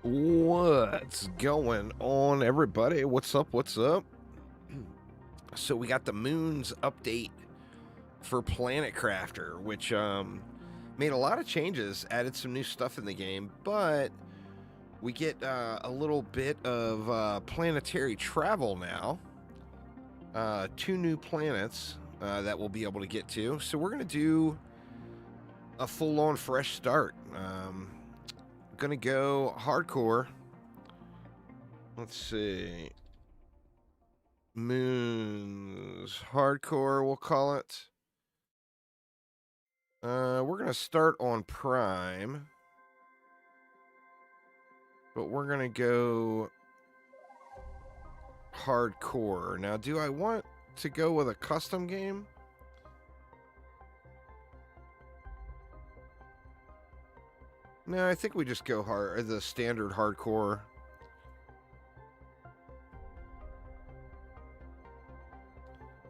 What's going on, everybody? What's up? What's up? So we got the Moons update for Planet Crafter, which made a lot of changes, added some new stuff in the game, but we get a little bit of planetary travel now. 2 new planets that we'll be able to get to. So we're gonna do a full-on fresh start. Gonna go hardcore. Let's see. Moons hardcore, we'll call it. We're gonna start on prime, but we're gonna go hardcore. Now, do I want to go with a custom game? No, I think we just go the standard hardcore.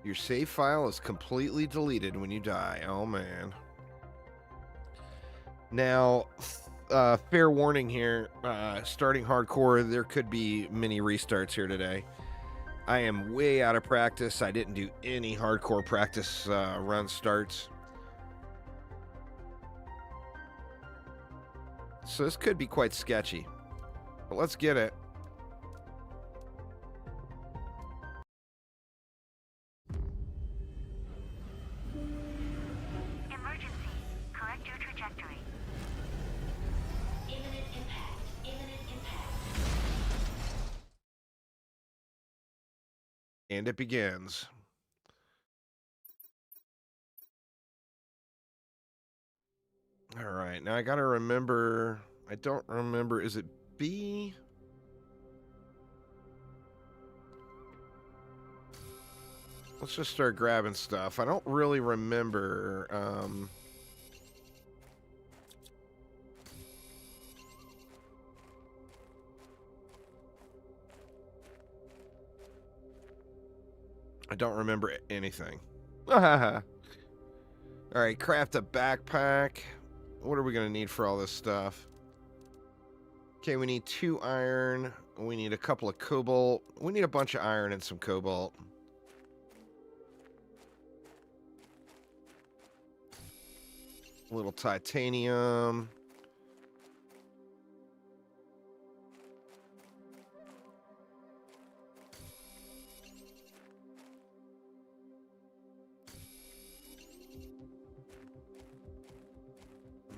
Your save file is completely deleted when you die. Oh, man. Now, fair warning here, starting hardcore, there could be many restarts here today. I am way out of practice. I didn't do any hardcore practice run starts. So this could be quite sketchy. But let's get it. Emergency. Correct your trajectory. Imminent impact. Imminent impact. And it begins. All right, now I gotta remember. I don't remember. Is it B? Let's just start grabbing stuff. I don't really remember. I don't remember anything. All right, craft a backpack. What are we going to need for all this stuff? Okay, we need 2 iron. We need a couple of cobalt. We need a bunch of iron and some cobalt. A little titanium.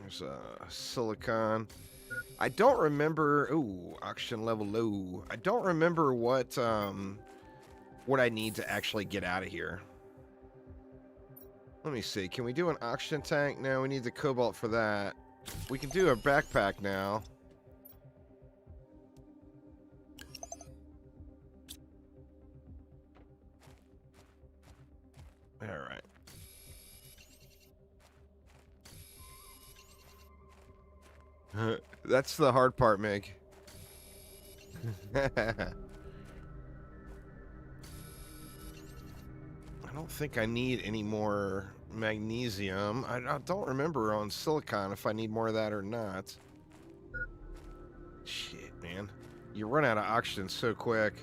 There's silicon. I don't remember. Ooh, oxygen level low. I don't remember what I need to actually get out of here. Let me see. Can we do an oxygen tank? No, we need the cobalt for that. We can do a backpack now. All right. That's the hard part, Meg. I don't think I need any more magnesium. I don't remember on silicon if I need more of that or not. Shit, man. You run out of oxygen so quick.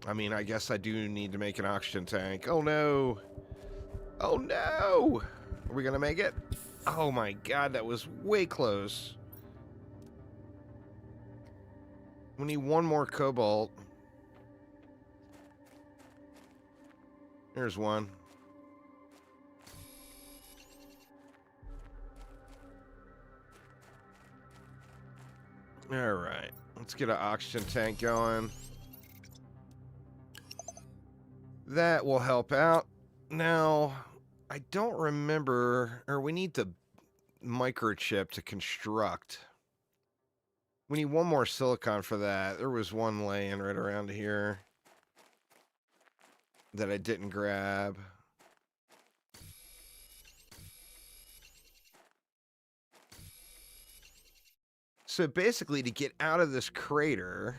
I mean, I guess I do need to make an oxygen tank. Oh, no. Oh, no. Are we going to make it? Oh, my God. That was way close. We need 1 more cobalt. There's 1. All right. Let's get an oxygen tank going. That will help out. Now, I don't remember, or we need the microchip to construct. We need 1 more silicon for that. There was 1 laying right around here that I didn't grab. So basically, to get out of this crater,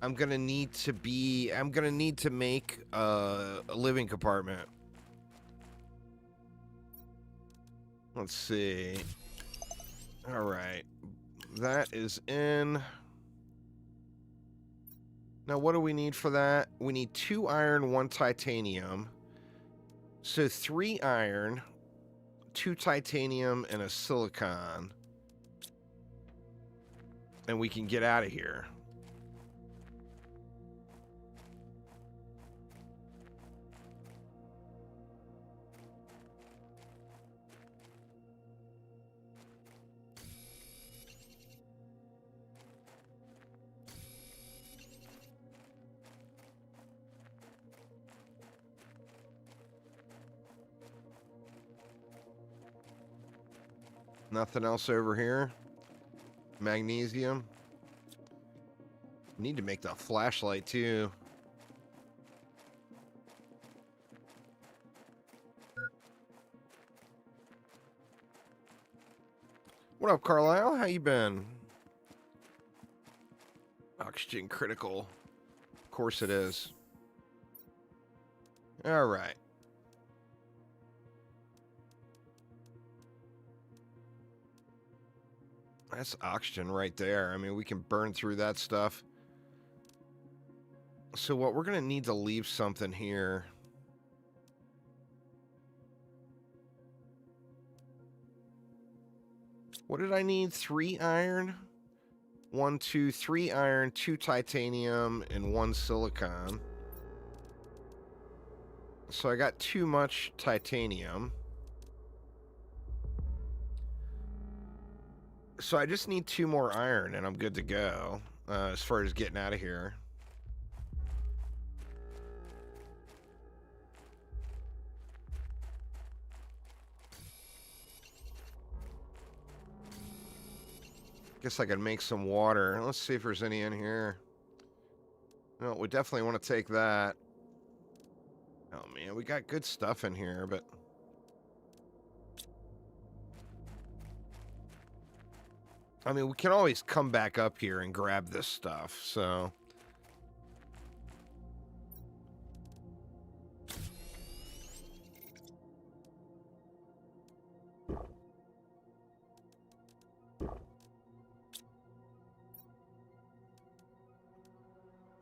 I'm gonna need to make a living compartment. Let's see. All right. That is in. Now, what do we need for that? We need 2 iron, 1 titanium. So 3 iron, 2 titanium, and a silicon. And we can get out of here. Nothing else over here. Magnesium. Need to make the flashlight too. What up, Carlisle? How you been? Oxygen critical. Of course it is. All right. That's oxygen right there. I mean, we can burn through that stuff. So what, we're going to need to leave something here. What did I need? 3 iron? 1, 2, 3 iron, 2 titanium, and 1 silicon. So I got too much titanium. So I just need 2 more iron and I'm good to go as far as getting out of here. Guess I could make some water. Let's see if there's any in here. No, we definitely want to take that. Oh man, we got good stuff in here, but... I mean, we can always come back up here and grab this stuff, so...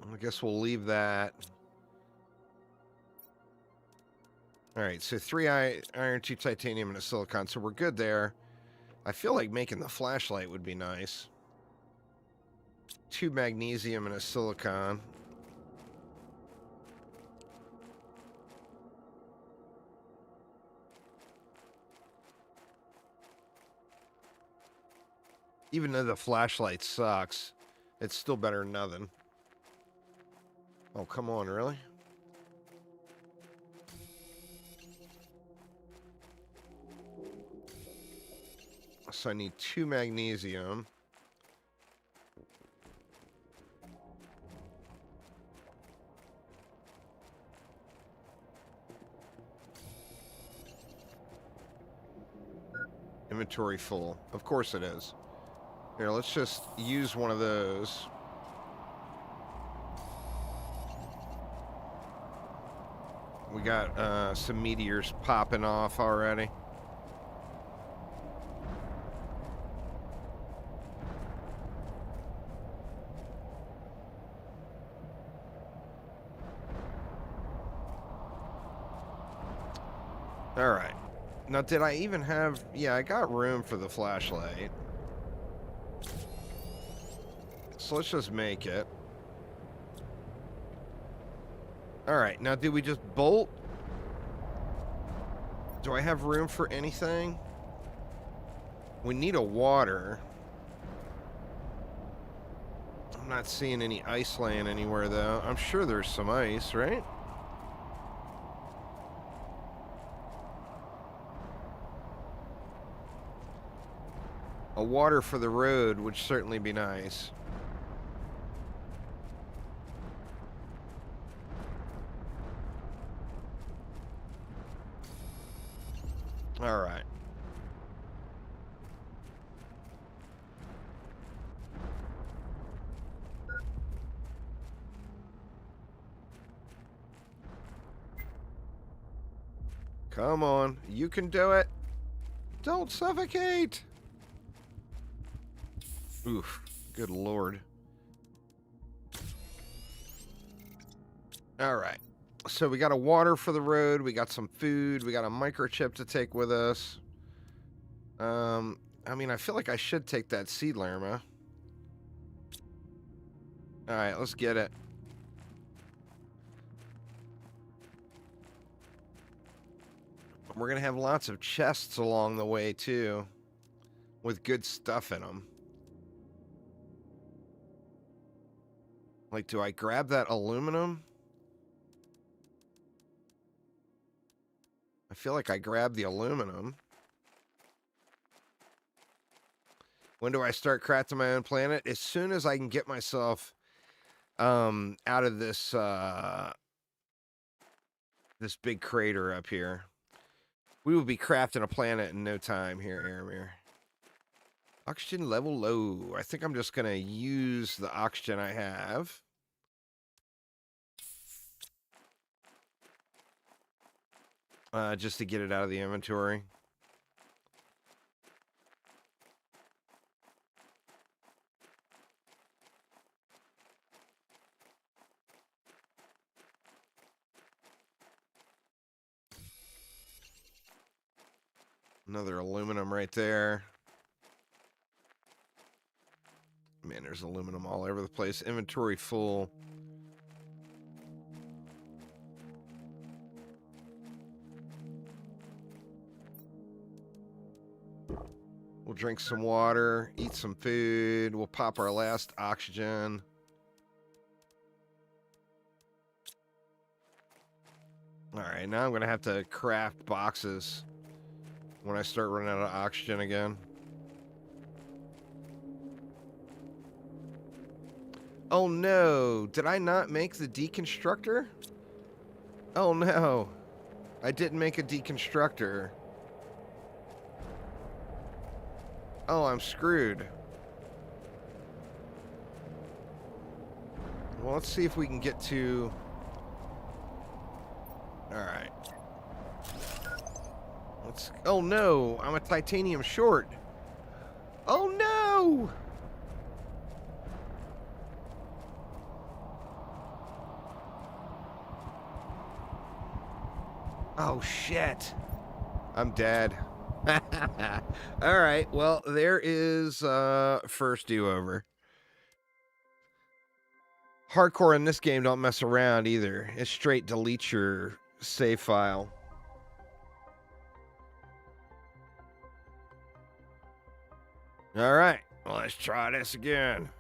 I guess we'll leave that. Alright, so 3 iron, 2 titanium, and a silicon, so we're good there. I feel like making the flashlight would be nice. 2 magnesium and a silicon. Even though the flashlight sucks, it's still better than nothing. Oh, come on, really? So I need 2 magnesium. Inventory full. Of course it is. Here, let's just use one of those. We got some meteors popping off already. All right. Now, did I even have... Yeah, I got room for the flashlight. So let's just make it. All right. Now, do we just bolt? Do I have room for anything? We need a water. I'm not seeing any ice laying anywhere, though. I'm sure there's some ice, right? A water for the road would certainly be nice. All right. Come on. You can do it. Don't suffocate! Oof. Good lord. Alright. So we got a water for the road. We got some food. We got a microchip to take with us. I mean, I feel like I should take that seed llama. Alright, let's get it. We're going to have lots of chests along the way, too. With good stuff in them. Like, do I grab that aluminum? I feel like I grabbed the aluminum. When do I start crafting my own planet? As soon as I can get myself out of this this big crater up here. We will be crafting a planet in no time here, Aramir. Oxygen level low. I think I'm just going to use the oxygen I have. Just to get it out of the inventory. Another aluminum right there. Man, there's aluminum all over the place. Inventory full. We'll drink some water, eat some food. We'll pop our last oxygen. All right, now I'm going to have to craft boxes when I start running out of oxygen again. Oh no, did I not make the deconstructor? Oh no, I didn't make a deconstructor. Oh, I'm screwed. Well, let's see if we can get to... Alright. Let's... Oh no, I'm a titanium short. Oh no! Oh shit. I'm dead. Alright, well, there is first do-over. Hardcore in this game don't mess around either. It's straight delete your save file. Alright, well, let's try this again.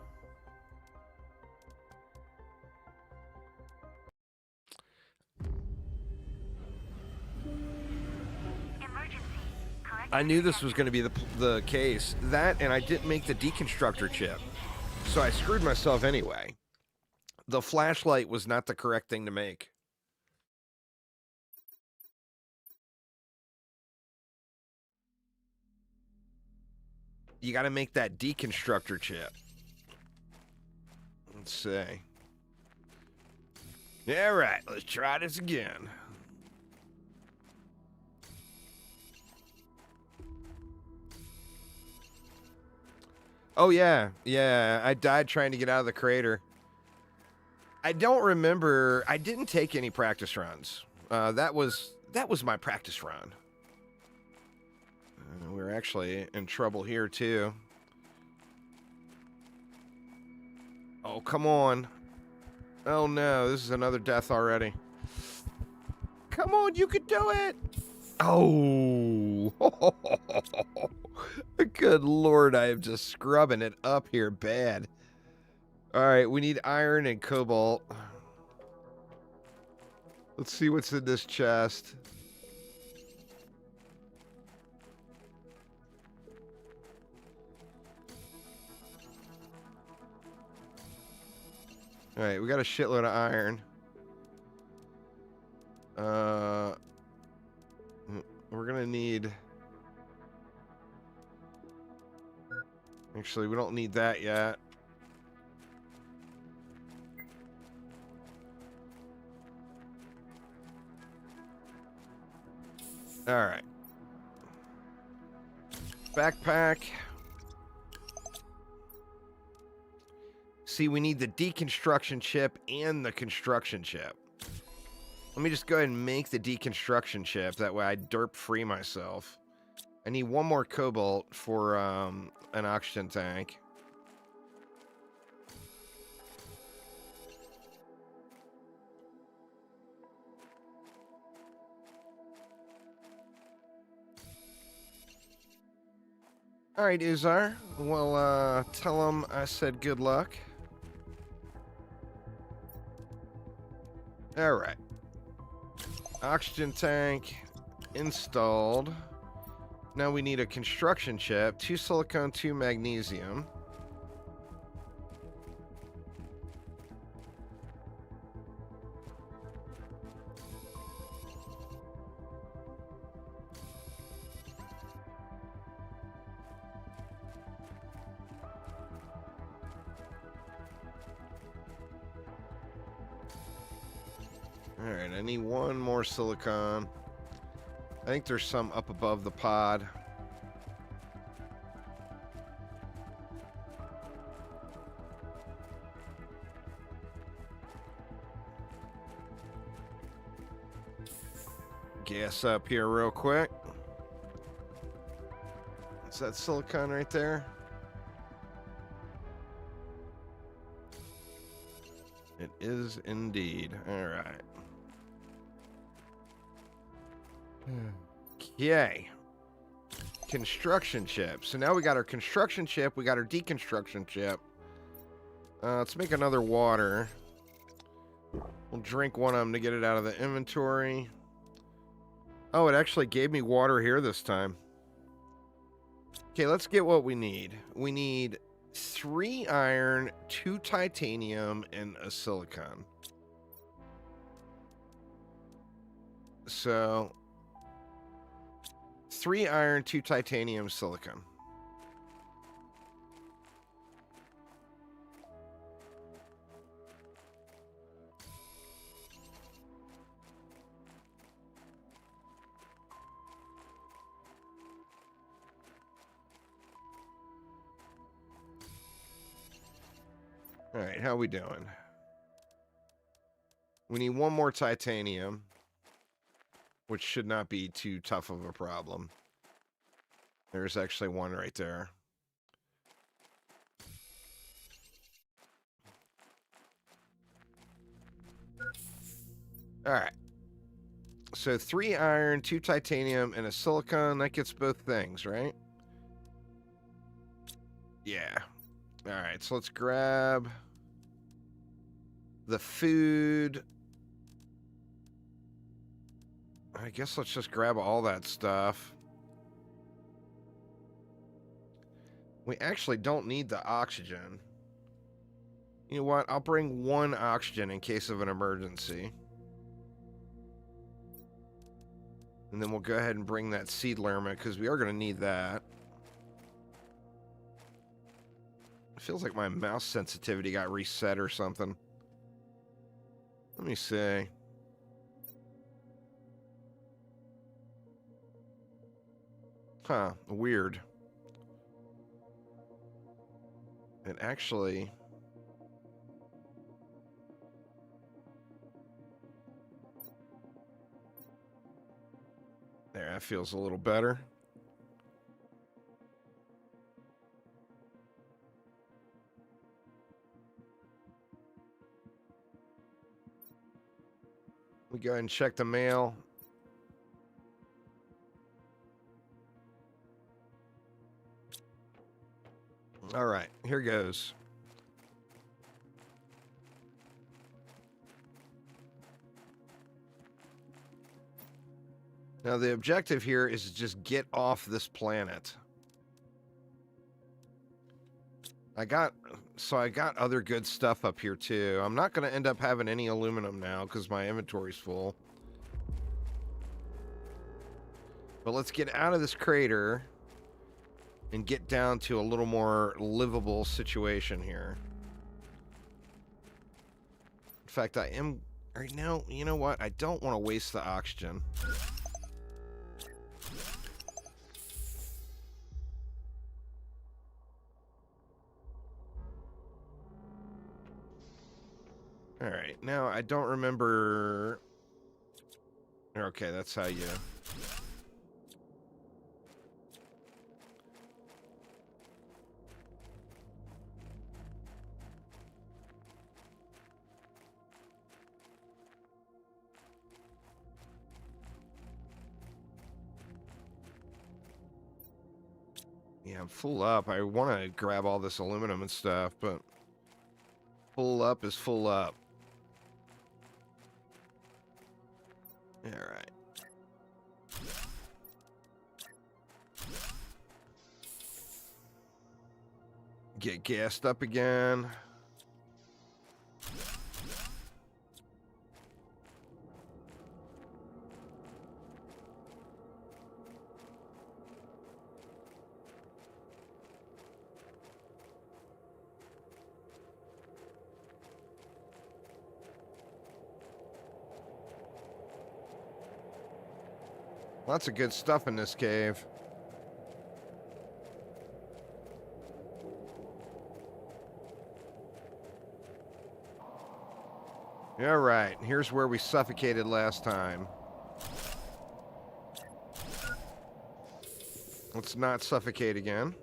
I knew this was going to be the case. That, and I didn't make the deconstructor chip. So I screwed myself anyway. The flashlight was not the correct thing to make. You got to make that deconstructor chip. Let's see. All right, let's try this again. Oh, yeah. Yeah, I died trying to get out of the crater. I don't remember. I didn't take any practice runs. That was my practice run. We're actually in trouble here, too. Oh, come on. Oh, no. This is another death already. Come on, you can do it. Oh. Good Lord, I am just scrubbing it up here bad. All right, we need iron and cobalt. Let's see what's in this chest. All right, we got a shitload of iron. We're gonna need... Actually, we don't need that yet. All right. Backpack. See, we need the deconstruction chip and the construction chip. Let me just go ahead and make the deconstruction chip. That way I derp free myself. I need one more cobalt for an oxygen tank. All right, Uzar. Well, tell him I said good luck. All right. Oxygen tank installed. Now we need a construction chip. 2 silicone, 2 magnesium. Alright, I need one more silicon. I think there's some up above the pod. Gas up here real quick. Is that silicon right there? It is indeed. Alright. Okay. Construction chip. So now we got our construction chip. We got our deconstruction chip. Let's make another water. We'll drink one of them to get it out of the inventory. Oh, it actually gave me water here this time. Okay, let's get what we need. We need 3 iron, 2 titanium, and a silicon. So 3 iron, 2 titanium, silicon. All right, how we doing? We need one more titanium, which should not be too tough of a problem. There's actually one right there. All right. So 3 iron, 2 titanium, and a silicon. That gets both things, right? Yeah. All right, so let's grab the food. I guess let's just grab all that stuff. We actually don't need the oxygen. You know what? I'll bring 1 oxygen in case of an emergency. And then we'll go ahead and bring that seed lerma because we are going to need that. It feels like my mouse sensitivity got reset or something. Let me see. Huh, weird. It actually... There, that feels a little better. We go ahead and check the mail. All right, here goes. Now the objective here is to just get off this planet. I got other good stuff up here too. I'm not going to end up having any aluminum now because my inventory's full. But let's get out of this crater and get down to a little more livable situation here. In fact, I am right now, you know what? I don't want to waste the oxygen. Now, I don't remember... Okay, that's how you... Yeah, I'm full up. I want to grab all this aluminum and stuff, but full up is full up. All right. Get gassed up again. Lots of good stuff in this cave. All right, here's where we suffocated last time. Let's not suffocate again.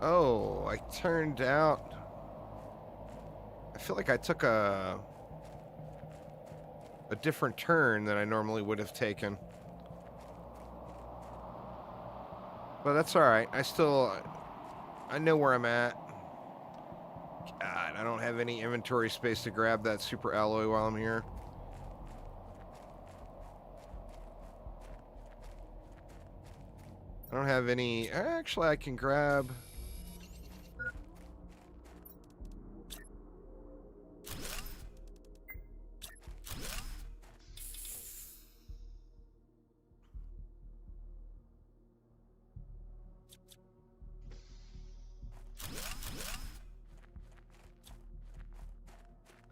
Oh, I turned out... I feel like I took a different turn than I normally would have taken. But that's alright. I know where I'm at. God, I don't have any inventory space to grab that super alloy while I'm here. I don't have any... Actually, I can grab...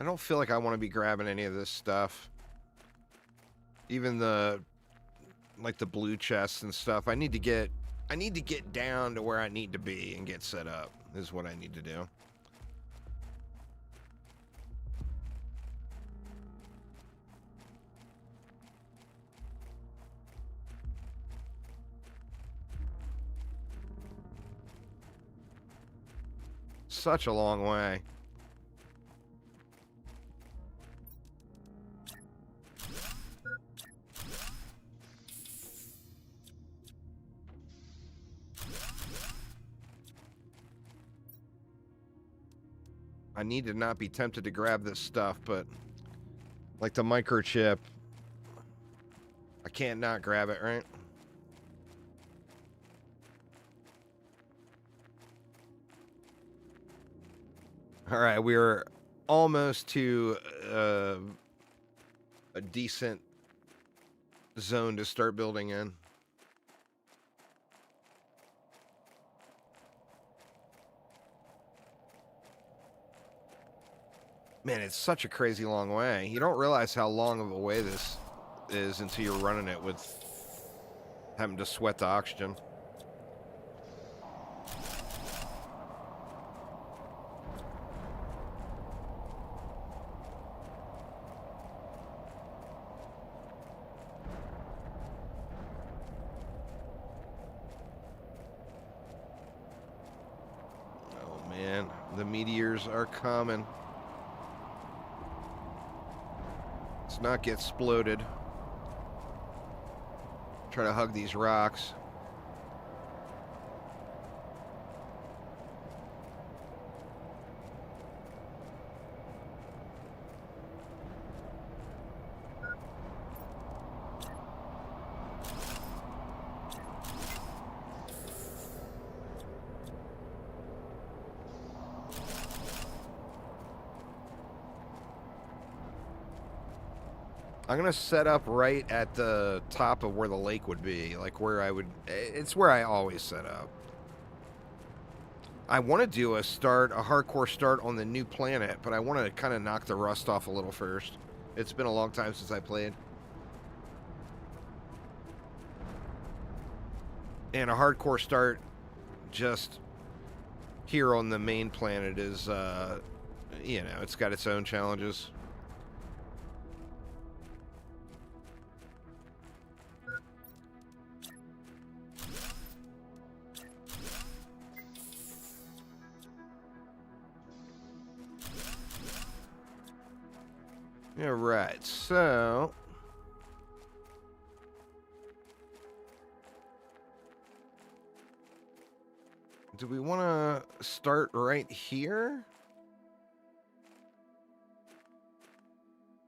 I don't feel like I want to be grabbing any of this stuff. Even the blue chests and stuff. I need to get down to where I need to be and get set up is what I need to do. Such a long way. I need to not be tempted to grab this stuff, but like the microchip, I can't not grab it, right? All right, we're almost to a decent zone to start building in. Man, it's such a crazy long way. You don't realize how long of a way this is until you're running it with having to sweat the oxygen. Oh man, the meteors are coming. Let's not get exploded. Try to hug these rocks. I'm gonna set up right at the top of where the lake would be, like where I would... It's where I always set up. I want to do a hardcore start on the new planet, but I want to kind of knock the rust off a little first. It's been a long time since I played. And a hardcore start just here on the main planet is, you know, it's got its own challenges. All right, so do we want to start right here?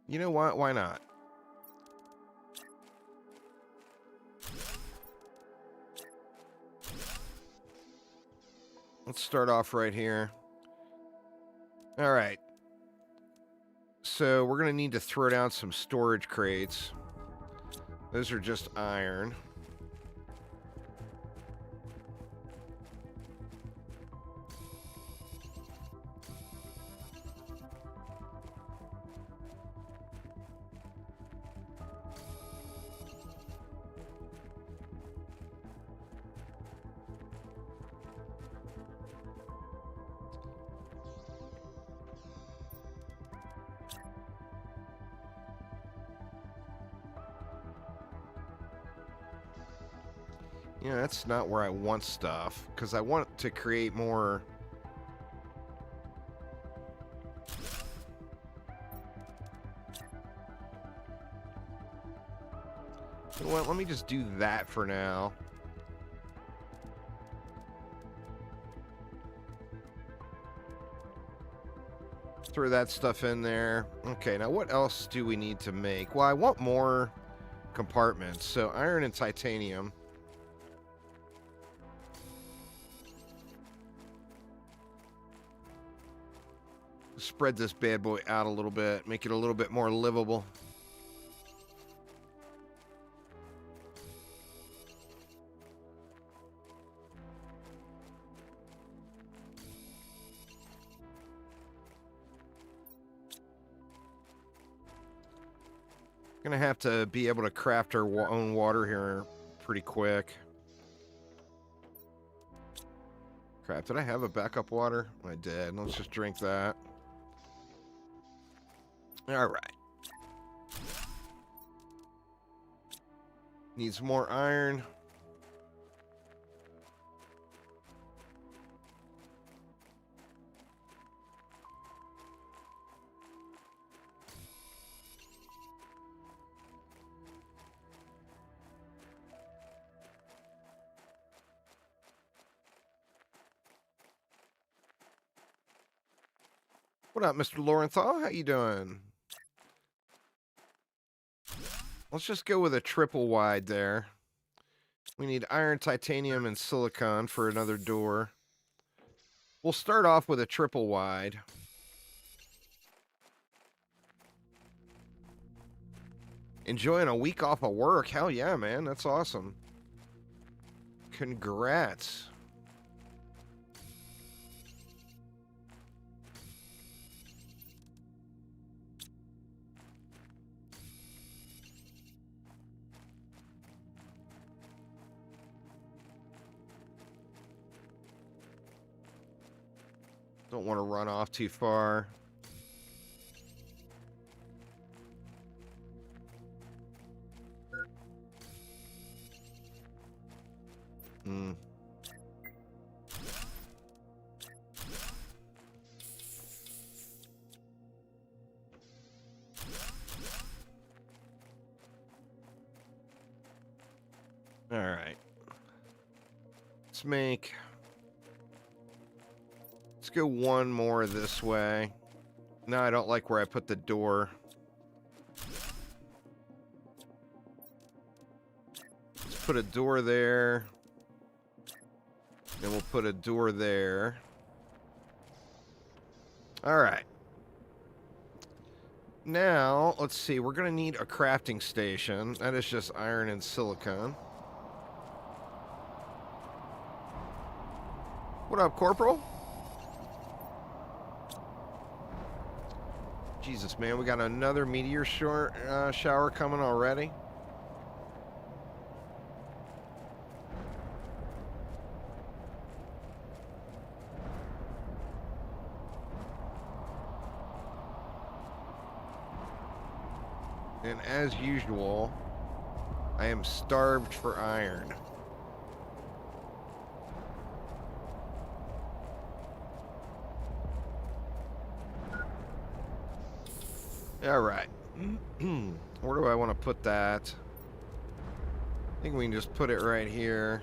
You know what? Why not? Let's start off right here. All right. So we're going to need to throw down some storage crates. Those are just iron. Yeah, that's not where I want stuff, because I want to create more. You know what? Let me just do that for now. Throw that stuff in there. Okay, now what else do we need to make? Well, I want more compartments, so iron and titanium. Spread this bad boy out a little bit, make it a little bit more livable. Gonna have to be able to craft our own water here pretty quick. Crap, did I have a backup water? I did. Let's just drink that. All right. Needs more iron. What up, Mr. Lorenthal? How you doing? Let's just go with a triple wide there. We need iron, titanium, and silicon for another door. We'll start off with a triple wide. Enjoying a week off of work. Hell yeah, man. That's awesome. Congrats. Don't want to run off too far. All right. Let's go one more this way. No, I don't like where I put the door. Let's put a door there. And we'll put a door there. All right. Now, let's see. We're going to need a crafting station. That is just iron and silicon. What up, Corporal? Jesus, man, we got another meteor shower coming already. And as usual, I am starved for iron. All right. Where do I want to put that? I think we can just put it right here.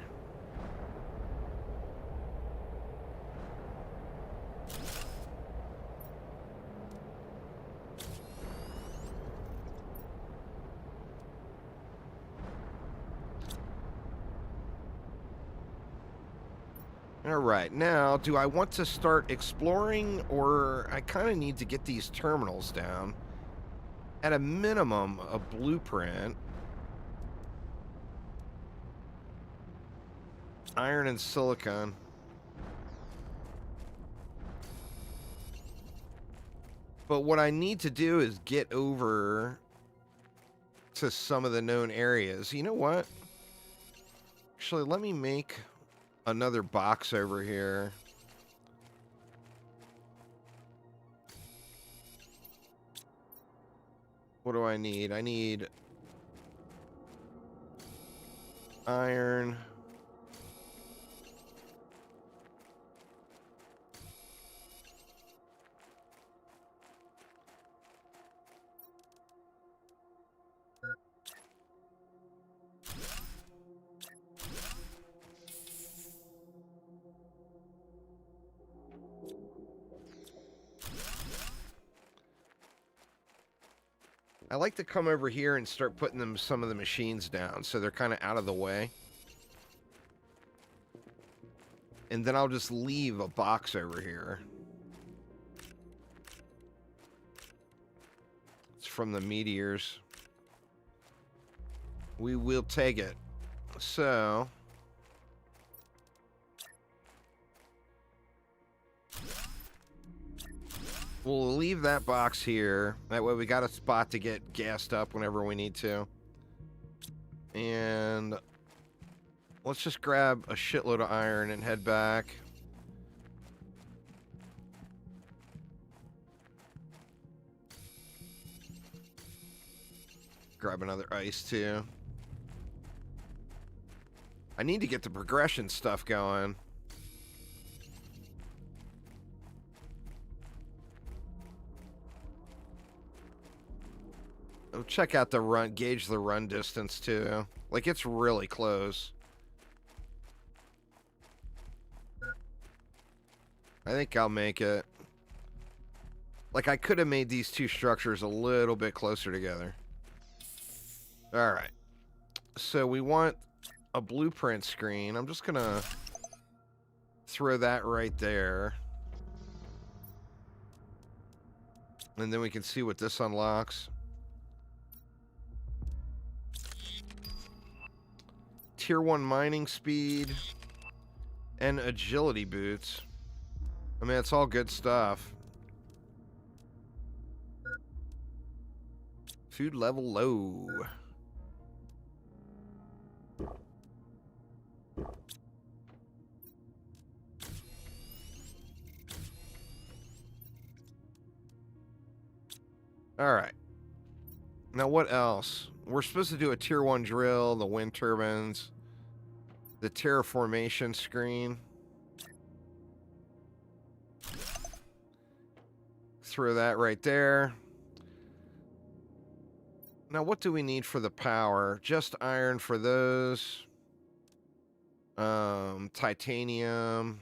All right, now, do I want to start exploring, or I kind of need to get these terminals down? At a minimum, a blueprint. Iron and silicon. But what I need to do is get over to some of the known areas. You know what? Actually, let me make another box over here. What do I need? I need iron. I like to come over here and start putting some of the machines down so they're kind of out of the way. And then I'll just leave a box over here. It's from the meteors. We will take it. So we'll leave that box here. That way we got a spot to get gassed up whenever we need to. And let's just grab a shitload of iron and head back. Grab another ice too. I need to get the progression stuff going. Oh, check out the run, gauge the run distance too. Like, it's really close. I think I'll make it. Like, I could have made these two structures a little bit closer together. All right. So we want a blueprint screen. I'm just gonna throw that right there. And then we can see what this unlocks. Tier 1 mining speed and agility boots. I mean, it's all good stuff. Food level low. All right. Now what else? We're supposed to do a tier 1 drill, the wind turbines, the terraformation screen. Throw that right there. Now what do we need for the power? Just iron for those. Titanium.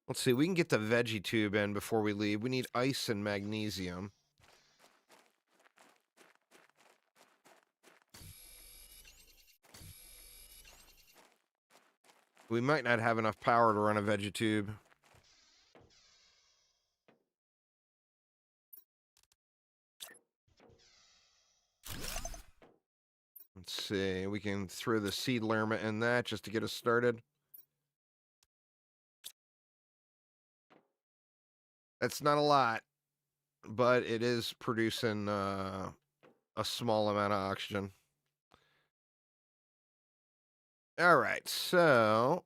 Let's see, we can get the veggie tube in before we leave. We need ice and magnesium. We might not have enough power to run a veggie tube. Let's see. We can throw the seed lerma in that just to get us started. That's not a lot, but it is producing a small amount of oxygen. All right, so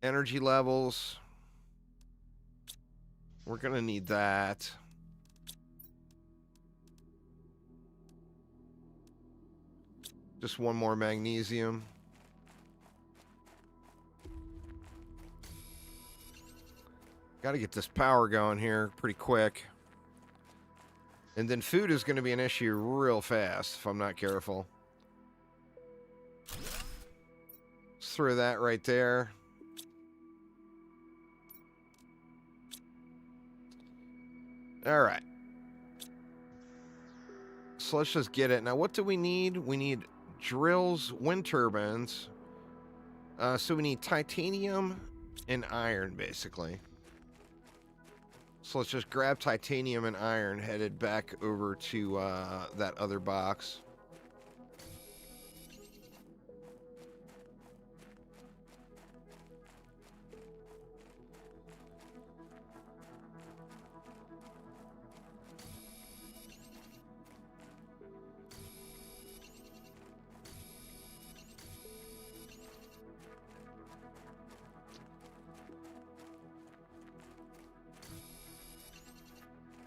energy levels. We're going to need that. Just one more magnesium. Got to get this power going here pretty quick. And then food is going to be an issue real fast if I'm not careful. Let's throw that right there. All right. So let's just get it. Now, what do we need? We need drills, wind turbines. So we need titanium and iron, basically. So let's just grab titanium and iron, headed back over to that other box.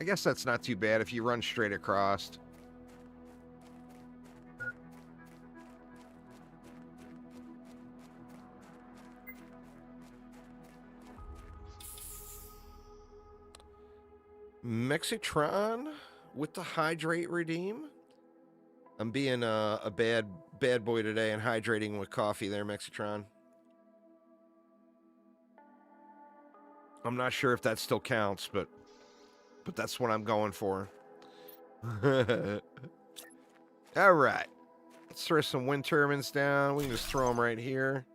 I guess that's not too bad if you run straight across. Mexitron with the hydrate redeem. I'm being a bad boy today and hydrating with coffee there, Mexitron. I'm not sure if that still counts, but that's what I'm going for. All right. Let's throw some wind turbines down. We can just throw them right here.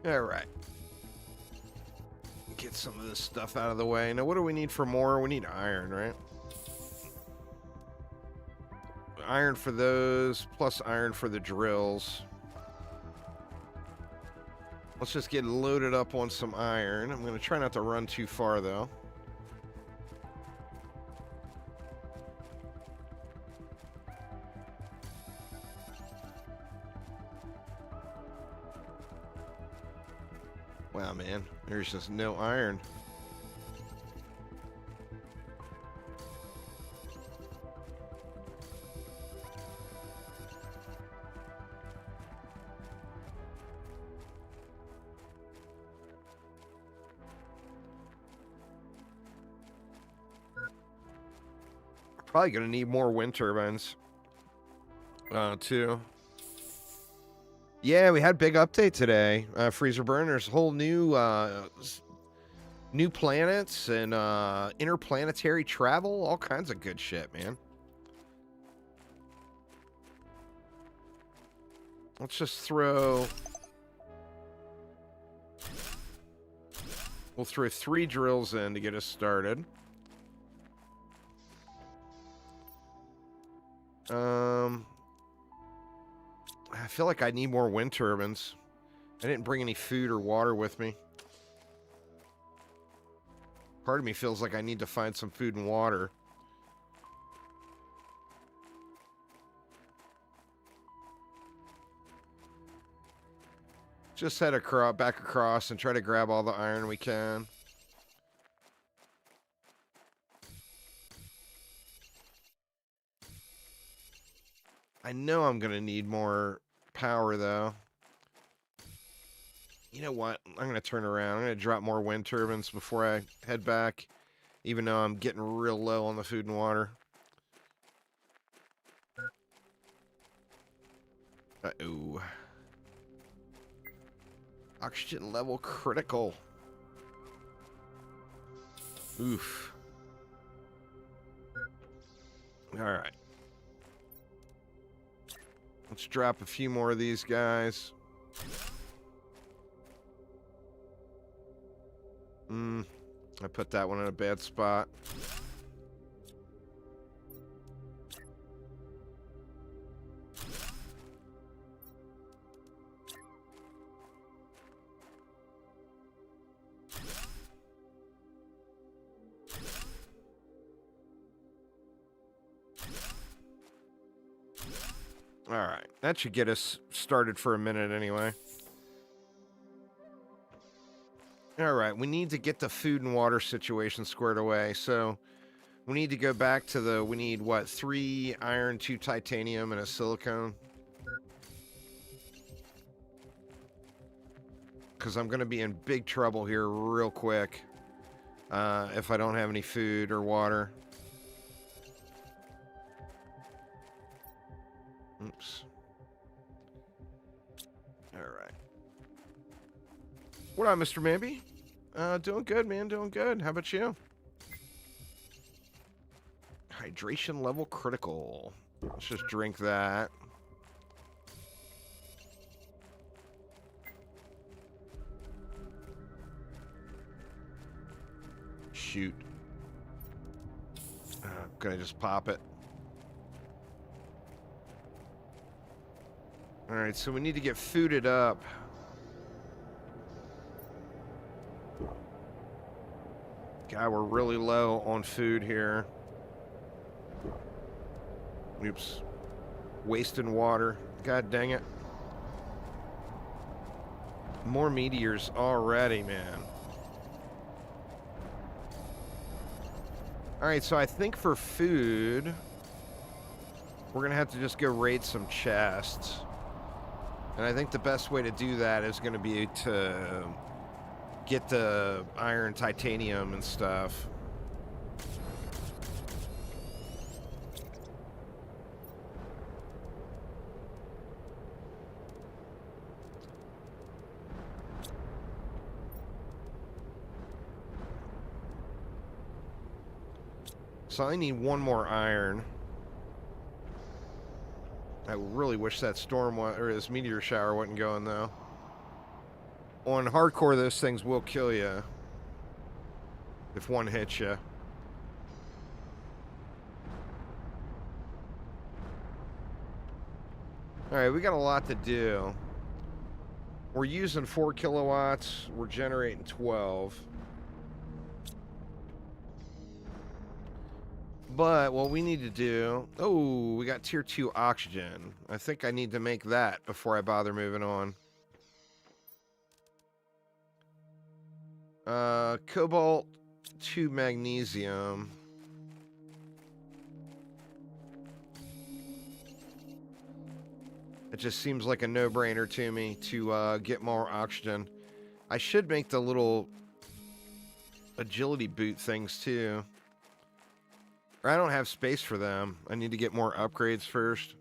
All right. Get some of this stuff out of the way. Now, what do we need for more? We need iron, right? Iron for those, plus iron for the drills. Let's just get loaded up on some iron. I'm going to try not to run too far, though. Wow, man. There's just no iron. Probably going to need more wind turbines, too. Yeah, we had big update today. Freezer Burners, whole new planets and interplanetary travel, all kinds of good shit, man. Let's just throw. We'll throw 3 drills in to get us started. I feel like I need more wind turbines. I didn't bring any food or water with me. Part of me feels like I need to find some food and water. Just head back across and try to grab all the iron we can. I know I'm going to need more power, though. You know what? I'm going to turn around. I'm going to drop more wind turbines before I head back, even though I'm getting real low on the food and water. Uh-oh. Oxygen level critical. Oof. All right. Let's drop a few more of these guys. I put that one in a bad spot. All right, that should get us started for a minute anyway. All right, we need to get the food and water situation squared away. So we need to go back to the, we need what, 3 iron, 2 titanium, and a silicone. Because I'm going to be in big trouble here real quick if I don't have any food or water. Oops. All right. What up, Mr. Mamby? Doing good, man. Doing good. How about you? Hydration level critical. Let's just drink that. Shoot. Gonna just pop it. Alright, so we need to get fooded up. God, we're really low on food here. Oops. Wasting water. God dang it. More meteors already, man. Alright, so I think for food, we're going to have to just go raid some chests. And I think the best way to do that is going to be to get the iron, titanium, and stuff. So I need 1 more iron. I really wish that storm or this meteor shower wasn't going though. On hardcore, those things will kill you if one hits you. All right, we got a lot to do. We're using 4 kilowatts. We're generating 12. But what we need to do... Oh, we got tier 2 oxygen. I think I need to make that before I bother moving on. Cobalt 2 magnesium. It just seems like a no-brainer to me to get more oxygen. I should make the little agility boot things too. I don't have space for them. I need to get more upgrades first.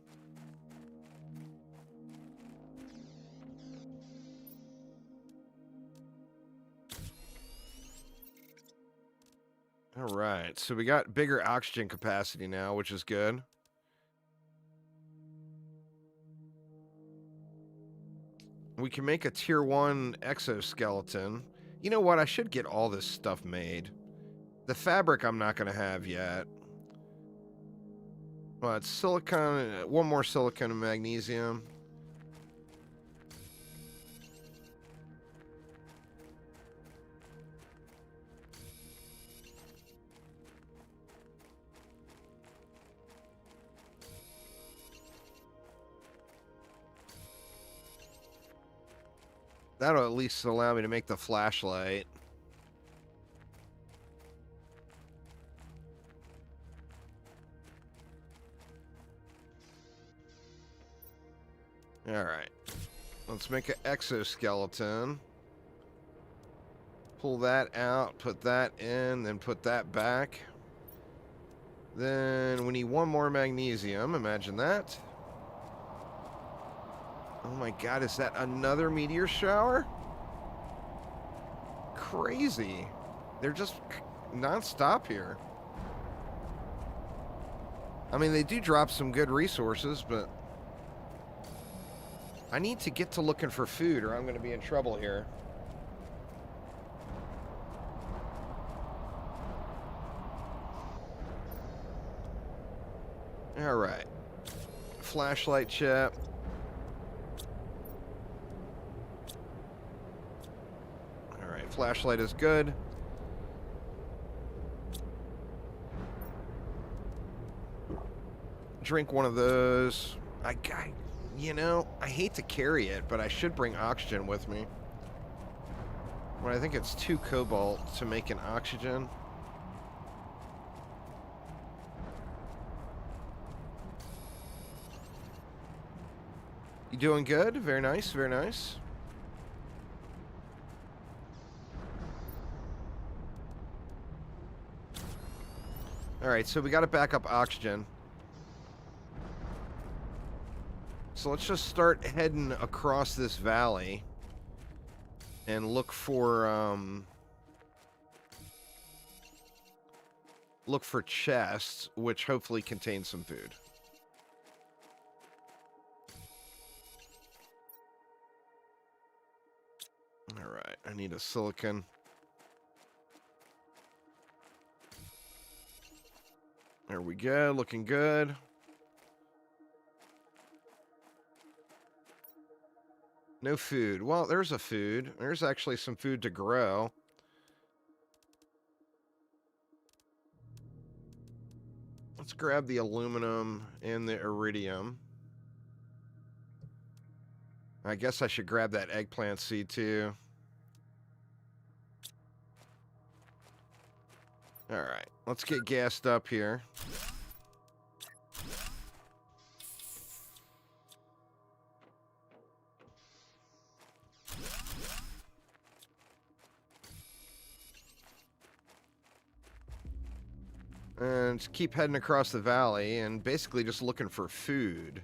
All right, so we got bigger oxygen capacity now, which is good. We can make a tier 1 exoskeleton. You know what? I should get all this stuff made. The fabric I'm not going to have yet. Well, it's silicon, 1 more silicon and magnesium. That'll at least allow me to make the flashlight. Alright. Let's make an exoskeleton. Pull that out, put that in, then put that back. Then we need 1 more magnesium. Imagine that. Oh my god, is that another meteor shower? Crazy. They're just non-stop here. I mean, they do drop some good resources, but I need to get to looking for food or I'm going to be in trouble here. All right. Flashlight chip. All right, flashlight is good. Drink one of those. You know, I hate to carry it, but I should bring oxygen with me. But I think it's 2 cobalt to make an oxygen. You doing good? Very nice, very nice. Alright, so we got to back up oxygen. So let's just start heading across this valley and look for chests, which hopefully contain some food. All right, I need a silicon. There we go, looking good. No food. Well, there's a food. There's actually some food to grow. Let's grab the aluminum and the iridium. I guess I should grab that eggplant seed too. All right, let's get gassed up here. And keep heading across the valley and basically just looking for food.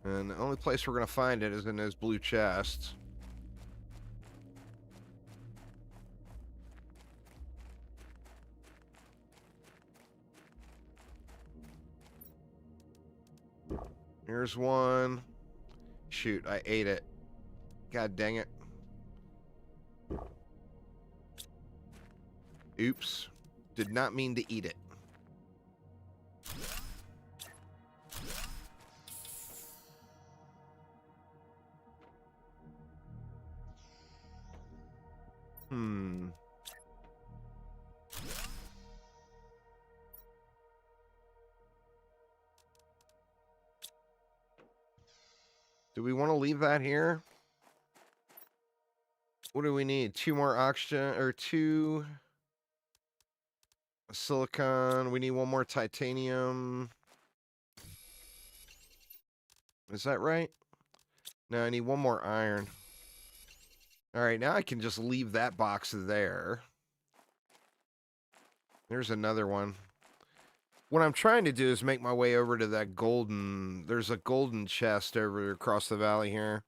And the only place we're going to find it is in those blue chests. Here's one. Shoot, I ate it. God dang it. Oops. Did not mean to eat it. Do we want to leave that here? What do we need? 2 more oxygen, or 2 silicon. We need 1 more titanium. Is that right? No, I need 1 more iron. All right, now I can just leave that box there. There's another one. What I'm trying to do is make my way over to that golden... There's a golden chest over across the valley here.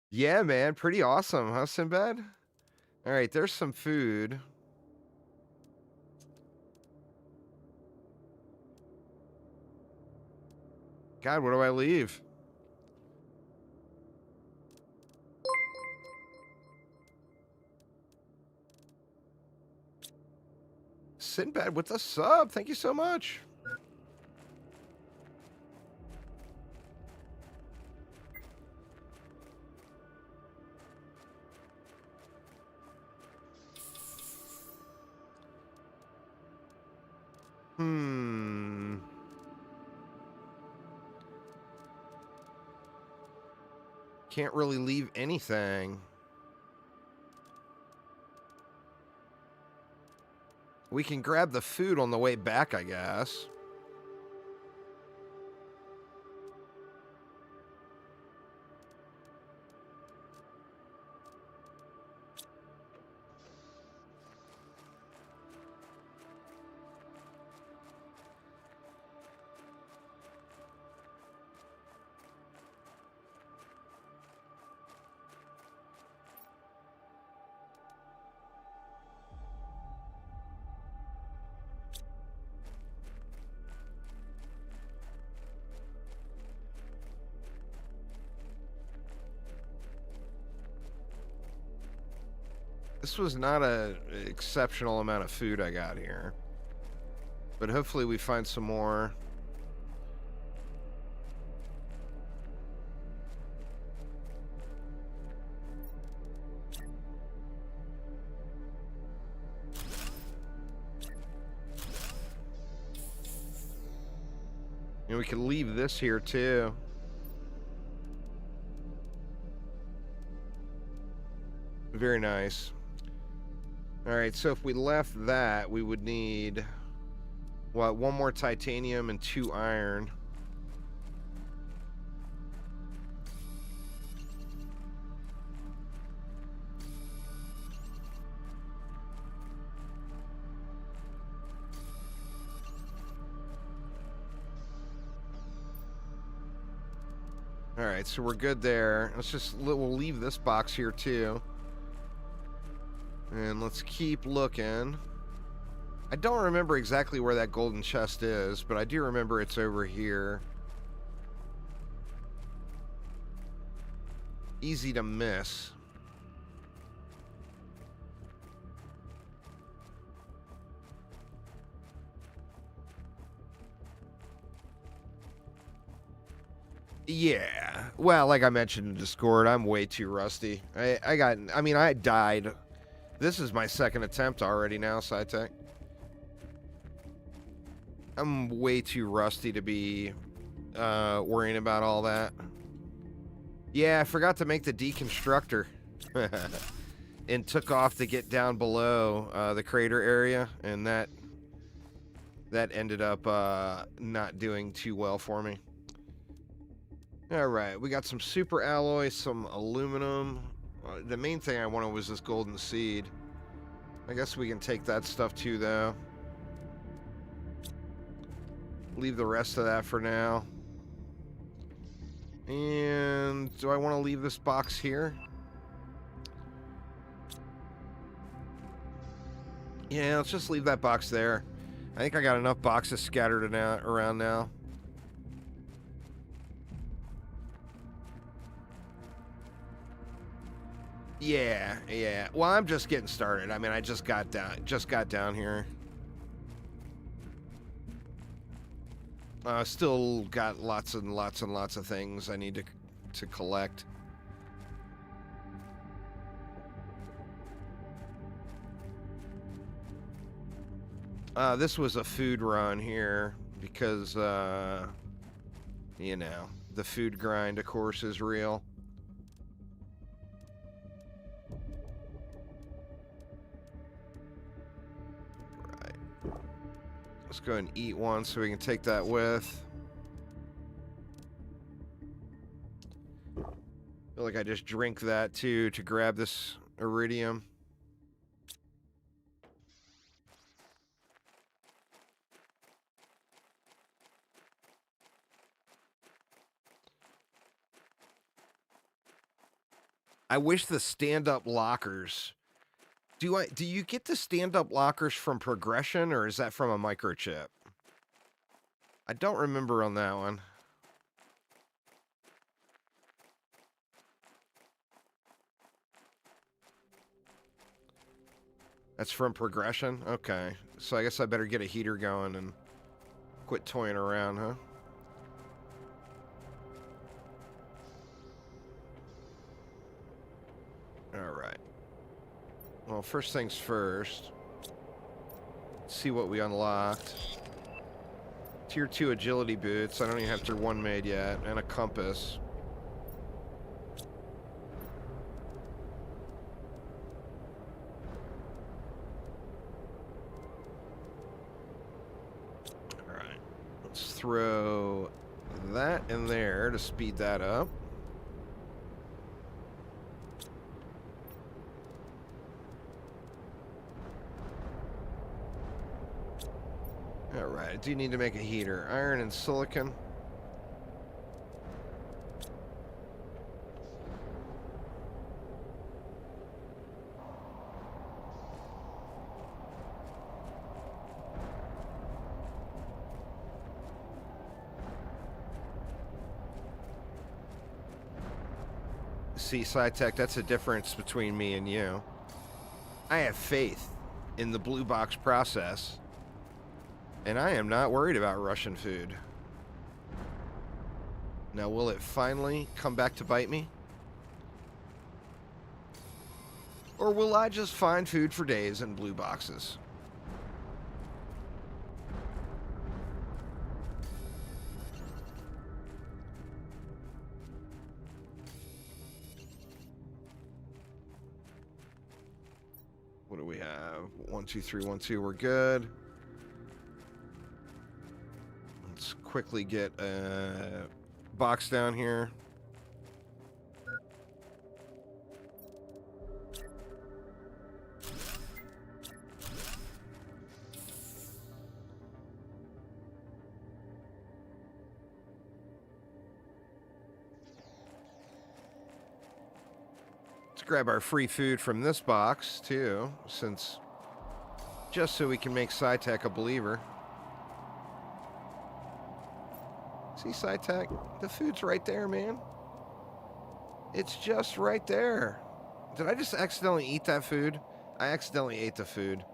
Yeah, man. Pretty awesome, huh, Sinbad? All right, there's some food. God, what do I leave? Sinbad with the sub. Thank you so much. Can't really leave anything. We can grab the food on the way back, I guess. This was not a exceptional amount of food I got here. But hopefully we find some more. And we could leave this here too. Very nice. Alright, so if we left that, we would need, what, 1 more titanium and 2 iron. Alright, so we're good there. We'll leave this box here too. And let's keep looking. I don't remember exactly where that golden chest is, but I do remember it's over here. Easy to miss. Yeah. Well, like I mentioned in Discord, I'm way too rusty. I died. This is my second attempt already now, SciTech. I'm way too rusty to be worrying about all that. Yeah, I forgot to make the deconstructor. And took off to get down below the crater area, and that ended up not doing too well for me. Alright, we got some super alloy, some aluminum. The main thing I wanted was this golden seed. I guess we can take that stuff too, though. Leave the rest of that for now. And do I want to leave this box here? Yeah, let's just leave that box there. I think I got enough boxes scattered around now. Yeah. Well, I'm just getting started. I mean, I just got down here. Still got lots and lots and lots of things I need to collect. This was a food run here because, you know, the food grind, of course, is real. Let's go and eat one so we can take that with. Feel like I just drink that too to grab this iridium. I wish the stand-up lockers. Do you get the stand-up lockers from progression, or is that from a microchip? I don't remember on that one. That's from progression? Okay. So I guess I better get a heater going and quit toying around, huh? Alright. Well, first things first. Let's see what we unlocked. Tier 2 agility boots. I don't even have Tier 1 made yet. And a compass. Alright. Let's throw that in there to speed that up. Alright, I do need to make a heater. Iron and silicon. See, SciTech, that's the difference between me and you. I have faith in the blue box process, and I am not worried about Russian food. Now, will it finally come back to bite me? Or will I just find food for days in blue boxes? What do we have? 1, 2, 3, 1, 2. We're good. Let's quickly get a box down here. Let's grab our free food from this box too, since just so we can make SciTech a believer. See, SciTech, the food's right there, man. It's just right there. Did I just accidentally eat that food? I accidentally ate the food.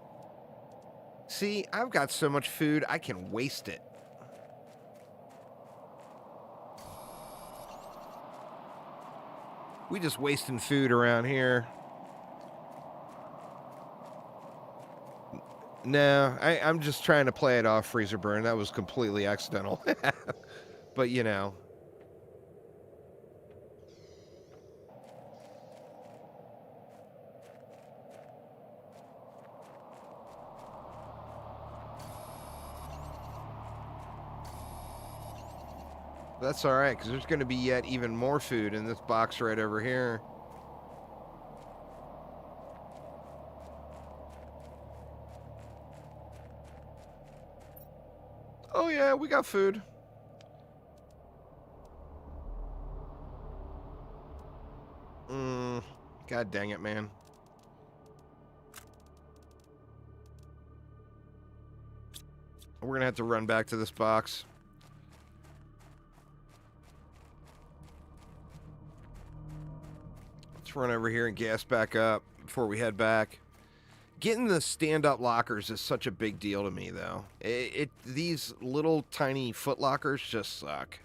See, I've got so much food, I can waste it. We just wasting food around here. No, I'm just trying to play it off, Freezer Burn. That was completely accidental. But, you know. That's all right, because there's going to be yet even more food in this box right over here. Oh, yeah, we got food. God dang it, man. We're going to have to run back to this box. Let's run over here and gas back up before we head back. Getting the stand-up lockers is such a big deal to me, though. These little tiny foot lockers just suck.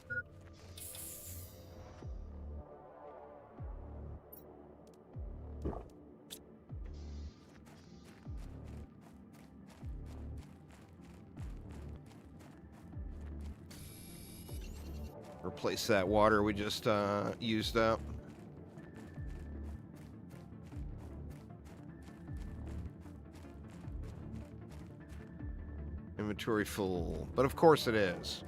Replace that water we just used up. Inventory full, but of course it is.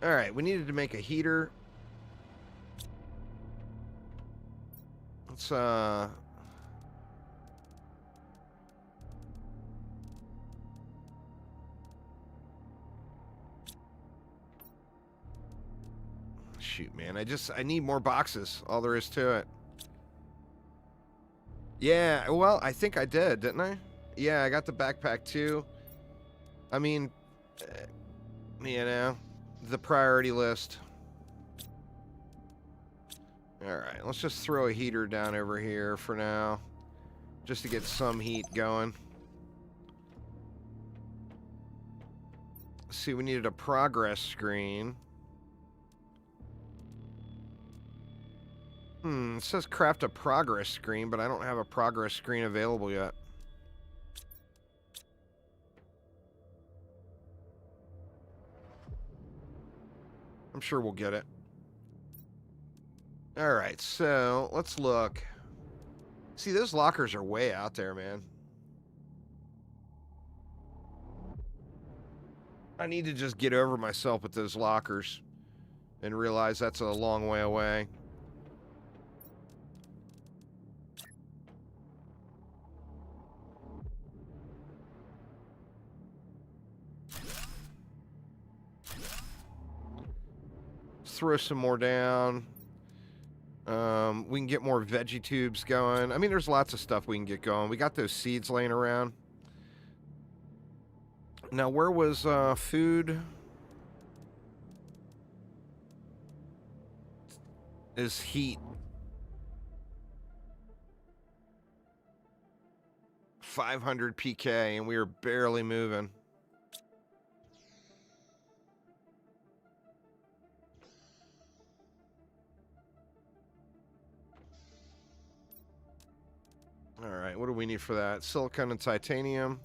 All right, we needed to make a heater. Let's shoot, man. I need more boxes. All there is to it. Yeah, well, I think I did, didn't I? Yeah, I got the backpack too. I mean, you know, the priority list. All right, let's just throw a heater down over here for now, just to get some heat going. Let's see, we needed a progress screen. It says craft a progress screen, but I don't have a progress screen available yet. I'm sure we'll get it. All right, so let's look. See, those lockers are way out there, man. I need to just get over myself with those lockers and realize that's a long way away. throw some more down. We can get more veggie tubes going. I mean, there's lots of stuff we can get going. We got those seeds laying around. Now, where was food? Is heat. 500 PK, and we are barely moving. All right, what do we need for that? Silicon and titanium.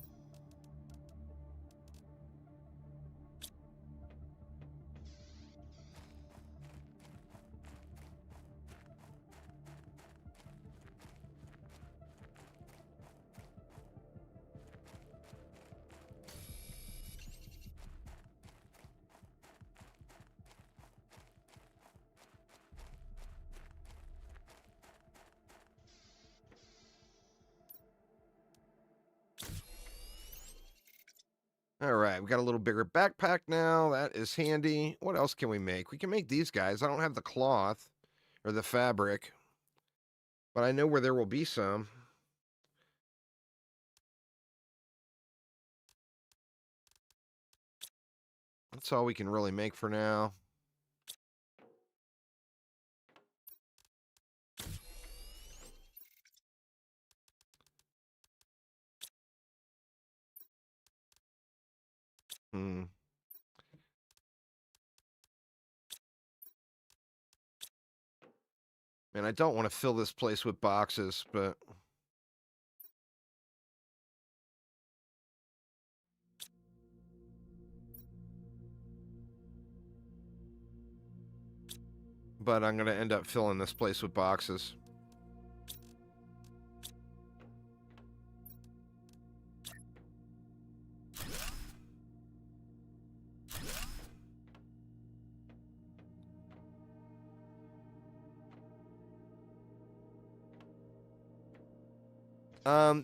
All right, we got a little bigger backpack now. That is handy. What else can we make? We can make these guys. I don't have the cloth or the fabric, but I know where there will be some. That's all we can really make for now. Hmm. Man, I don't want to fill this place with boxes, but... But I'm going to end up filling this place with boxes.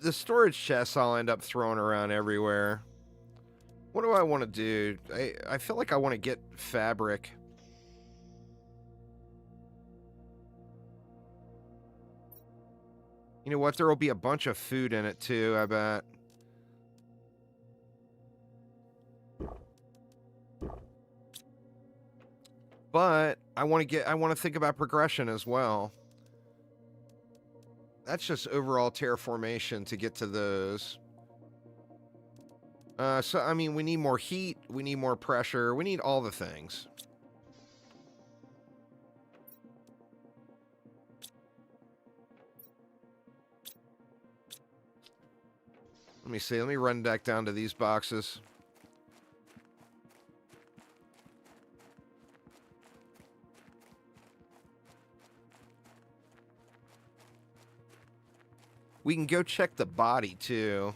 The storage chests I'll end up throwing around everywhere. What do I want to do? I feel like I want to get fabric. You know what? There will be a bunch of food in it too, I bet. But I want to think about progression as well. That's just overall terraformation to get to those. So, I mean, we need more heat, we need more pressure, we need all the things. Let me see, let me run back down to these boxes. We can go check the body, too.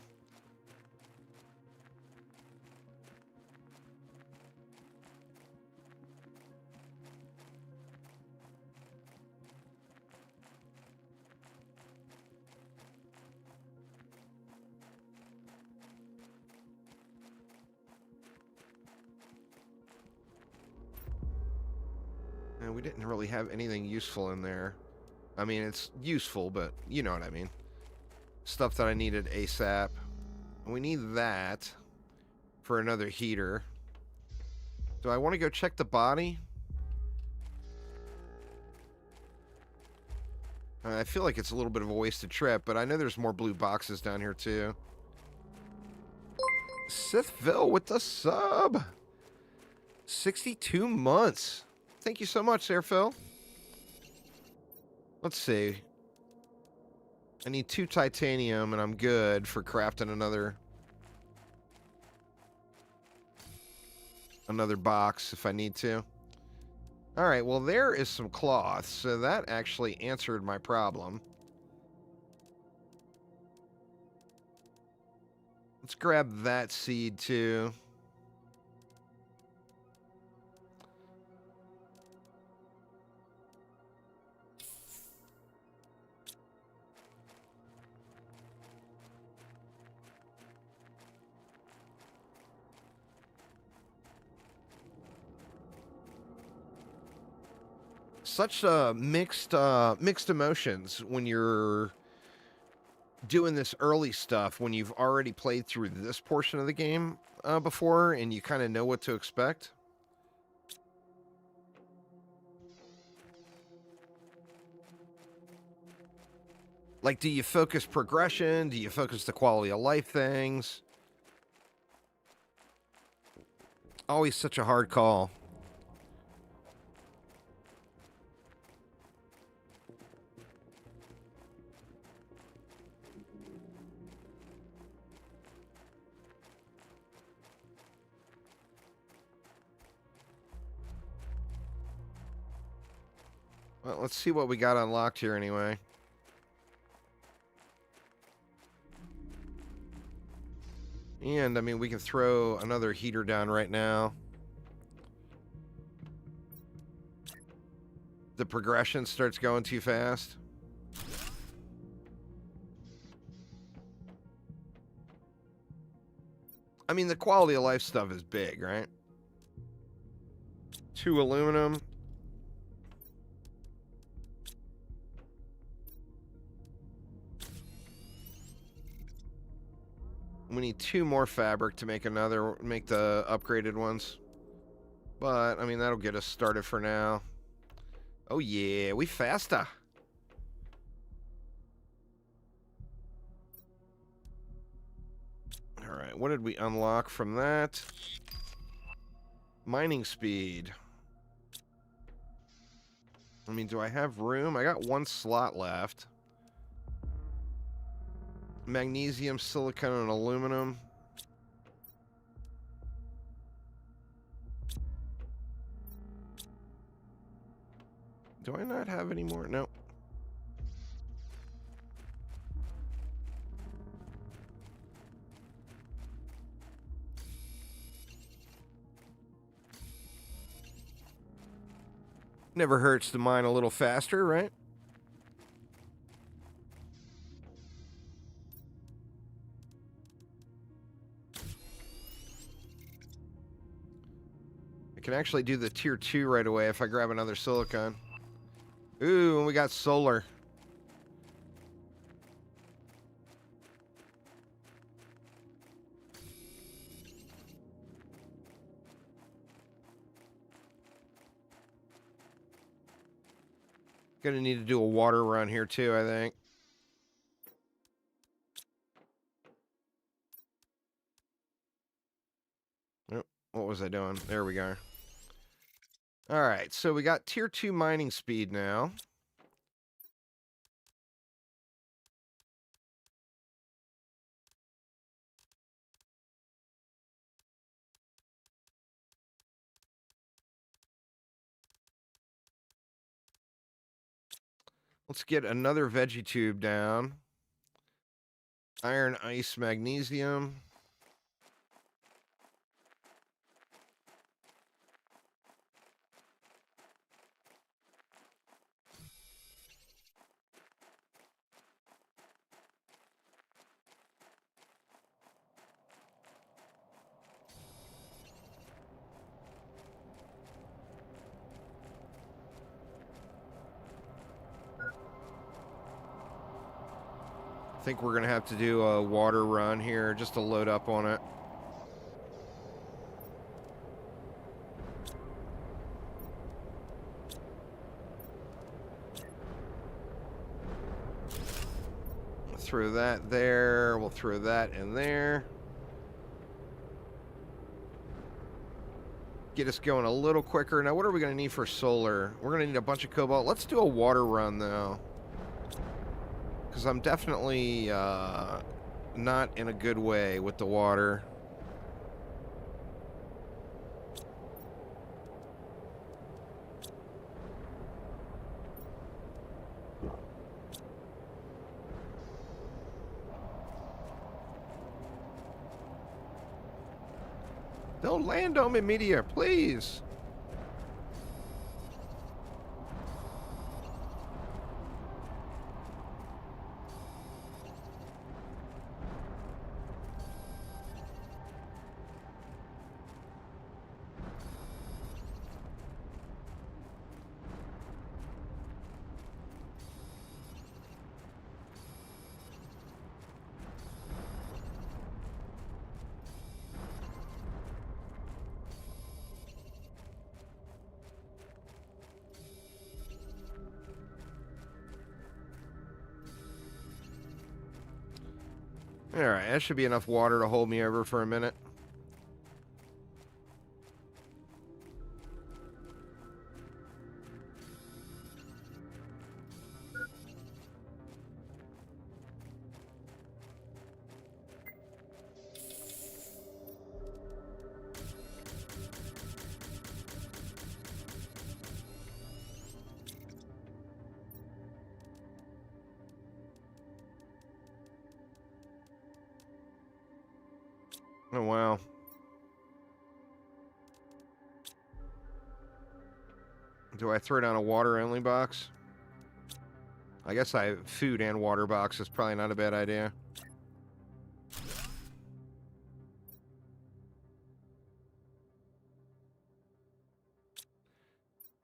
And we didn't really have anything useful in there. I mean, it's useful, but you know what I mean. Stuff that I needed ASAP. We need that for another heater. Do I want to go check the body? I feel like it's a little bit of a wasted trip, but I know there's more blue boxes down here too. Sithville with the sub. 62 months. Thank you so much, there, Phil. Let's see. I need 2 titanium, and I'm good for crafting another box if I need to. All right, well, there is some cloth, so that actually answered my problem. Let's grab that seed, too. such mixed emotions when you're doing this early stuff, when you've already played through this portion of the game before and you kind of know what to expect. Like, do you focus progression? Do you focus the quality of life things? Always such a hard call. Well, let's see what we got unlocked here anyway. And, I mean, we can throw another heater down right now. The progression starts going too fast. I mean, the quality of life stuff is big, right? 2 aluminum. We need 2 more fabric to make the upgraded ones. But, I mean, that'll get us started for now. Oh yeah, we faster. Alright, what did we unlock from that? Mining speed. I mean, do I have room? I got 1 slot left. Magnesium, silicon, and aluminum. Do I not have any more? Nope. Never hurts to mine a little faster, right? I can actually do the tier 2 right away if I grab another silicon. Ooh, and we got solar. Gonna need to do a water run here too, I think. Oh, what was I doing? There we go. Alright, so we got tier 2 mining speed now. Let's get another veggie tube down. Iron, ice, magnesium. I think we're going to have to do a water run here just to load up on it. Throw that there. We'll throw that in there. Get us going a little quicker. Now, what are we going to need for solar? We're going to need a bunch of cobalt. Let's do a water run, though. Because I'm definitely not in a good way with the water. Don't land on me, meteor, please. Alright, that should be enough water to hold me over for a minute. Oh, wow. Do I throw down a water-only box? I guess I have food and water box. Is probably not a bad idea.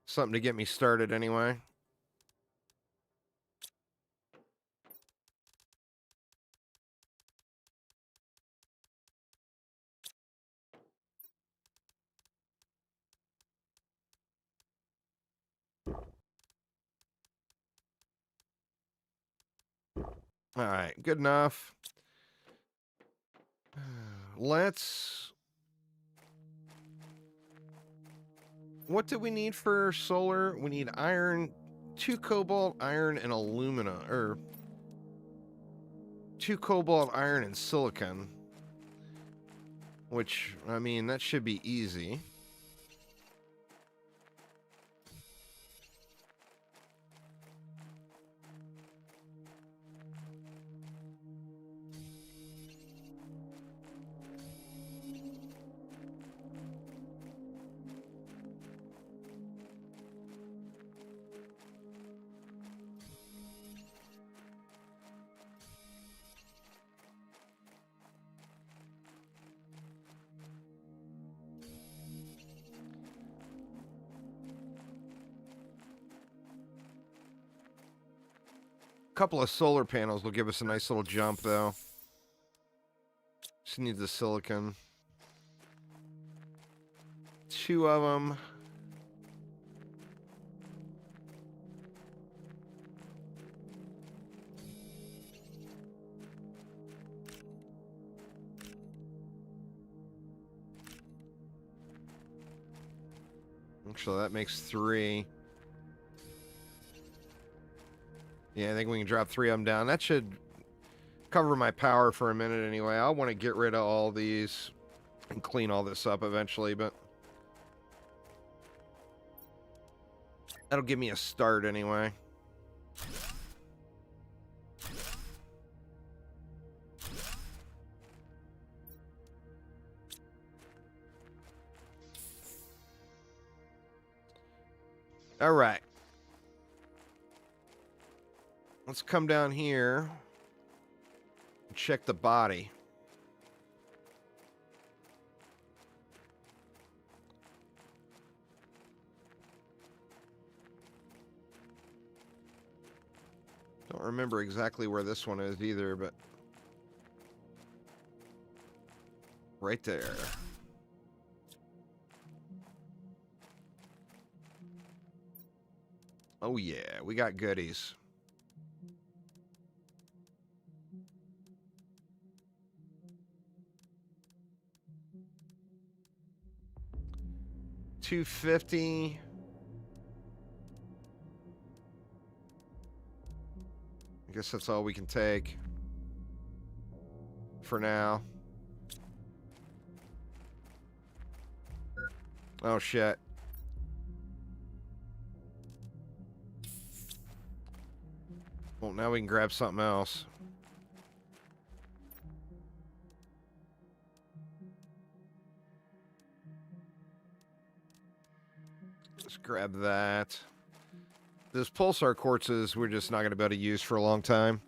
Something to get me started anyway. All right, good enough. Let's... What do we need for solar? We need iron, 2 cobalt, iron, and alumina. Or 2 cobalt, iron, and silicon. Which, I mean, that should be easy. Couple of solar panels will give us a nice little jump, though. Just need the silicon. 2 of them. Actually, that makes 3. Yeah, I think we can drop 3 of them down. That should cover my power for a minute anyway. I want to get rid of all these and clean all this up eventually, but that'll give me a start anyway. All right. Let's come down here and check the body. Don't remember exactly where this one is either, but right there. Oh yeah, we got goodies. $250. I guess that's all we can take for now. Oh shit. Well, now we can grab something else. Let's grab that. Those pulsar quartzes we're just not going to be able to use for a long time.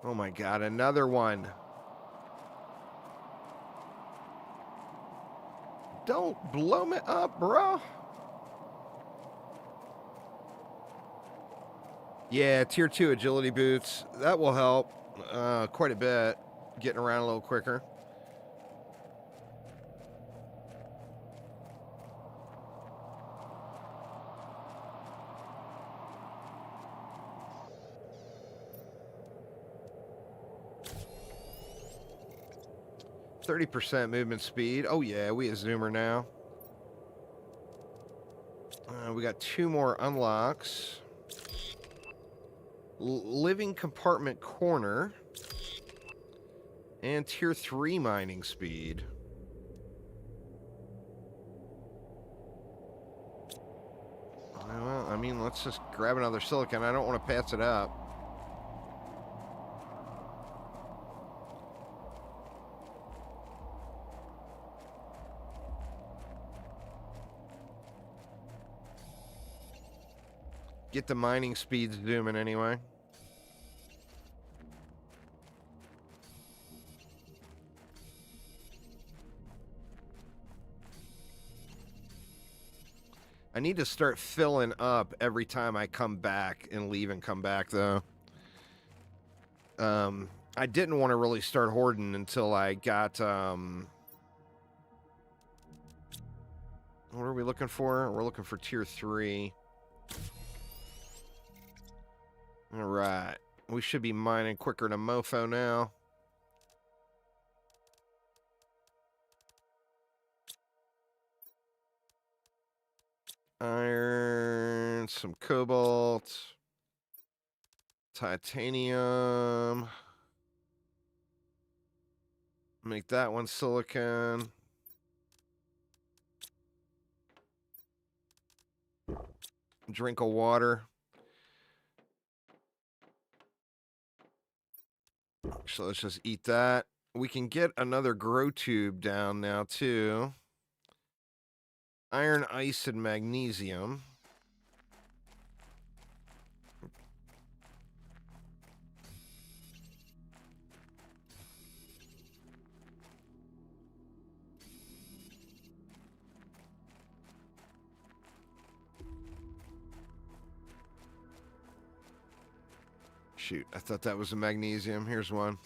Oh my god, another one. Don't blow me up, bro. Yeah, tier 2 agility boots. That will help quite a bit. Getting around a little quicker. %30 movement speed. Oh yeah, we a zoomer now. We got 2 more unlocks. Living compartment corner. And tier 3 mining speed. Well, I mean, let's just grab another silicon. I don't want to pass it up. Get the mining speeds zooming anyway. I need to start filling up every time I come back and leave and come back, though. I didn't want to really start hoarding until I got, what are we looking for? We're looking for tier 3. All right. We should be mining quicker than a mofo now. Iron, some cobalt, titanium. Make that one silicon. Drink of water. So let's just eat that. We can get another grow tube down now, too. Iron, ice, and magnesium. Shoot, I thought that was a magnesium. Here's one.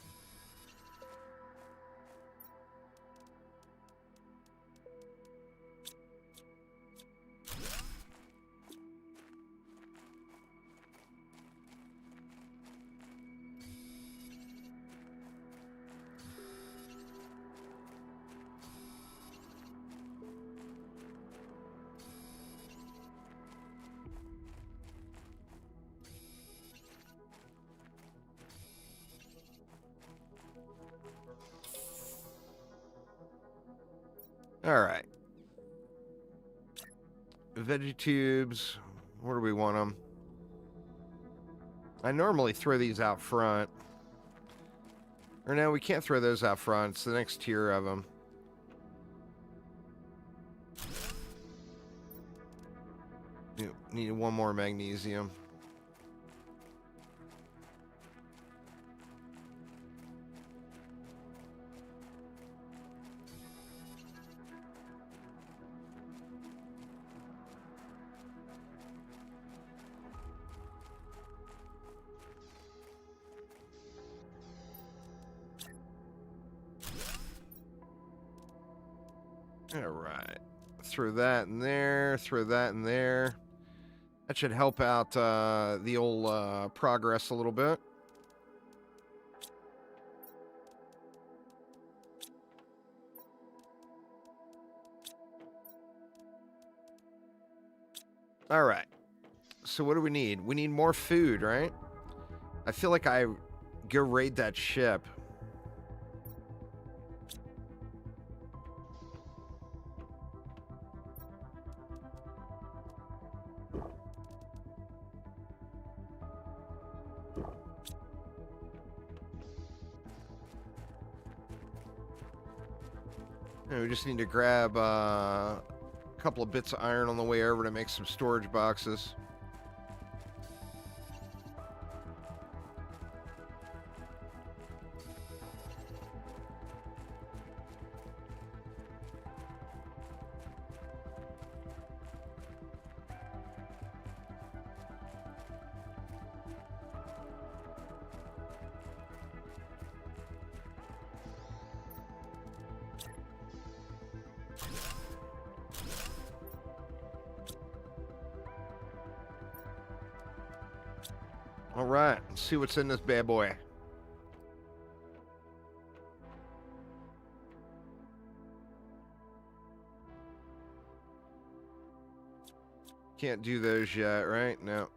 All right. Veggie tubes. Where do we want them? I normally throw these out front. Or no, we can't throw those out front. It's the next tier of them. Need one more magnesium. All right. Throw that in there. Throw that in there. That should help out the old progress a little bit. All right. So what do we need? We need more food, right? I feel like I go raid that ship. And we just need to grab a couple of bits of iron on the way over to make some storage boxes. All right, let's see what's in this bad boy. Can't do those yet, right? No.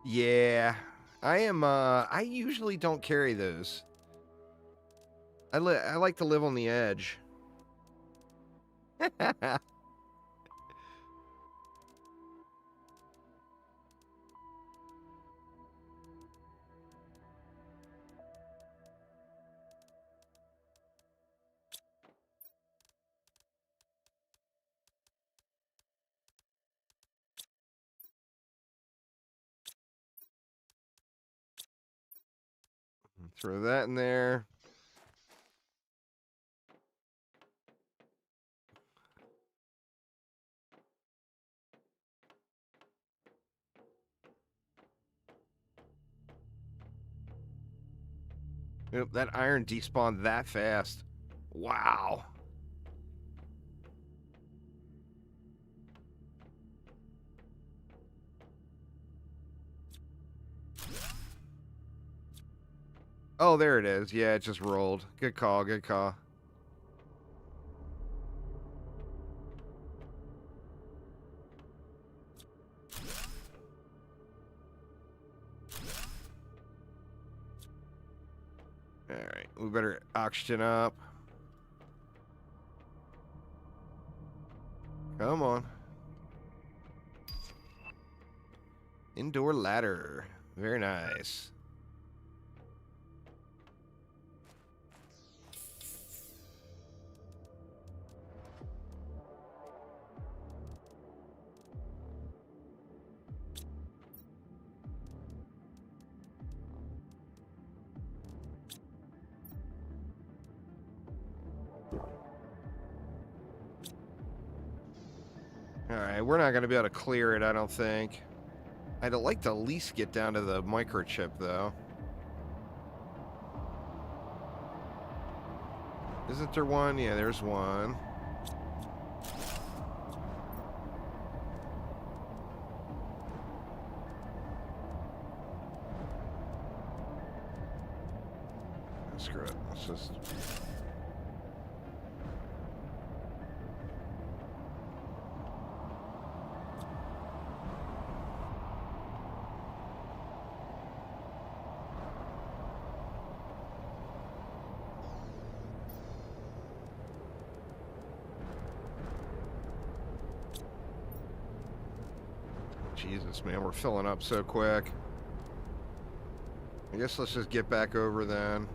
Yeah, I usually don't carry those. I like to live on the edge. Throw that in there. Yep, that iron despawned that fast. Wow. Oh, there it is. Yeah, it just rolled. Good call, good call. All right, we better oxygen up. Come on. Indoor ladder. Very nice. All right, we're not going to be able to clear it, I don't think. I'd like to at least get down to the microchip, though. Isn't there one? Yeah, there's one. Screw it. Let's just... Jesus, man, we're filling up so quick. I guess let's just get back over then.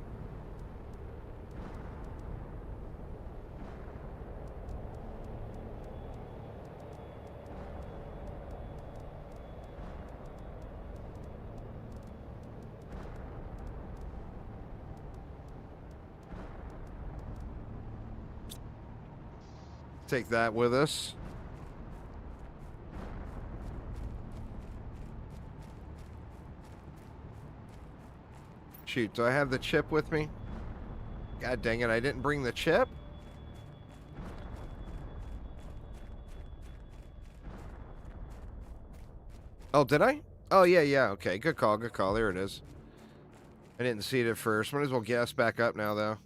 Take that with us. Shoot, do I have the chip with me? God dang it, I didn't bring the chip? Oh, did I? Oh, yeah, okay. Good call, good call. There it is. I didn't see it at first. Might as well gas back up now, though.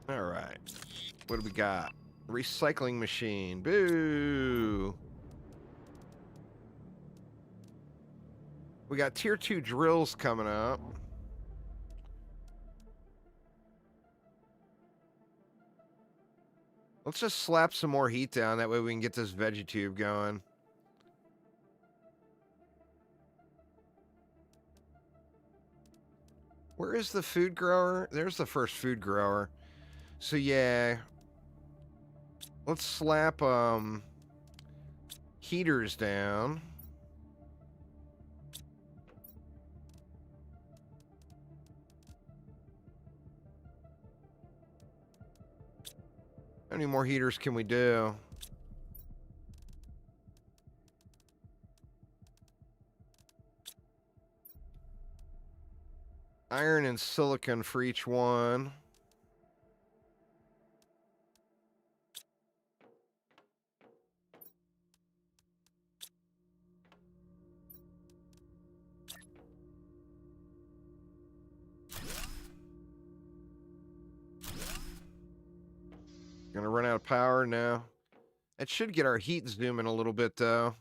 All right. What do we got? Recycling machine. Boo! We got tier 2 drills coming up. Let's just slap some more heat down. That way we can get this veggie tube going. Where is the food grower? There's the first food grower. So yeah, let's slap heaters down. How many more heaters can we do? Iron and silicon for each one. Gonna run out of power now. It should get our heat zooming a little bit though.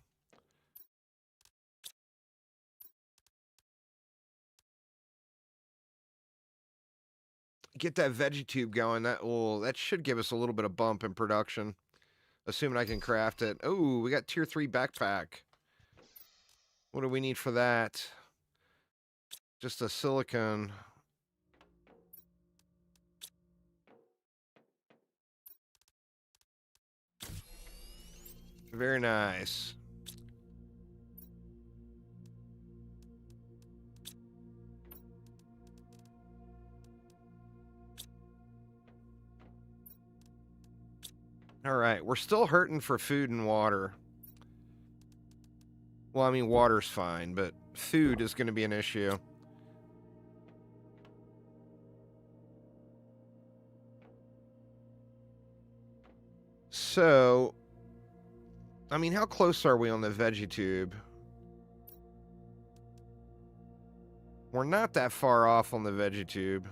Get that veggie tube going. That should give us a little bit of bump in production. Assuming I can craft it. Oh, we got tier 3 backpack. What do we need for that? Just a silicon. Very nice. All right, we're still hurting for food and water. Well, I mean, water's fine, but food is going to be an issue. So, I mean, how close are we on the veggie tube? We're not that far off on the veggie tube.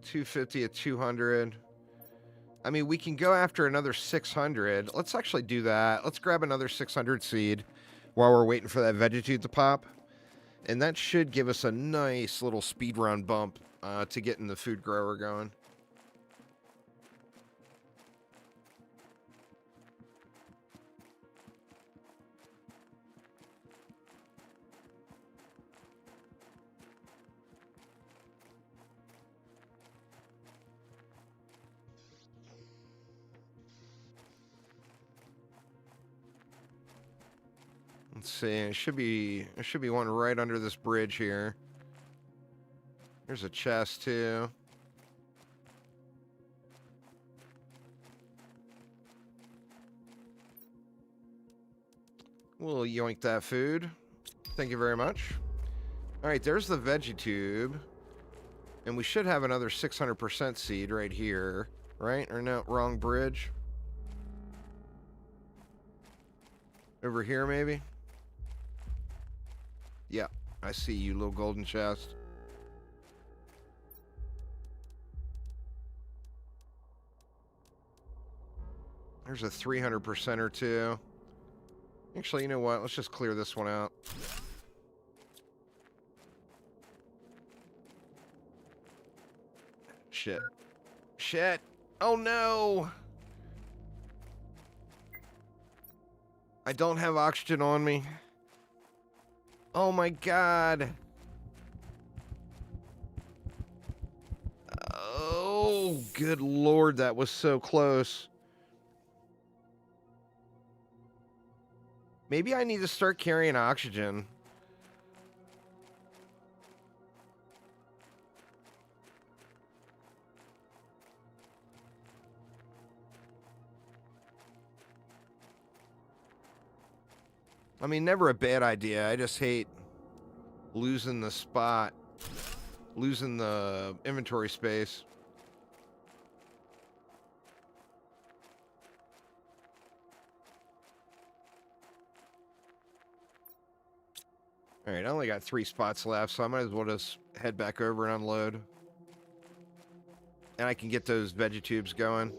$250 at 200. I mean, we can go after another 600. Let's actually do that. Let's grab another 600 seed while we're waiting for that veggie tube to pop. And that should give us a nice little speed run bump to getting the food grower going. Let's see. There should be one right under this bridge here. There's a chest too. We'll yoink that food. Thank you very much. All right, there's the veggie tube. And we should have another 600% seed right here. Right? Or no, wrong bridge. Over here, maybe? Yeah, I see you, little golden chest. There's a 300% or two. Actually, you know what? Let's just clear this one out. Shit. Shit. Oh, no. I don't have oxygen on me. Oh, my God. Oh, good Lord. That was so close. Maybe I need to start carrying oxygen. I mean, never a bad idea. I just hate losing the spot, losing the inventory space. All right, I only got 3 spots left, so I might as well just head back over and unload. And I can get those veggie tubes going.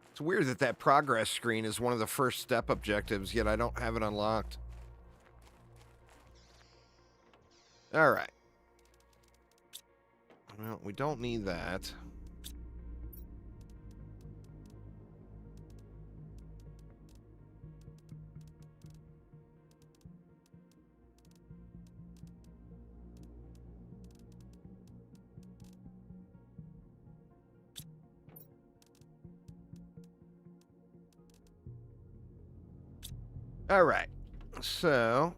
It's weird that that progress screen is one of the first step objectives, yet I don't have it unlocked. All right. Well, we don't need that. All right. So,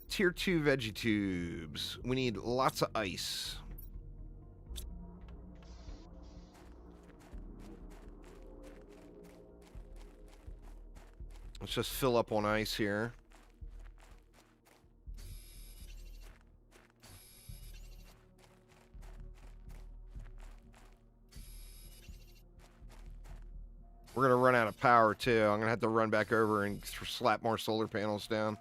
tier 2 veggie tubes. We need lots of ice. Let's just fill up on ice here. We're going to run out of power, too. I'm going to have to run back over and slap more solar panels down.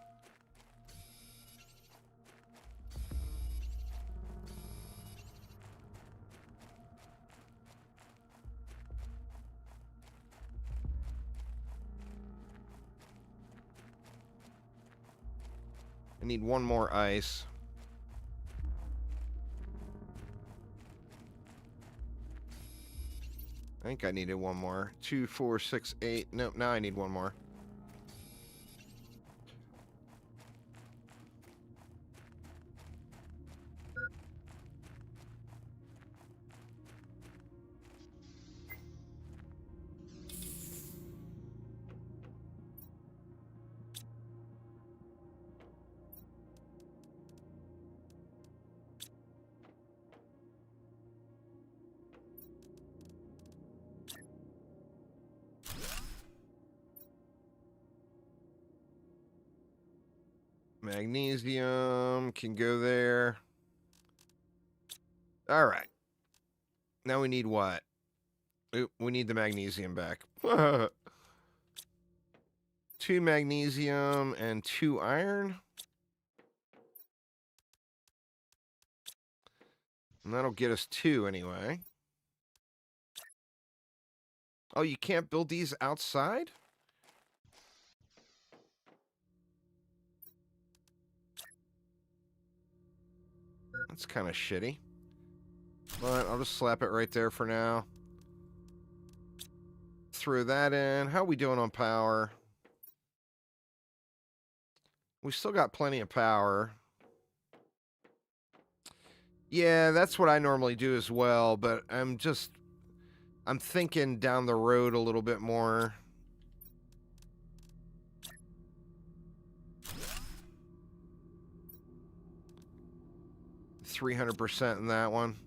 I need one more ice. I think I needed one more. 2, 4, 6, 8. Nope, now I need one more. Magnesium can go there. All right. Now we need what? Oop, we need the magnesium back. 2 magnesium and 2 iron. And that'll get us 2 anyway. Oh, you can't build these outside? That's kind of shitty. But I'll just slap it right there for now. Throw that in. How are we doing on power? We still got plenty of power. Yeah, that's what I normally do as well, but I'm thinking down the road a little bit more. $300% in that one.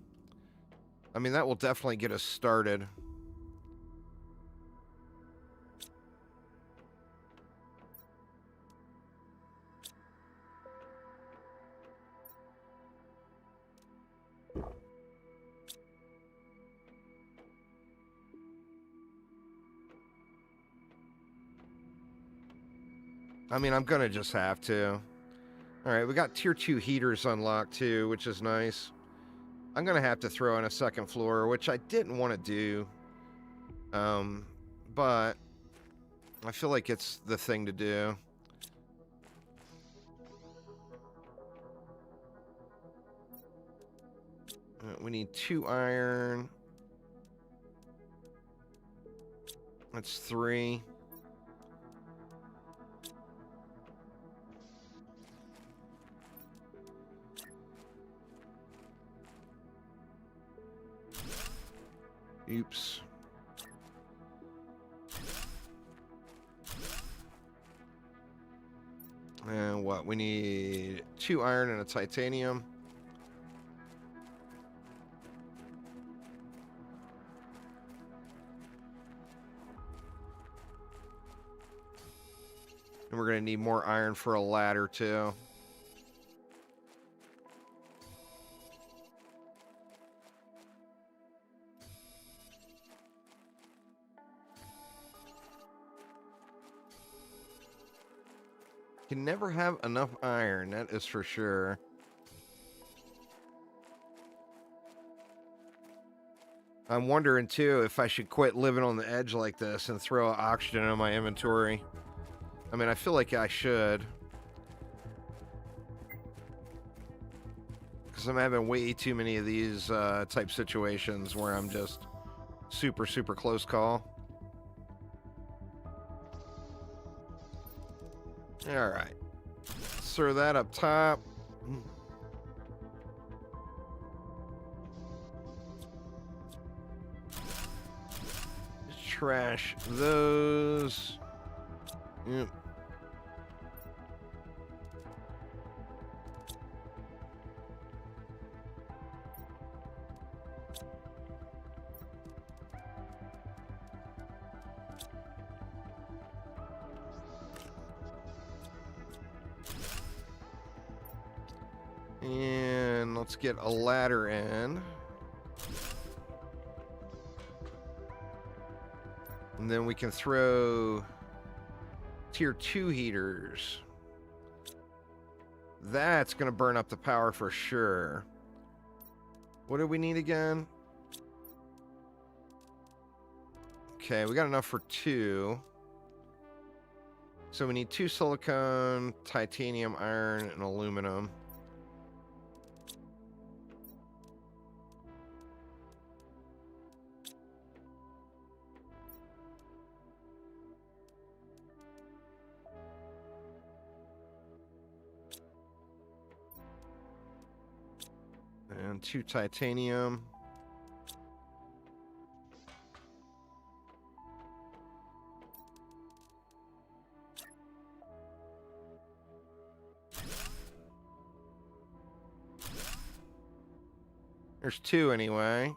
I mean, that will definitely get us started. I mean, I'm gonna just have to. All right, we got tier 2 heaters unlocked too, which is nice. I'm gonna have to throw in a second floor, which I didn't want to do. But I feel like it's the thing to do. We need 2 iron. That's 3. Oops. And what? We need 2 iron and a titanium. And we're going to need more iron for a ladder, too. Can never have enough iron, that is for sure. I'm wondering, too, if I should quit living on the edge like this and throw oxygen in my inventory. I mean, I feel like I should. Because I'm having way too many of these type situations where I'm just super, super close call. Alright. Throw that up top. Trash those. Yep. And let's get a ladder in. And then we can throw tier 2 heaters. That's going to burn up the power for sure. What do we need again? Okay, we got enough for 2. So we need 2 silicone, titanium, iron, and aluminum. And 2 titanium. There's 2 anyway.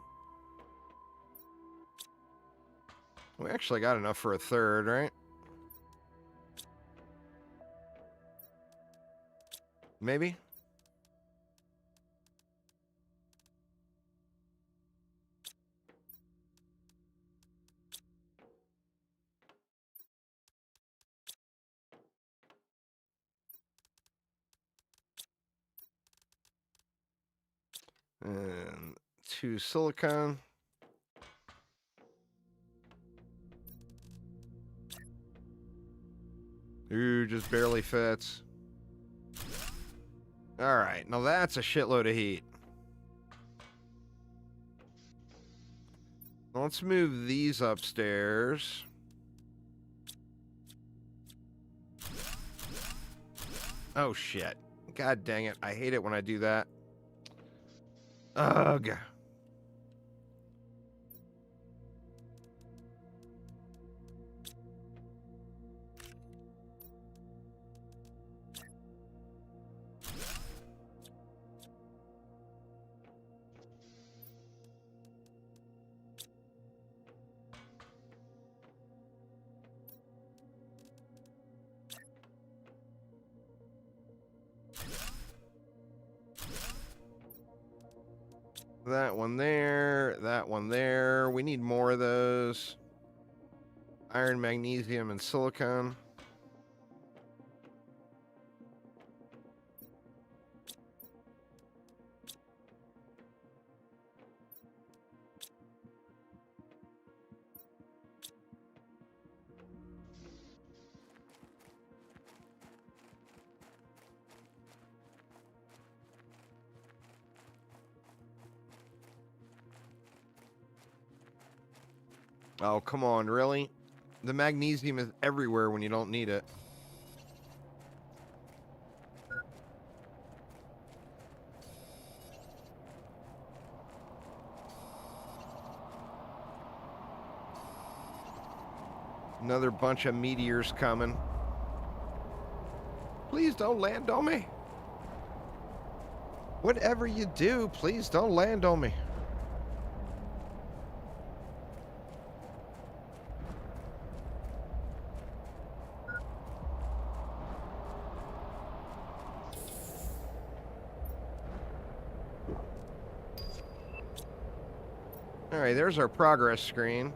We actually got enough for a third, right? Maybe? And 2 silicone. Ooh, just barely fits. Alright, now that's a shitload of heat. Let's move these upstairs. Oh, shit. God dang it. I hate it when I do that. Ugh. That one there, that one there. We need more of those. Iron, magnesium, and silicon. Oh, come on, really? The magnesium is everywhere when you don't need it. Another bunch of meteors coming. Please don't land on me. Whatever you do, please don't land on me. All right, there's our progress screen.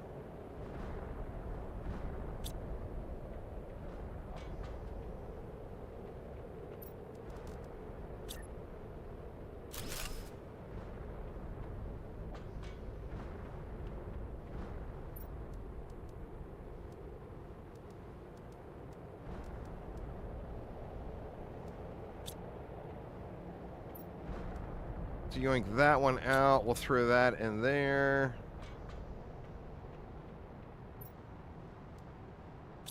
So yoink that one out. We'll throw that in there.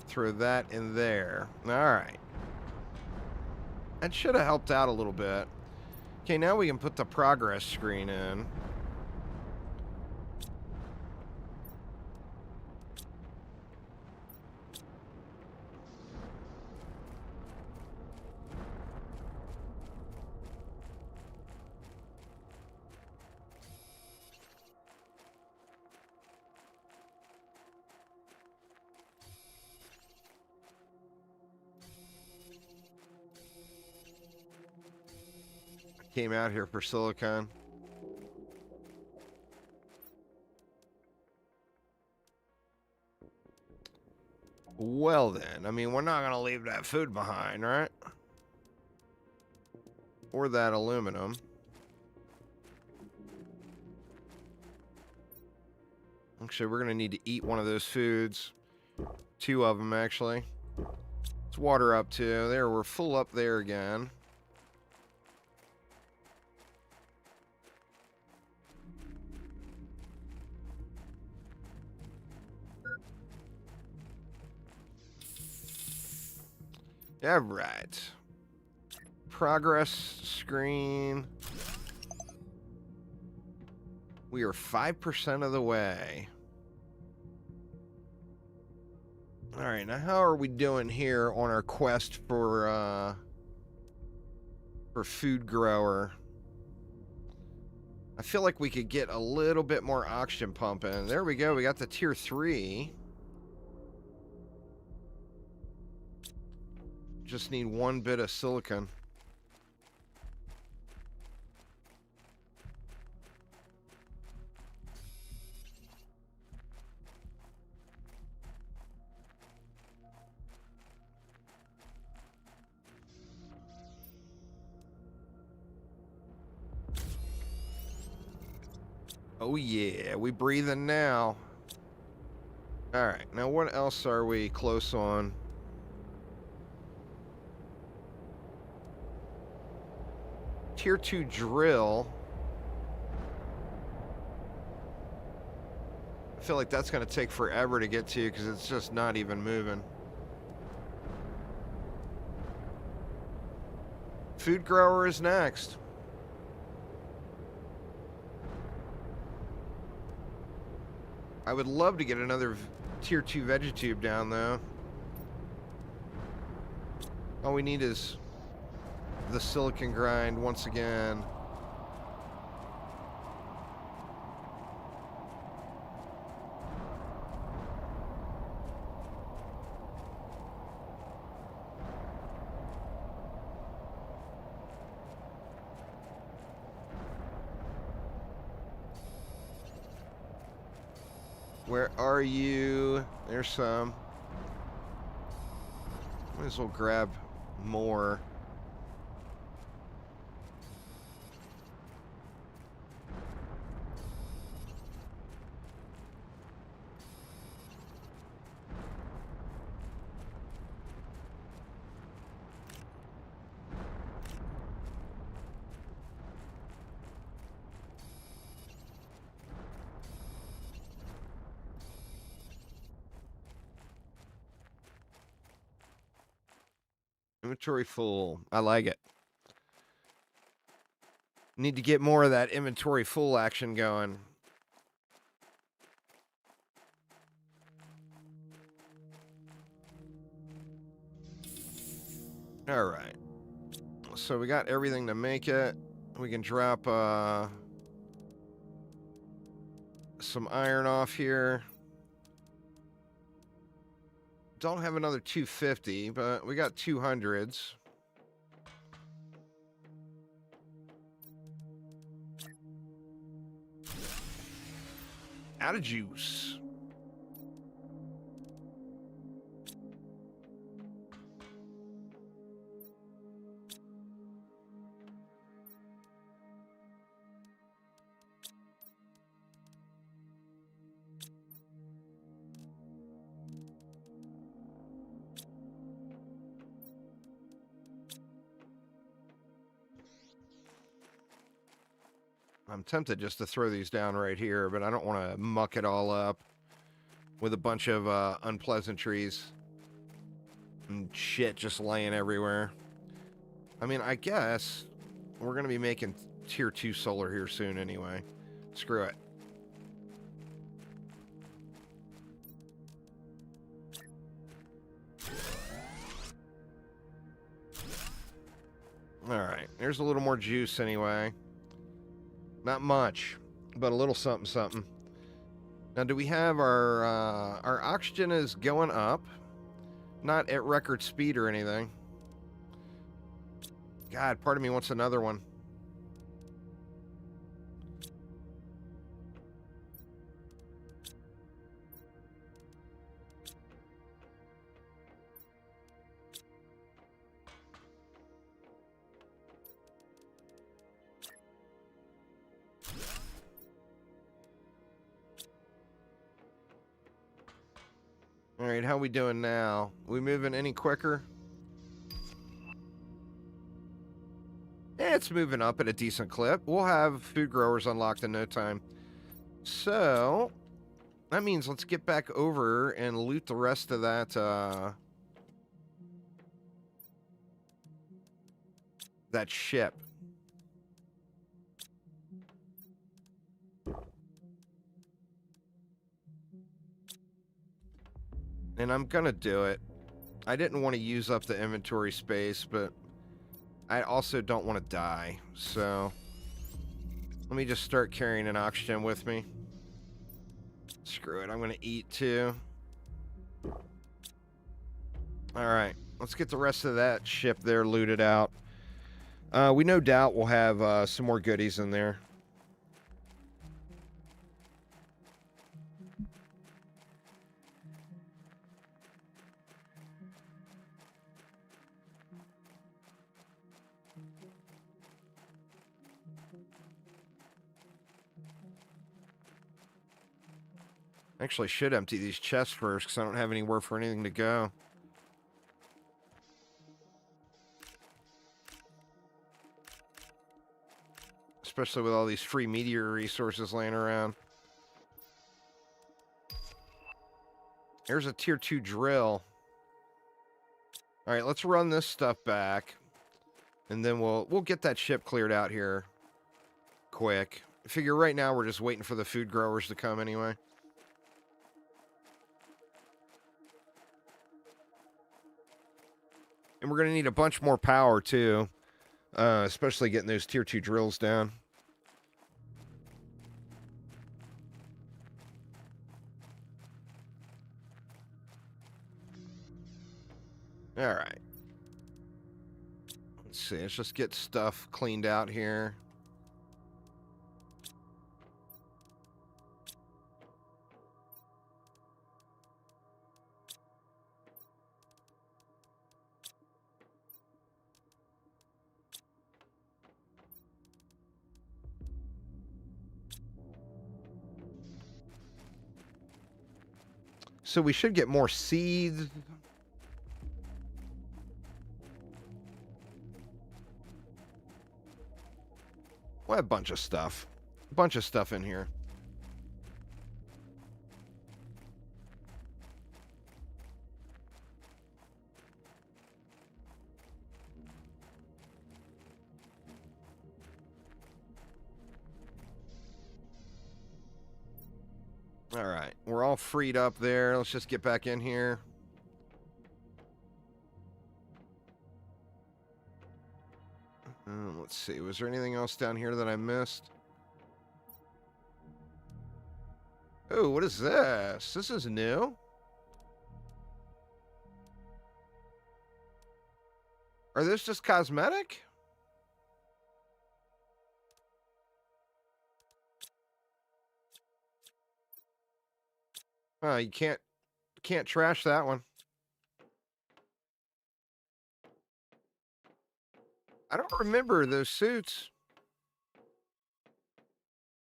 Throw that in there. All right. That should have helped out a little bit. Okay, now we can put the progress screen in. Came out here for silicon. Well then, I mean, we're not gonna leave that food behind, right? Or that aluminum. Actually, we're gonna need to eat one of those foods. 2 of them, actually. Let's water up too. There, we're full up there again. All right. Progress screen. We are 5% of the way. All right, now how are we doing here on our quest for food grower? I feel like we could get a little bit more oxygen pumping. There we go. We got the tier 3. Just need 1 bit of silicon. Oh yeah, we breathing now. All right, now what else are we close on? Tier 2 drill. I feel like that's going to take forever to get to because it's just not even moving. Food grower is next. I would love to get another tier 2 vegetube down though. All we need is the silicon grind once again. Where are you? There's some. Might as well grab more. Inventory full. I like it. Need to get more of that inventory full action going. All right. So we got everything to make it. We can drop some iron off here. Don't have another 250, but we got 200s. Out of juice. I'm tempted just to throw these down right here, but I don't want to muck it all up with a bunch of unpleasantries and shit just laying everywhere. I mean, I guess we're going to be making tier 2 solar here soon anyway. Screw it. Alright, there's a little more juice anyway. Not much, but a little something something. Now, do we have our oxygen is going up? Not at record speed or anything. God, part of me wants another one. All right, how we doing now? We moving any quicker? It's moving up at a decent clip. We'll have food growers unlocked in no time. So, that means let's get back over and loot the rest of that, that ship. And I'm gonna do it. I didn't want to use up the inventory space, but I also don't want to die. So let me just start carrying an oxygen with me. Screw it, I'm gonna eat too. Alright, let's get the rest of that ship there looted out. We no doubt will have some more goodies in there. Actually, should empty these chests first because I don't have anywhere for anything to go. Especially with all these free meteor resources laying around. There's a tier 2 drill. Alright, let's run this stuff back. And then we'll get that ship cleared out here quick. I figure right now we're just waiting for the food growers to come anyway. And we're going to need a bunch more power, too. Especially getting those tier 2 drills down. Alright. Let's see. Let's just get stuff cleaned out here. So we should get more seeds. Well, a bunch of stuff. A bunch of stuff in here. All right, we're all freed up there. Let's just get back in here. Let's see. Was there anything else down here that I missed? Oh, what is this? This is new. Are this just cosmetic? You can't trash that one. I don't remember those suits.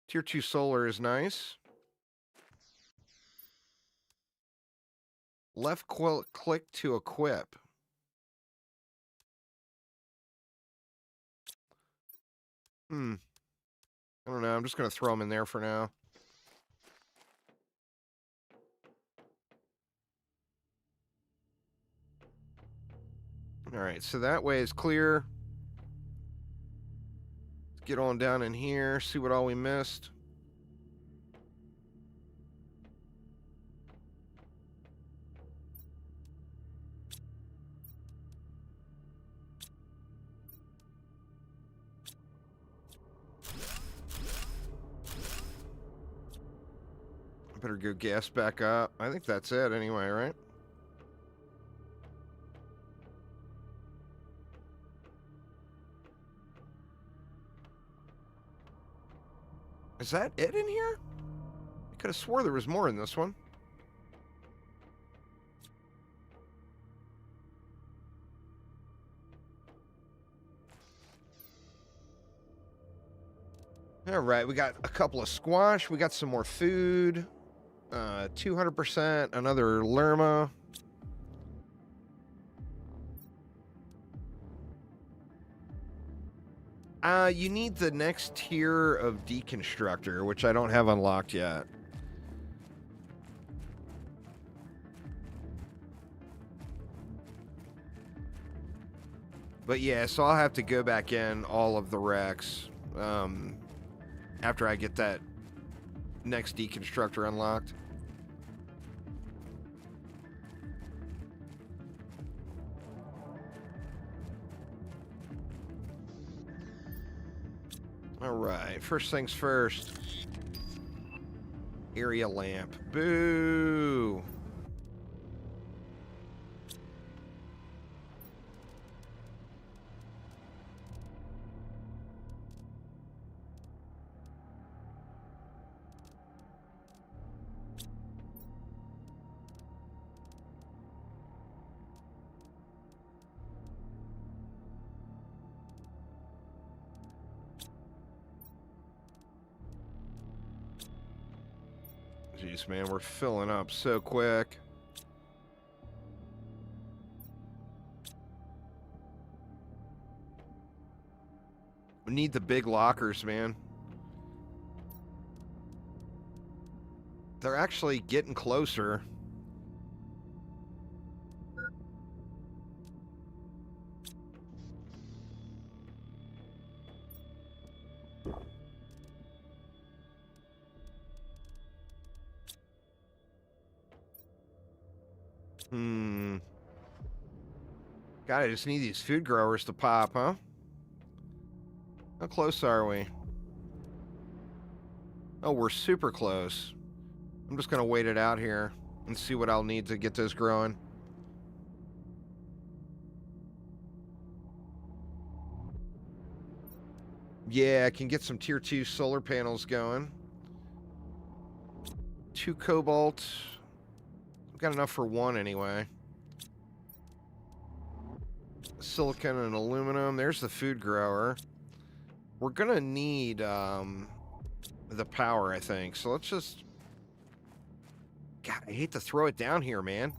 Tier 2 solar is nice. Left click to equip. I don't know. I'm just going to throw them in there for now. All right, so that way is clear. Let's get on down in here, see what all we missed. I better go gas back up. I think that's it anyway, right? Is that it in here? I could have swore there was more in this one. All right, we got a couple of squash. We got some more food. 200%, another lerma. You need the next tier of deconstructor, which I don't have unlocked yet. But yeah, so I'll have to go back in all of the wrecks after I get that next deconstructor unlocked. All right, first things first. Area lamp. Boo! Jeez, man, we're filling up so quick. We need the big lockers, man. They're actually getting closer. God, I just need these food growers to pop, huh? How close are we? Oh, we're super close. I'm just going to wait it out here and see what I'll need to get those growing. Yeah, I can get some tier 2 solar panels going. 2 cobalt. I've got enough for 1 anyway. Silicon and aluminum. There's the food grower. We're going to need the power, I think. So let's just... God, I hate to throw it down here, man.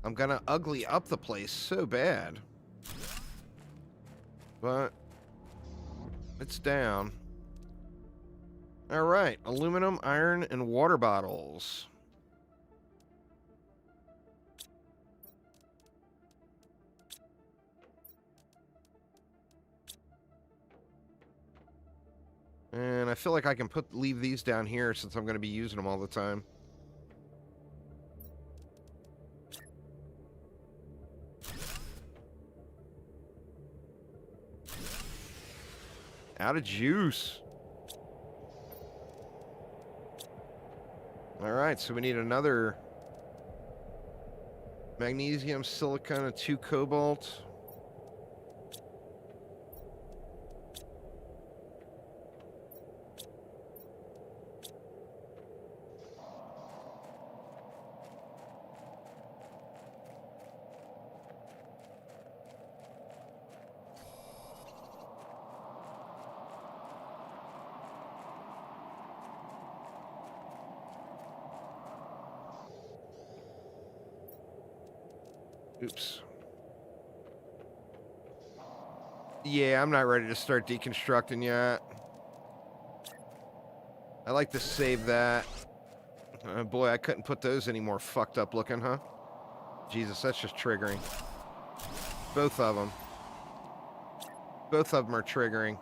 I'm going to ugly up the place so bad. But it's down. All right. Aluminum, iron, and water bottles. And I feel like I can leave these down here since I'm going to be using them all the time. Out of juice. All right, so we need another magnesium, silicon, and 2 cobalt. Oops. Yeah, I'm not ready to start deconstructing yet. I like to save that. Boy, I couldn't put those any more fucked up looking, huh? Jesus, that's just triggering. Both of them. Both of them are triggering.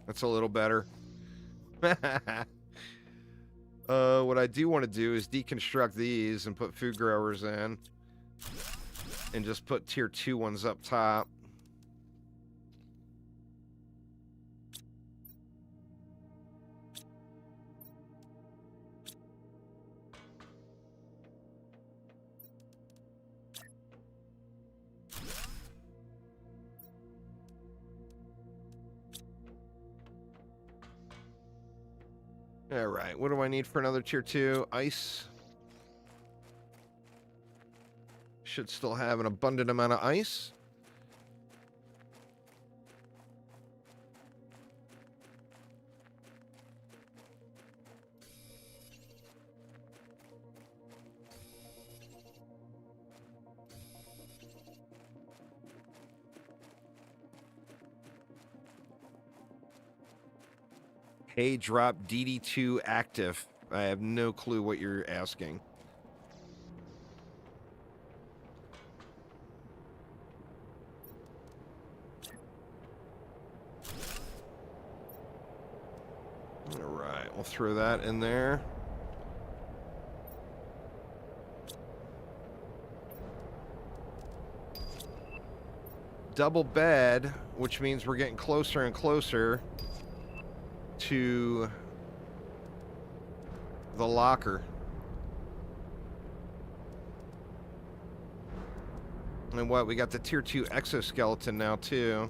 That's a little better. What I do want to do is deconstruct these and put food growers in. And just put tier 2 ones up top. Alright, what do I need for another tier 2? Ice. Should still have an abundant amount of ice. Hey, drop DD2 active. I have no clue what you're asking. Alright, we'll throw that in there. Double bed, which means we're getting closer and closer to the locker. And what? We got the tier 2 exoskeleton now, too.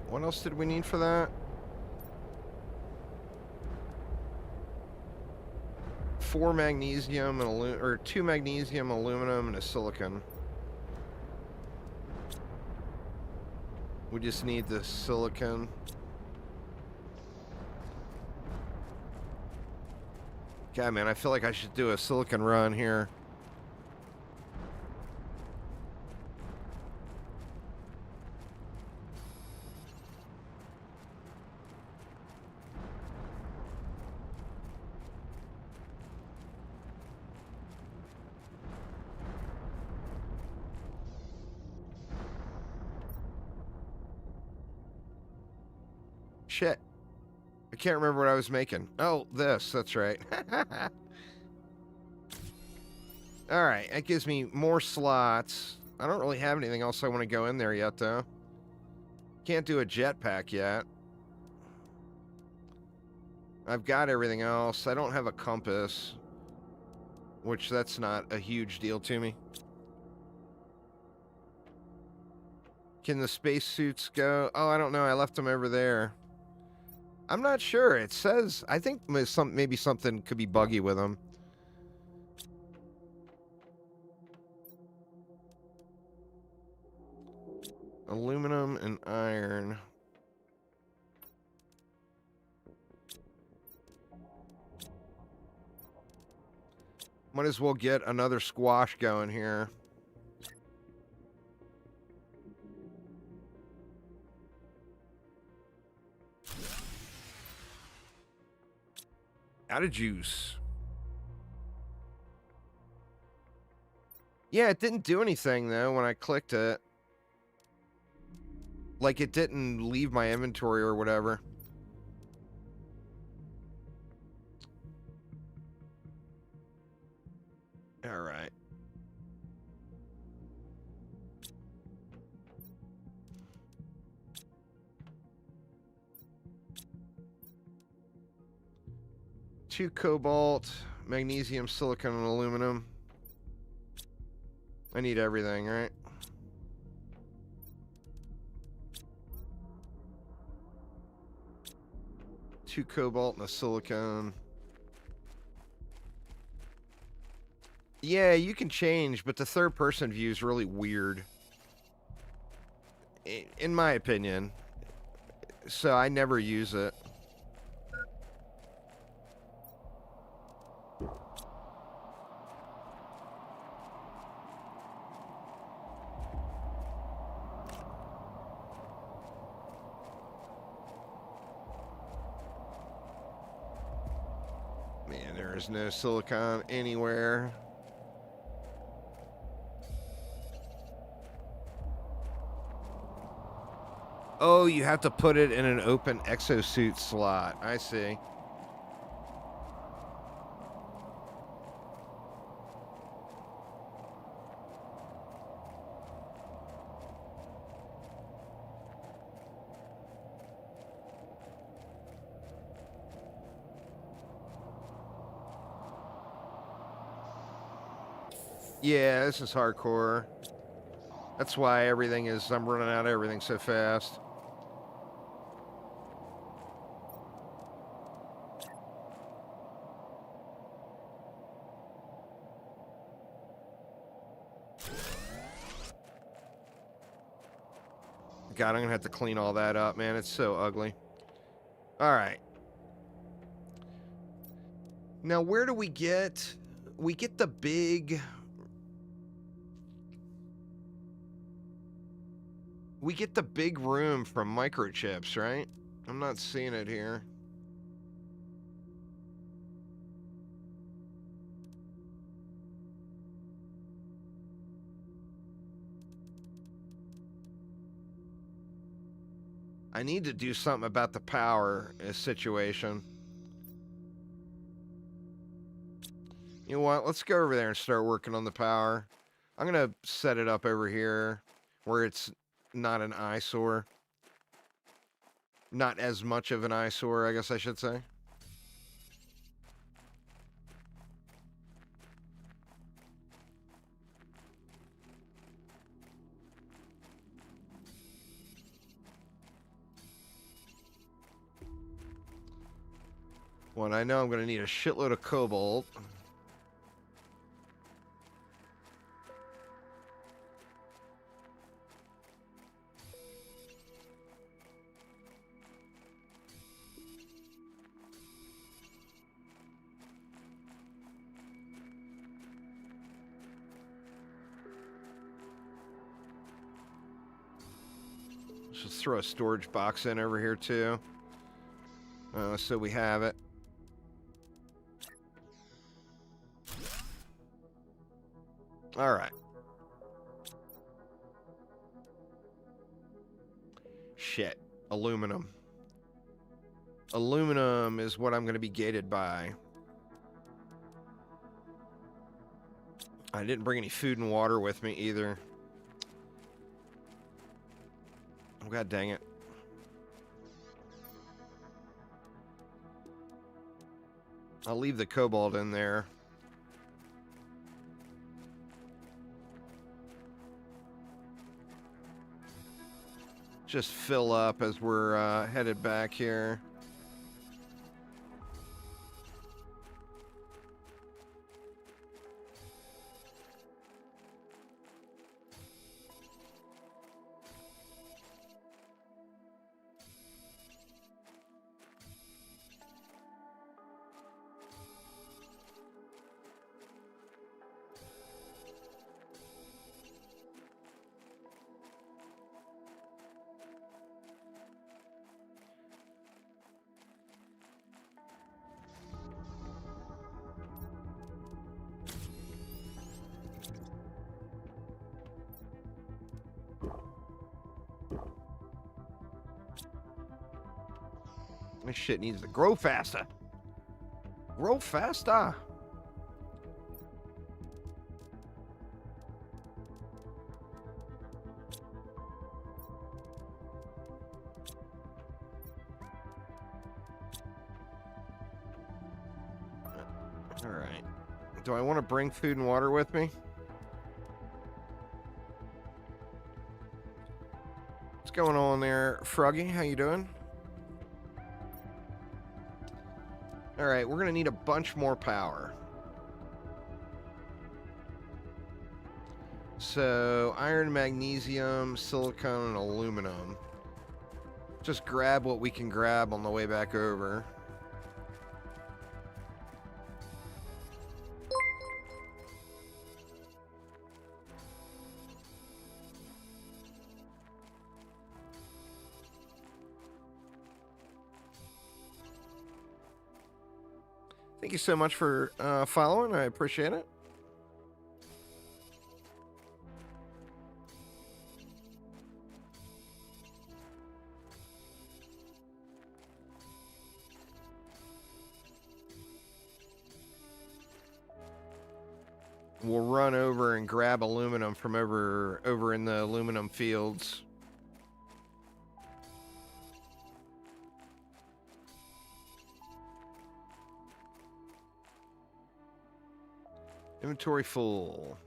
What else did we need for that? 4 magnesium and or 2 magnesium, aluminum, and a silicon. We just need the silicon. God, man, I feel like I should do a silicon run here. Shit. I can't remember what I was making. Oh, this. That's right. Alright, that gives me more slots. I don't really have anything else I want to go in there yet, though. Can't do a jetpack yet. I've got everything else. I don't have a compass. Which, that's not a huge deal to me. Can the spacesuits go? Oh, I don't know. I left them over there. I'm not sure. It says... I think maybe something could be buggy with them. Aluminum and iron. Might as well get another squash going here. Out of juice. Yeah, it didn't do anything, though, when I clicked it. Like, it didn't leave my inventory or whatever. Alright. Two cobalt, magnesium, silicon, and aluminum. I need everything, right? 2 cobalt and a silicone. Yeah, you can change, but the third person view is really weird. In my opinion. So I never use it. Man, there is no silicon anywhere. Oh, you have to put it in an open exosuit slot. I see. Yeah, this is hardcore. That's why I'm running out of everything so fast. God, I'm gonna have to clean all that up, man. It's so ugly. All right. Now, where do we get... We get the big... We get the big room from microchips, right? I'm not seeing it here. I need to do something about the power situation. You know what? Let's go over there and start working on the power. I'm going to set it up over here where it's not an eyesore. Not as much of an eyesore, I guess I should say. Well, I know I'm going to need a shitload of cobalt. Let's just throw a storage box in over here, too. So we have it. All right. Shit. Aluminum. Aluminum is what I'm going to be gated by. I didn't bring any food and water with me either. Oh, God dang it. I'll leave the cobalt in there. Just fill up as we're headed back here. This shit needs to grow faster. Grow faster. All right. Do I want to bring food and water with me? What's going on there, Froggy? How you doing? All right, we're going to need a bunch more power. So, iron, magnesium, silicon, and aluminum. Just grab what we can grab on the way back over. Thank you so much for following. I appreciate it. We'll run over and grab aluminum from over in the aluminum fields. Inventory full.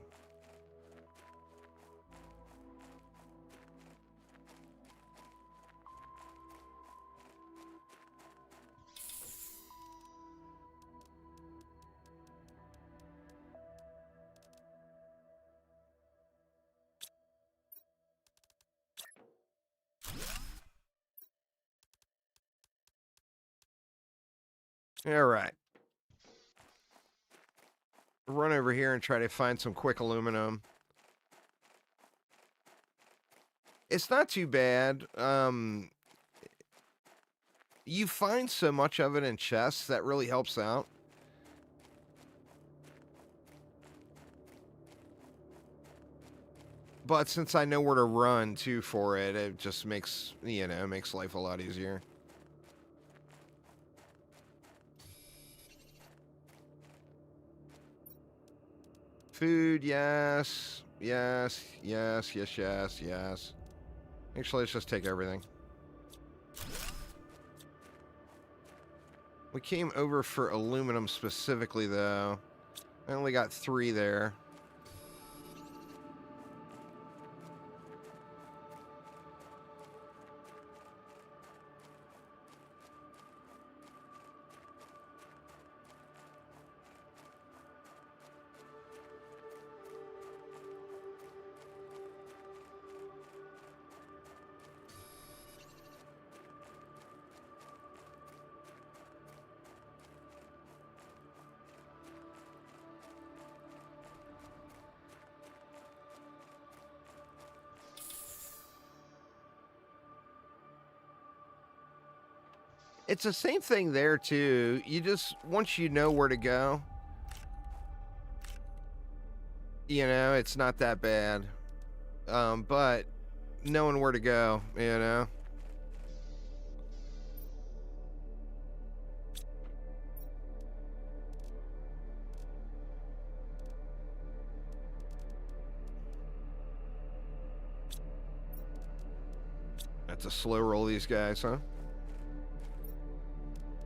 All right. Run over here and try to find some quick aluminum. It's not too bad. You find so much of it in chests that really helps out. But since I know where to run too for it, it just makes, makes life a lot easier. Food, yes. Yes, yes, yes, yes, yes. Actually, let's just take everything. We came over for aluminum specifically, though. I only got 3 there. It's the same thing there, too. You just, once you know where to go, it's not that bad. But knowing where to go, That's a slow roll, these guys, huh?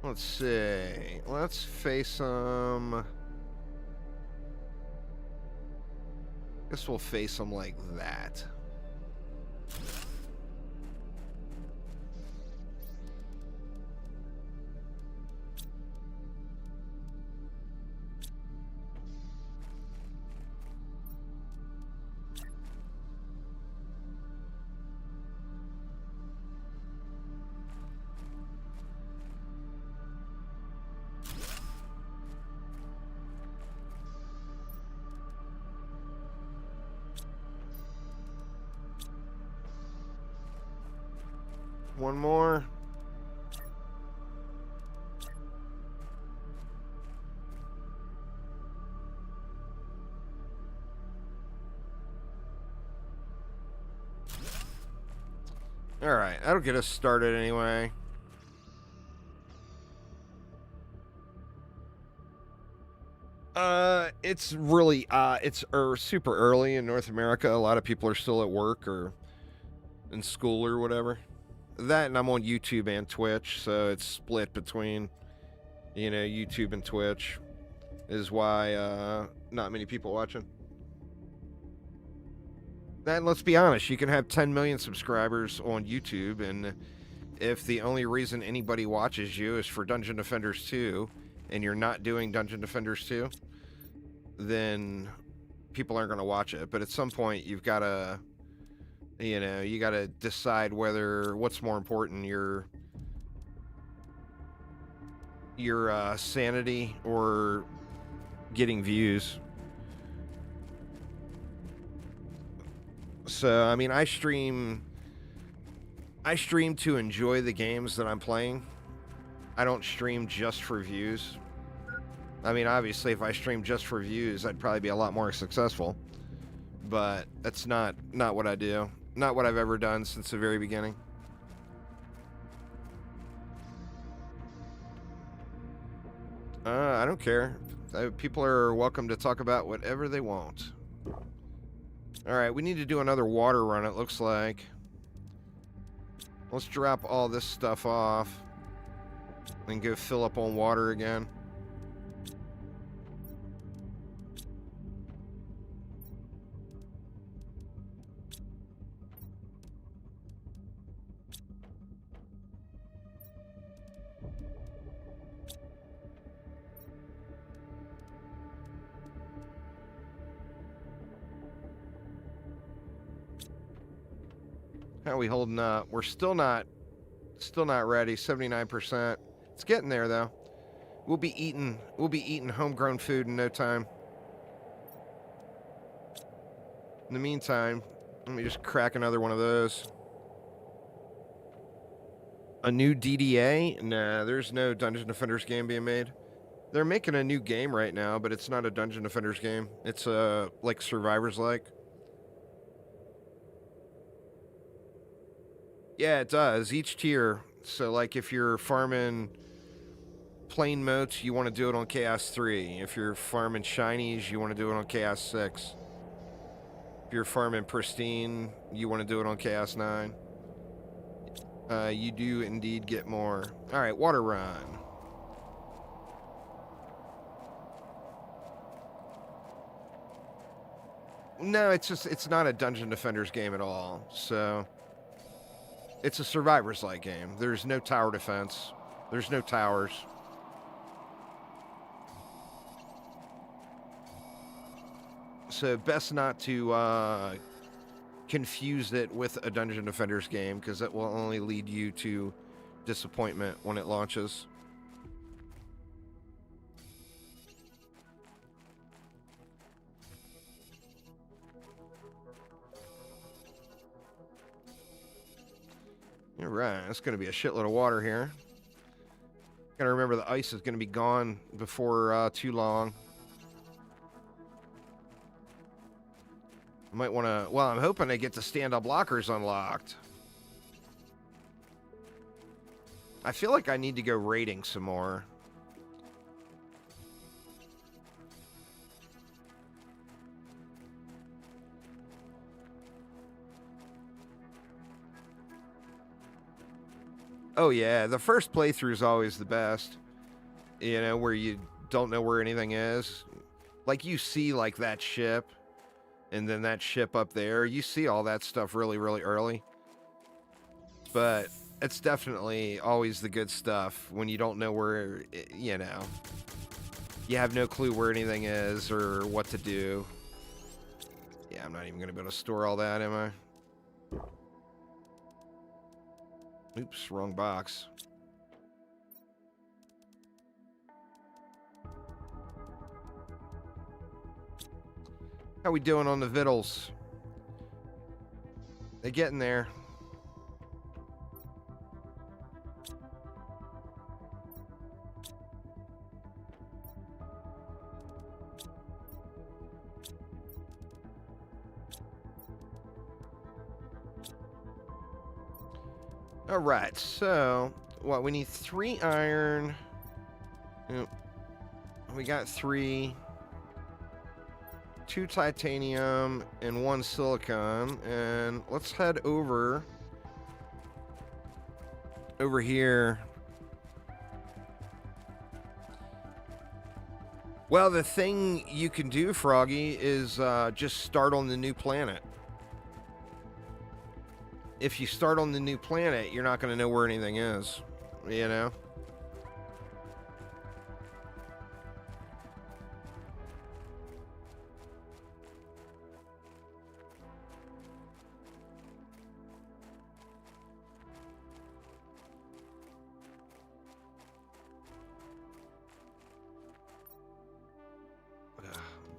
Let's see. Let's face them. Guess we'll face them like that. One more. All right, that'll get us started anyway. It's really it's super early in North America. A lot of people are still at work or in school or whatever. That, and I'm on YouTube and Twitch, so it's split between, YouTube and Twitch, is why not many people watching. And let's be honest, you can have 10 million subscribers on YouTube, and if the only reason anybody watches you is for Dungeon Defenders 2, and you're not doing Dungeon Defenders 2, then people aren't going to watch it. But at some point, you've got to, you got to decide what's more important, your sanity or getting views. So, I mean, I stream to enjoy the games that I'm playing. I don't stream just for views. I mean, obviously, if I stream just for views, I'd probably be a lot more successful. But that's not what I do. Not what I've ever done since the very beginning. I don't care. People are welcome to talk about whatever they want. Alright, we need to do another water run, it looks like. Let's drop all this stuff off and go fill up on water again. How are we holding up? We're still not ready. 79%. It's getting there though. We'll be eating homegrown food in no time. In the meantime, let me just crack another one of those. A new DDA? Nah, there's no Dungeon Defenders game being made. They're making a new game right now, but it's not a Dungeon Defenders game. It's like Survivors-like. Yeah, it does. Each tier. So, like, if you're farming plain motes, you want to do it on Chaos 3. If you're farming shinies, you want to do it on Chaos 6. If you're farming pristine, you want to do it on Chaos 9. You do indeed get more. Alright, water run. No, it's not a Dungeon Defenders game at all. So, it's a Survivors-like game. There's no tower defense. There's no towers. So best not to confuse it with a Dungeon Defenders game, because that will only lead you to disappointment when it launches. All right, it's going to be a shitload of water here. Got to remember the ice is going to be gone before too long. I might want to... Well, I'm hoping I get the stand-up lockers unlocked. I feel like I need to go raiding some more. Oh, yeah. The first playthrough is always the best. You know, where you don't know where anything is. Like, you see, like, that ship. And then that ship up there. You see all that stuff really, really early. But it's definitely always the good stuff when you don't know where, you know. You have no clue where anything is or what to do. Yeah, I'm not even going to be able to store all that, am I? Oops, wrong box. How we doing on the vittles? They getting there. All right, so what we need 3 iron. Yep. We got 3. 2 titanium and 1 silicon, and let's head over here. Well, the thing you can do, Froggy, is just start on the new planet. If you start on the new planet, you're not going to know where anything is, you know?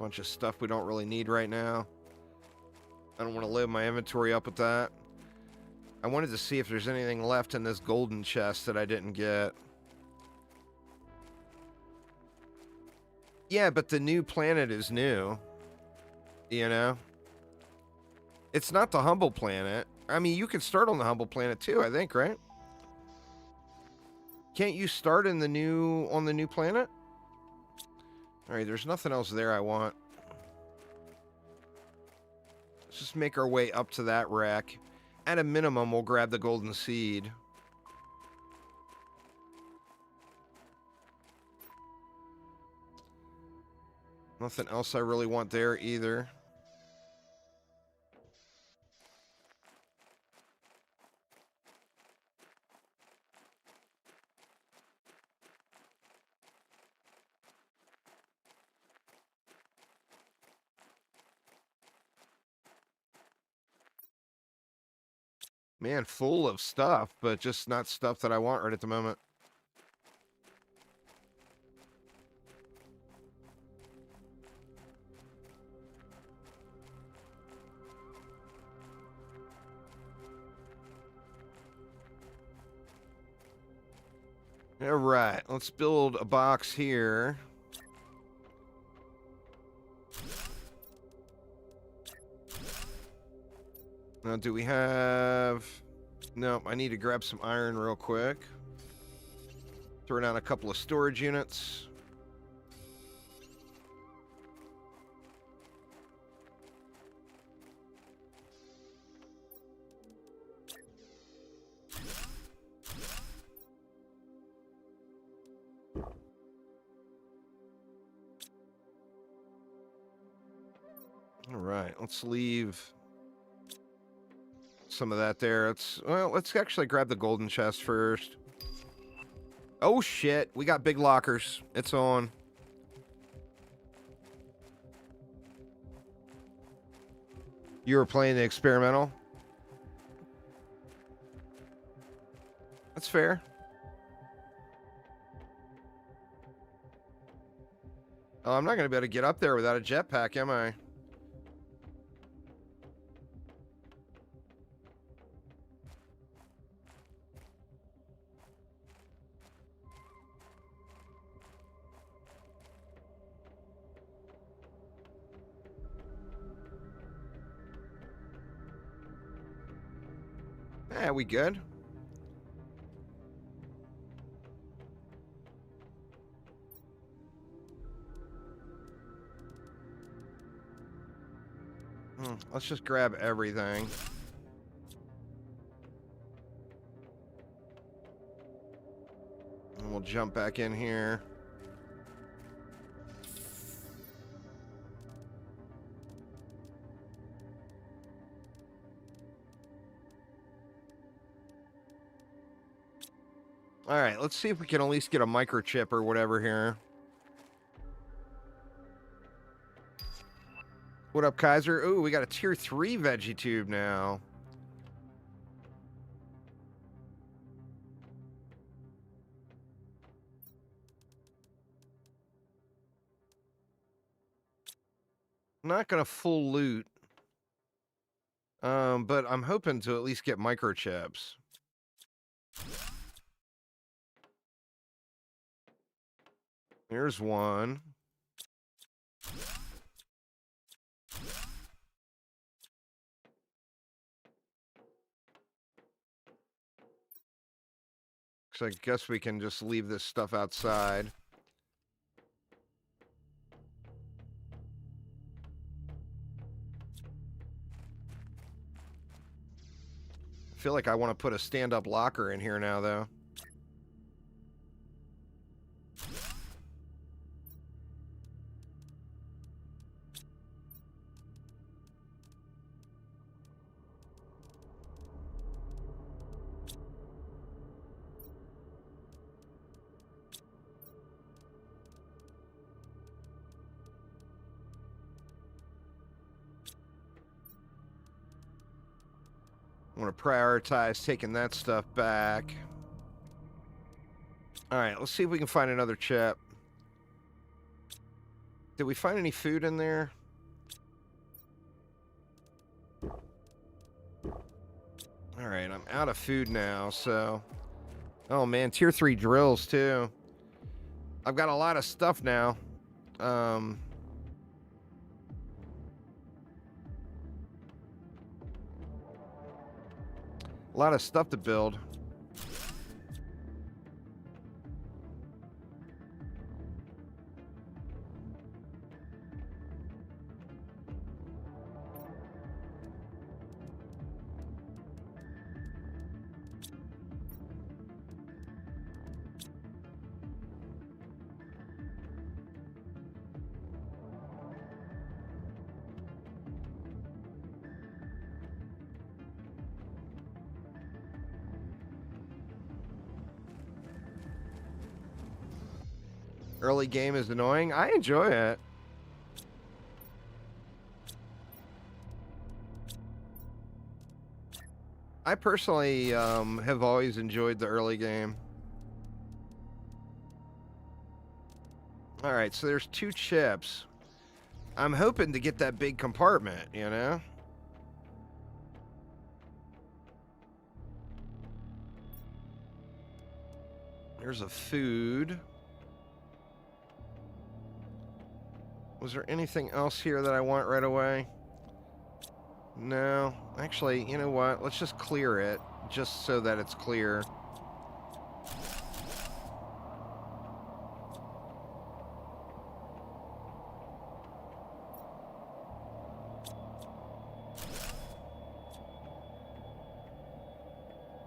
Bunch of stuff we don't really need right now. I don't want to load my inventory up with that. I wanted to see if there's anything left in this golden chest that I didn't get. Yeah, but the new planet is new. You know? It's not the humble planet. I mean, you can start on the humble planet too, I think, right? Can't you start in the new on the new planet? All right, there's nothing else there I want. Let's just make our way up to that rack. At a minimum, we'll grab the golden seed. Nothing else I really want there either. Man, full of stuff, but just not stuff that I want right at the moment. All right, let's build a box here. Now, do we have... Nope, I need to grab some iron real quick. Throw down a couple of storage units. All right, let's leave some of that there. Let's actually grab the golden chest first. Oh shit, we got big lockers. It's on. You were playing the experimental? That's fair. Oh, I'm not going to be able to get up there without a jetpack, am I? Yeah, we good? Let's just grab everything. And we'll jump back in here. All right, let's see if we can at least get a microchip or whatever here. What up, Kaiser? Ooh, we got a tier 3 veggie tube now. Not gonna full loot. But I'm hoping to at least get microchips. Here's one. So I guess we can just leave this stuff outside. I feel like I want to put a stand-up locker in here now, though. I want to prioritize taking that stuff back. All right, let's see if we can find another chip. Did we find any food in there? All right, I'm out of food now, so... Oh, man, tier 3 drills, too. I've got a lot of stuff now. A lot of stuff to build. Early game is annoying. I enjoy it. I personally have always enjoyed the early game. All right, so there's 2 chips. I'm hoping to get that big compartment, you know? There's a food. Was there anything else here that I want right away? No. Actually, you know what? Let's just clear it, just so that it's clear.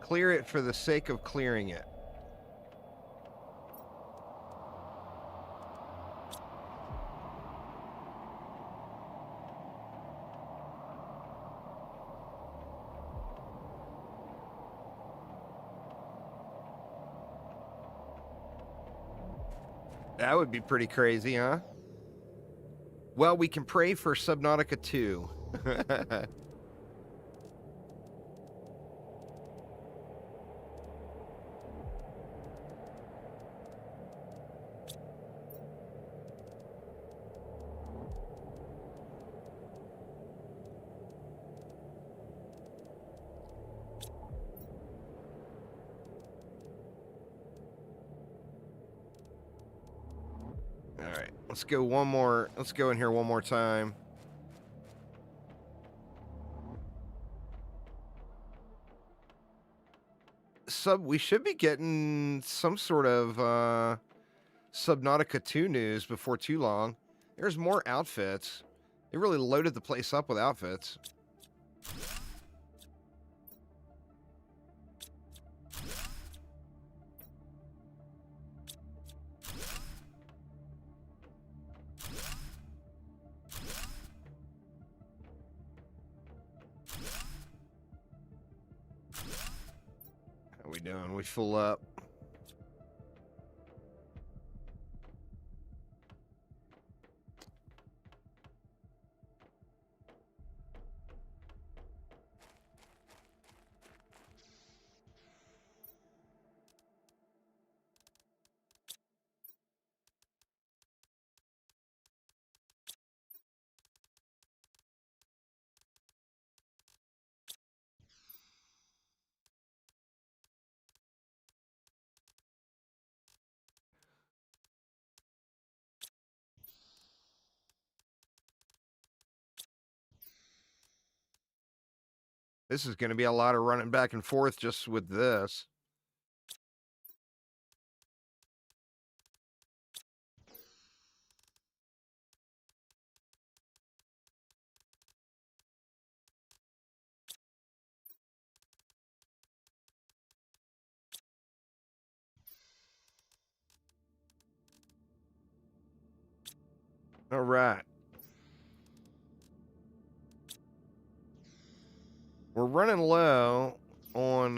Clear it for the sake of clearing it. That would be pretty crazy, huh? Well, we can pray for Subnautica 2. Let's go one more. Let's go in here one more time. We should be getting some sort of Subnautica 2 news before too long. There's more outfits. They really loaded the place up with outfits. How we doing? We full up? This is going to be a lot of running back and forth just with this. All right. We're running low on,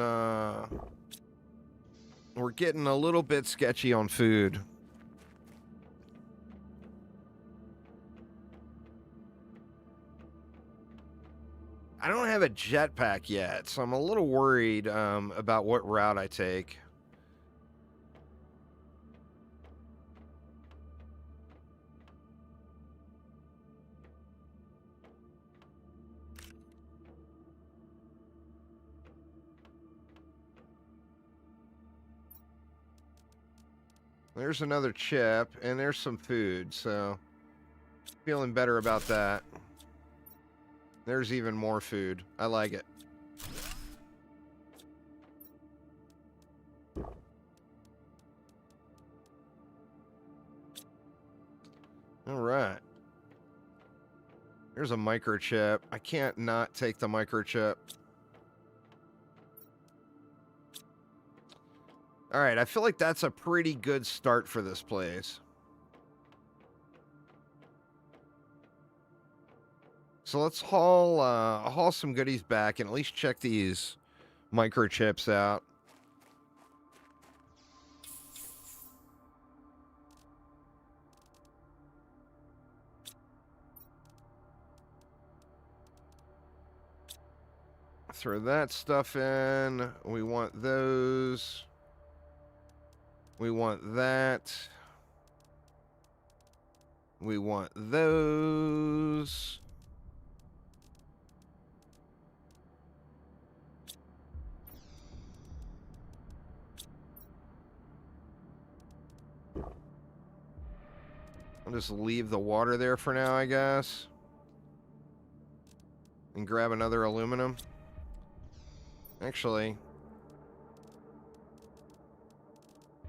we're getting a little bit sketchy on food. I don't have a jetpack yet, so I'm a little worried about what route I take. There's another chip, and there's some food, so feeling better about that. There's even more food. I like it. All right. There's a microchip. I can't not take the microchip. All right, I feel like that's a pretty good start for this place. So let's haul some goodies back and at least check these microchips out. Throw that stuff in. We want those. We want that. We want those. I'll just leave the water there for now, I guess. And grab another aluminum. Actually,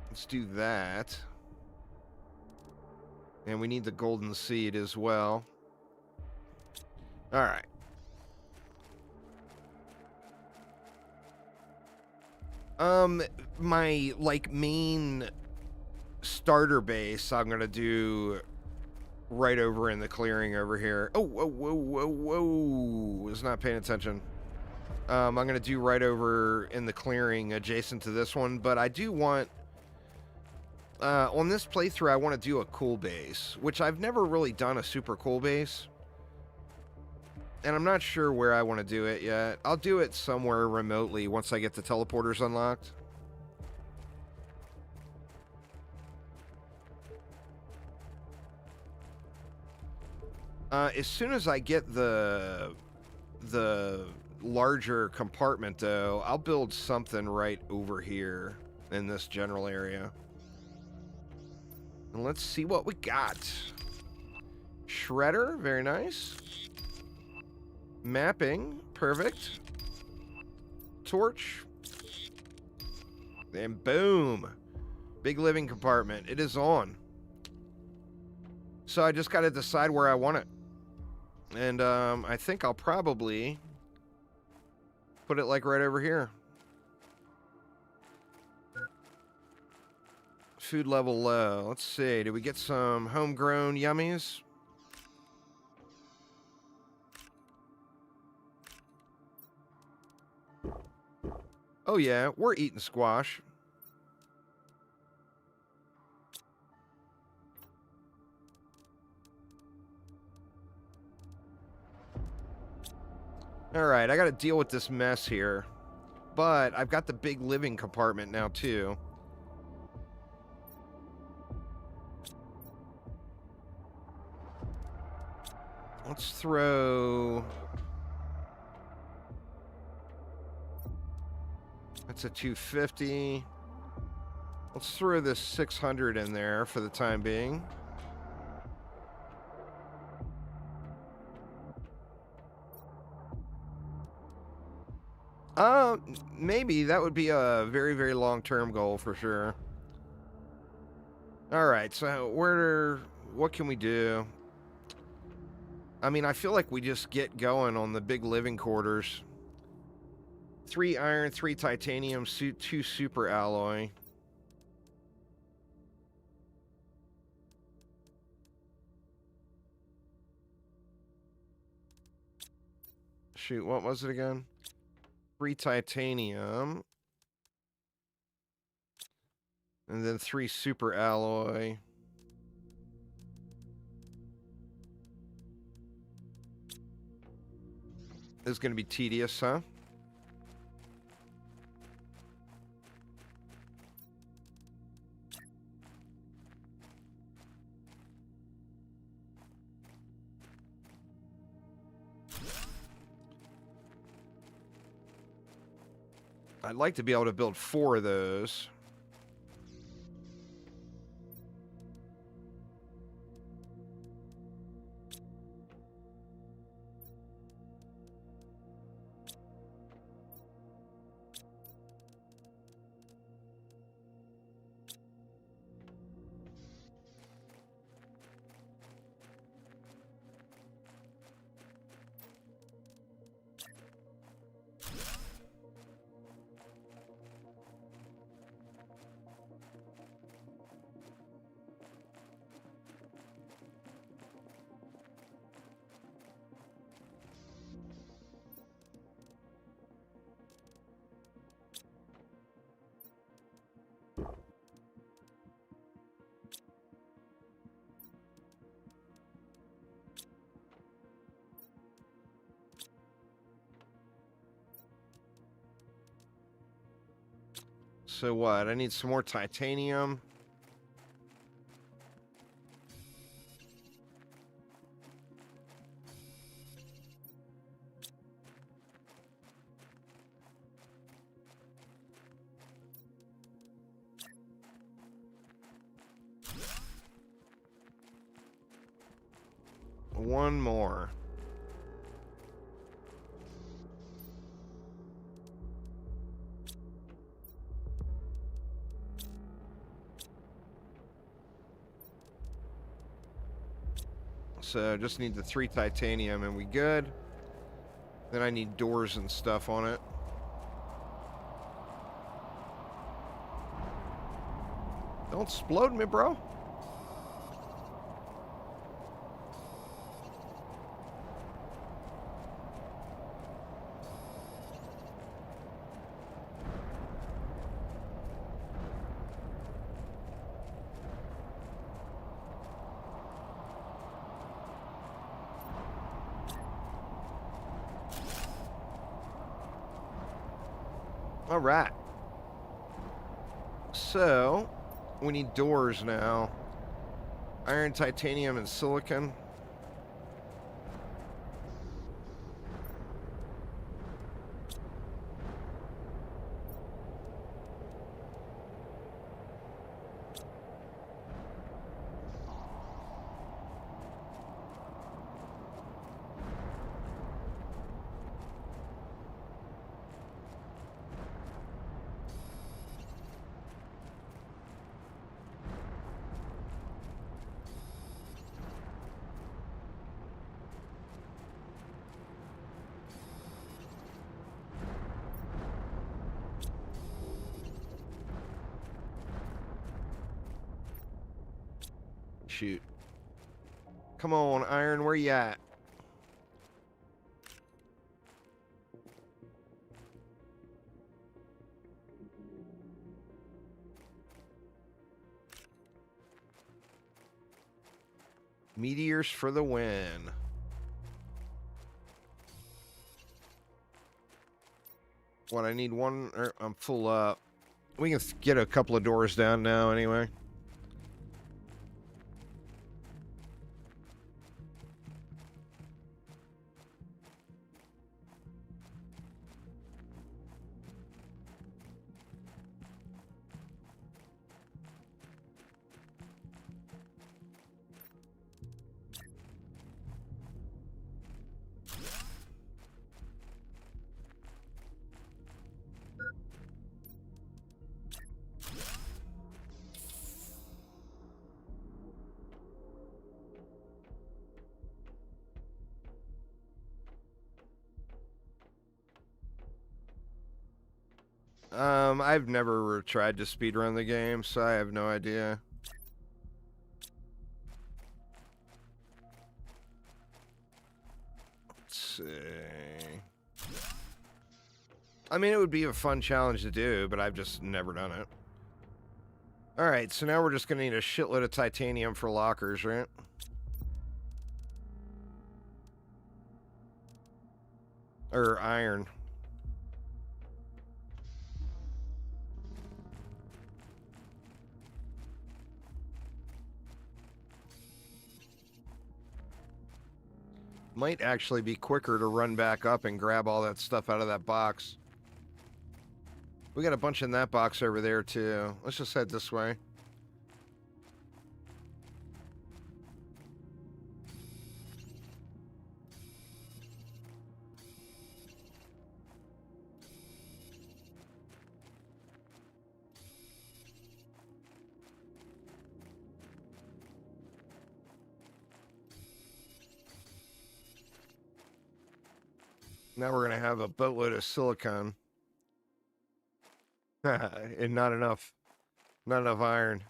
let's do that. And we need the golden seed as well. All right. My, like, main starter base, I'm gonna do right over in the clearing over here. Oh, whoa, whoa, whoa, whoa. Was not paying attention. I'm going to do right over in the clearing adjacent to this one, but I do want, on this playthrough, I want to do a cool base, which I've never really done a super cool base. And I'm not sure where I want to do it yet. I'll do it somewhere remotely once I get the teleporters unlocked. As soon as I get the larger compartment, though, I'll build something right over here in this general area. And let's see what we got. Shredder, very nice. Mapping, perfect. Torch. And boom. Big living compartment. It is on. So I just got to decide where I want it. And I think I'll probably put it like right over here. Food level low. Let's see. Did we get some homegrown yummies? Oh yeah, we're eating squash. Alright, I gotta deal with this mess here. But I've got the big living compartment now, too. Let's throw... That's a 250. Let's throw this 600 in there for the time being. Maybe that would be a very, very long-term goal for sure. All right, so what can we do? I mean, I feel like we just get going on the big living quarters. 3 iron, 3 titanium, 2 super alloy. Shoot, what was it again? 3 titanium. And then 3 super alloy. This is going to be tedious, huh? I'd like to be able to build 4 of those. So what? I need some more titanium. One more. So just need the 3 titanium and we good. Then I need doors and stuff on it. Don't explode me, bro. All right. So, we need doors now. Iron, titanium, and silicon. Shoot. Come on, iron, where you at? Meteors for the win. What, I need one, I'm full up. We can get a couple of doors down now anyway. I've never tried to speedrun the game, so I have no idea. Let's see. I mean, it would be a fun challenge to do, but I've just never done it. Alright, so now we're just gonna need a shitload of titanium for lockers, right? Or iron. Might actually be quicker to run back up and grab all that stuff out of that box. We got a bunch in that box over there, too. Let's just head this way. Now we're going to have a boatload of silicon. And not enough iron.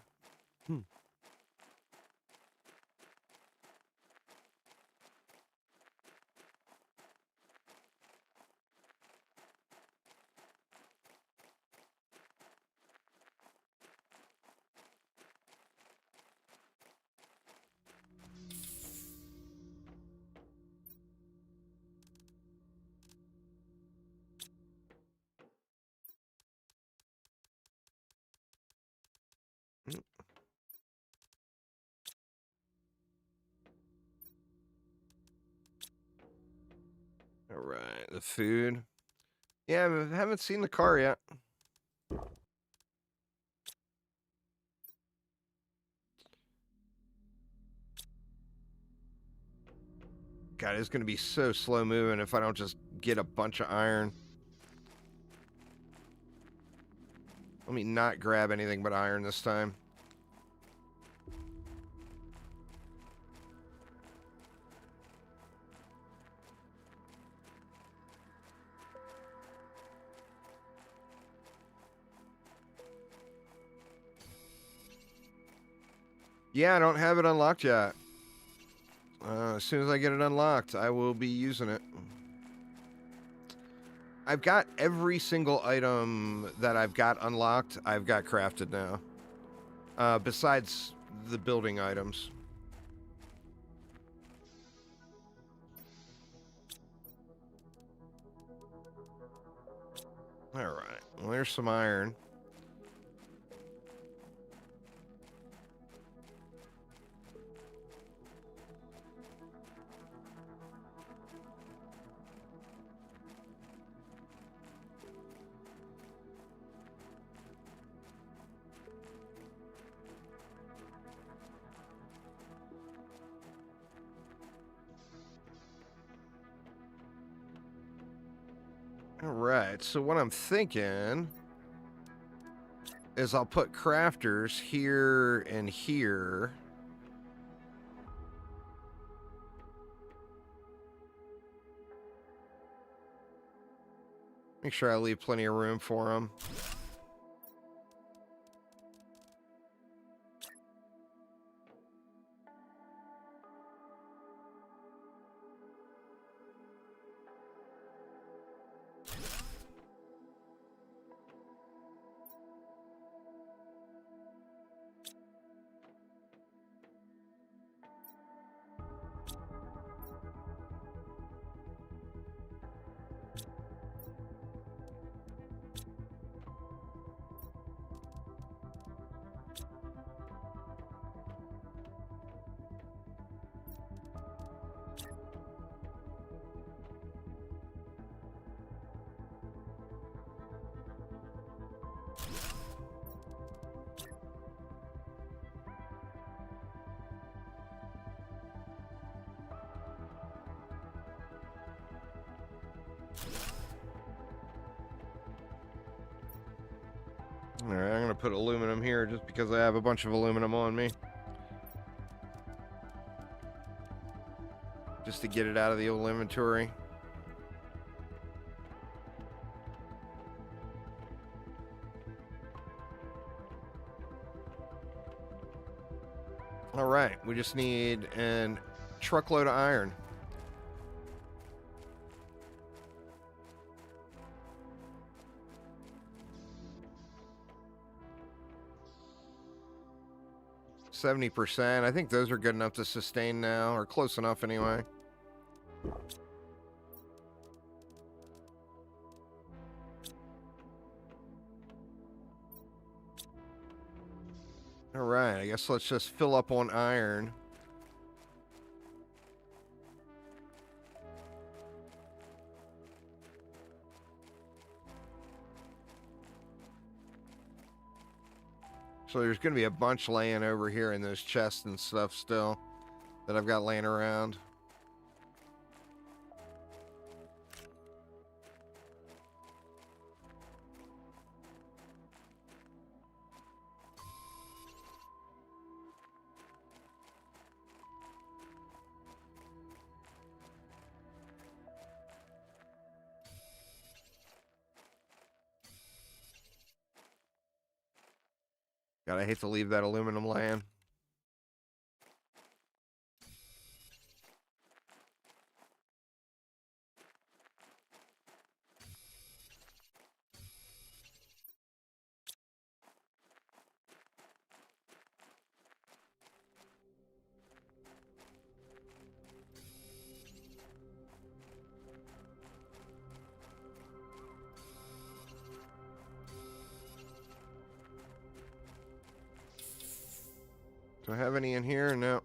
The food. Yeah, I haven't seen the car yet. God, it's going to be so slow moving if I don't just get a bunch of iron. Let me not grab anything but iron this time. Yeah, I don't have it unlocked yet. As soon as I get it unlocked, I will be using it. I've got every single item that I've got unlocked, I've got crafted now. Besides the building items. Alright, well, there's some iron. Alright, so what I'm thinking is I'll put crafters here and here. Make sure I leave plenty of room for them. Alright, I'm going to put aluminum here just because I have a bunch of aluminum on me. Just to get it out of the old inventory. Alright, we just need a truckload of iron. %. I think those are good enough to sustain now, or close enough anyway. Alright, I guess let's just fill up on iron. So there's going to be a bunch laying over here in those chests and stuff still that I've got laying around. God, I hate to leave that aluminum laying. Do I have any in here? No.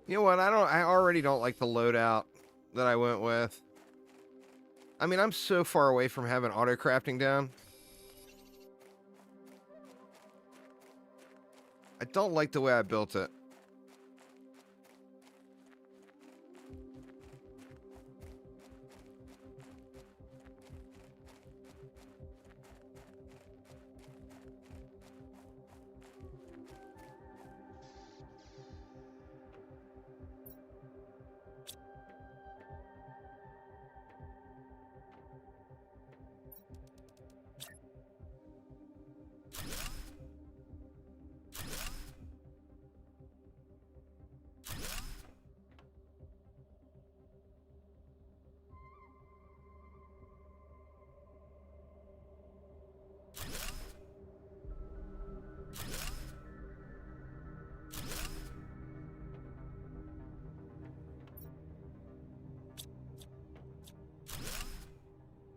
You know what? I already don't like the loadout that I went with. I mean, I'm so far away from having auto crafting down. I don't like the way I built it.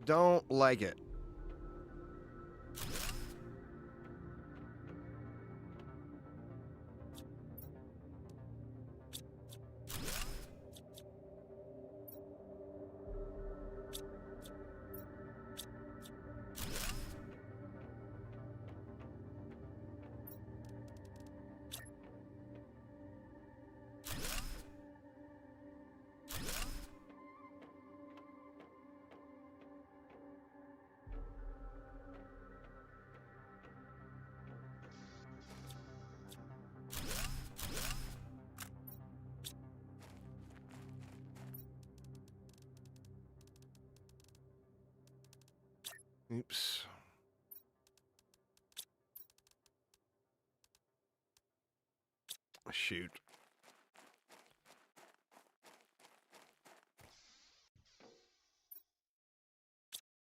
Don't like it. Oops. Shoot.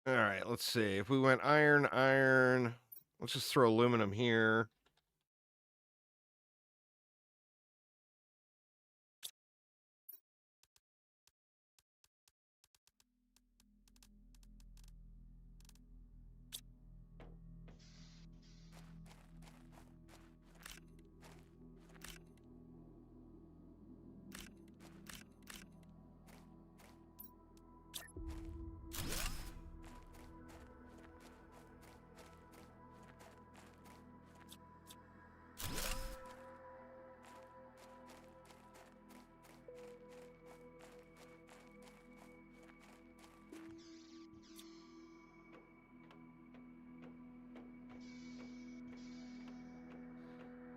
All right, let's see. If we went iron, iron, let's just throw aluminum here.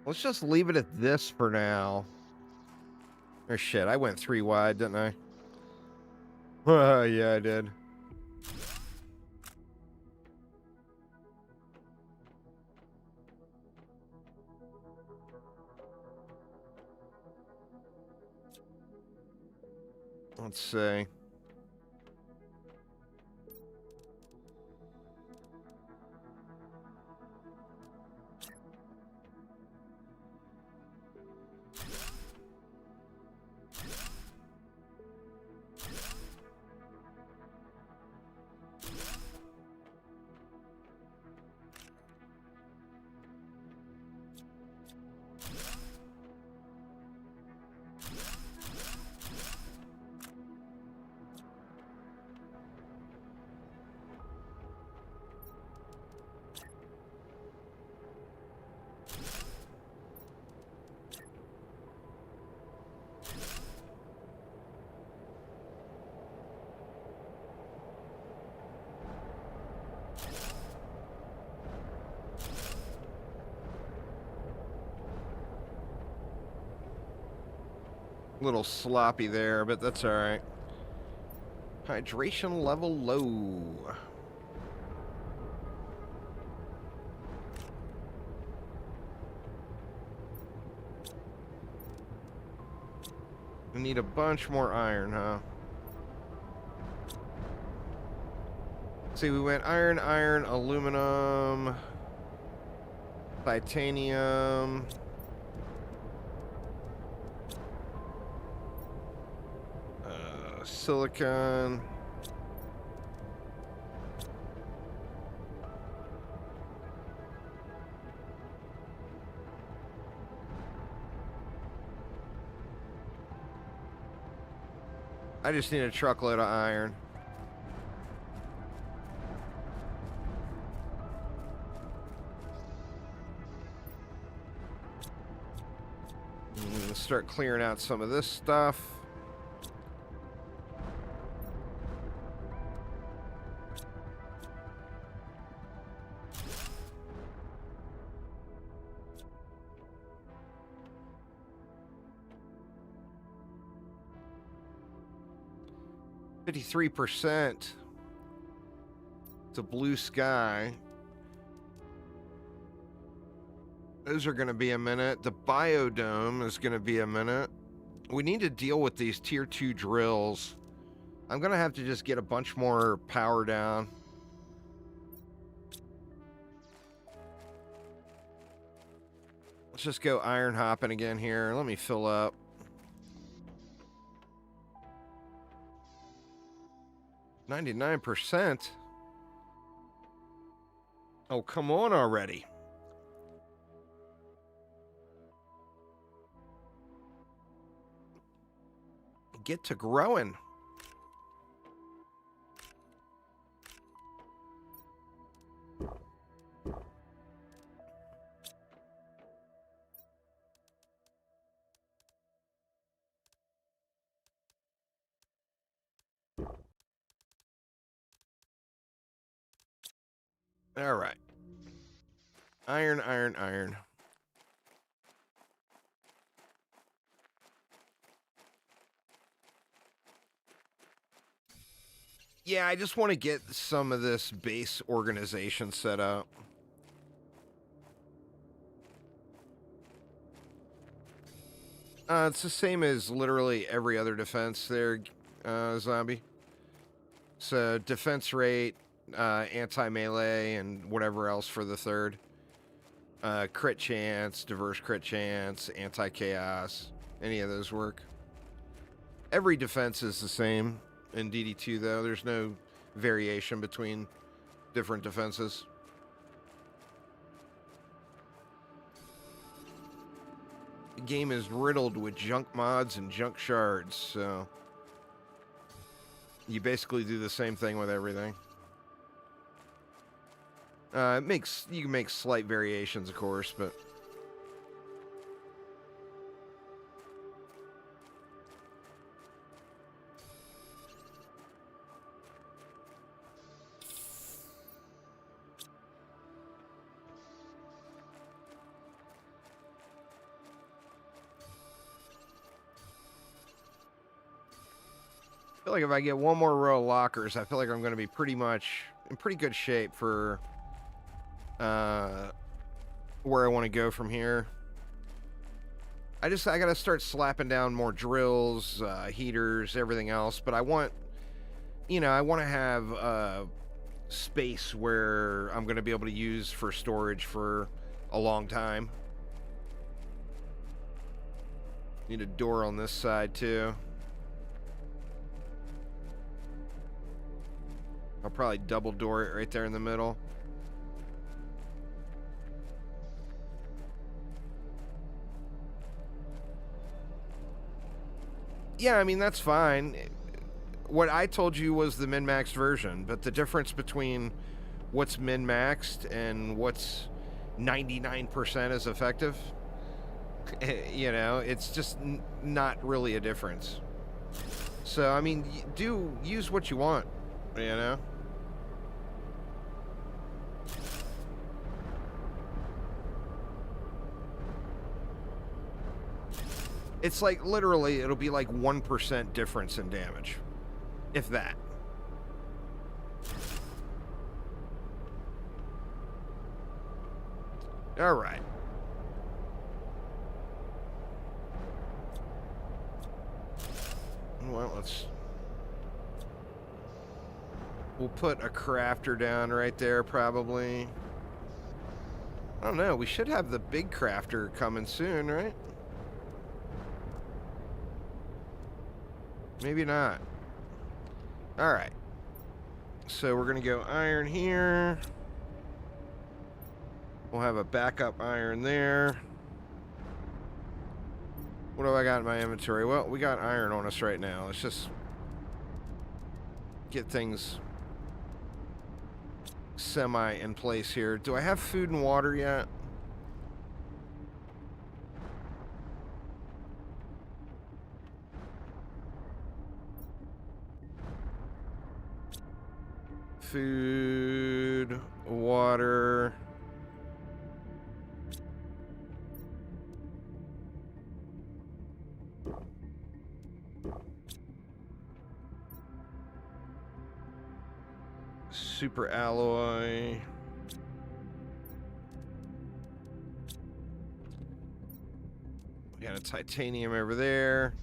Let's just leave it at this for now. Oh shit, I went 3 wide, didn't I? Yeah, I did. Let's see. Little sloppy there, but that's all right. Hydration level low. We need a bunch more iron, huh? See, we went iron, iron, aluminum, titanium. Silicon. I just need a truckload of iron. Start clearing out some of this stuff. %. It's a blue sky. Those are going to be a minute. The biodome is going to be a minute. We need to deal with these tier 2 drills. I'm going to have to just get a bunch more power down. Let's just go iron hopping again here. Let me fill up. %. Oh, come on already. Get to growing. All right. Iron, iron, iron. Yeah, I just want to get some of this base organization set up. It's the same as literally every other defense there, zombie. So defense rate, anti-melee, and whatever else for the third. Crit chance, diverse crit chance, anti-chaos. Any of those work. Every defense is the same in DD2, though. There's no variation between different defenses. The game is riddled with junk mods and junk shards, so you basically do the same thing with everything. You can make slight variations, of course, but I feel like if I get one more row of lockers, I feel like I'm going to be pretty much in pretty good shape for where I want to go from here. I got to start slapping down more drills, heaters, everything else. But I want to have space where I'm going to be able to use for storage for a long time. Need a door on this side too. I'll probably double door it right there in the middle. Yeah, I mean, that's fine. What I told you was the min-maxed version, but the difference between what's min-maxed and what's 99% as effective, it's just not really a difference. So, I mean, use what you want, It's like, literally, it'll be like 1% difference in damage. If that. Alright. Well, we'll put a crafter down right there, probably. I don't know, we should have the big crafter coming soon, right? Maybe not. Alright. So we're going to go iron here. We'll have a backup iron there. What do I got in my inventory? Well, we got iron on us right now. Let's just get things semi in place here. Do I have food and water yet? Food, water. Super alloy. We got a titanium over there.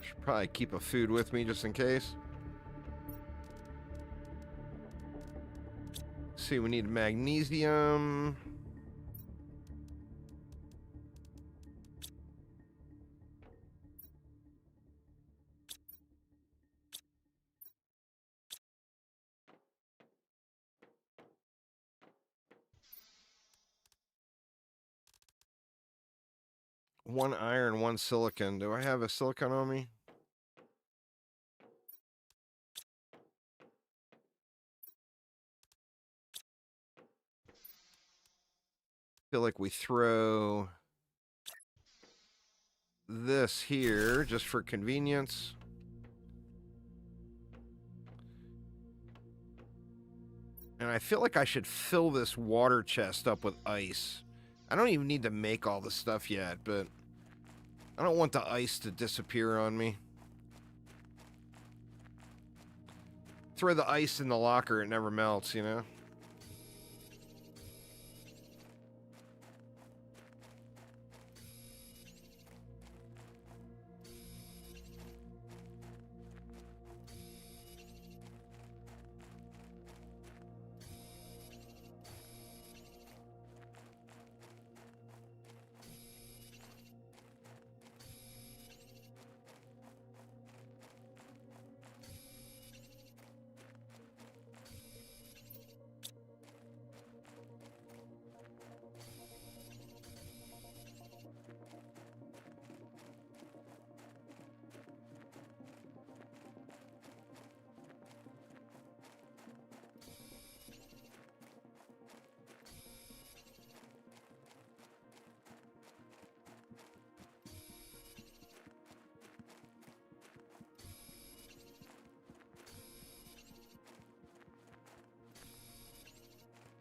Should probably keep a food with me just in case. See, we need magnesium. One iron, one silicon. Do I have a silicon on me? Feel like we throw this here just for convenience. And I feel like I should fill this water chest up with ice. I don't even need to make all the stuff yet, but I don't want the ice to disappear on me. Throw the ice in the locker, it never melts, you know?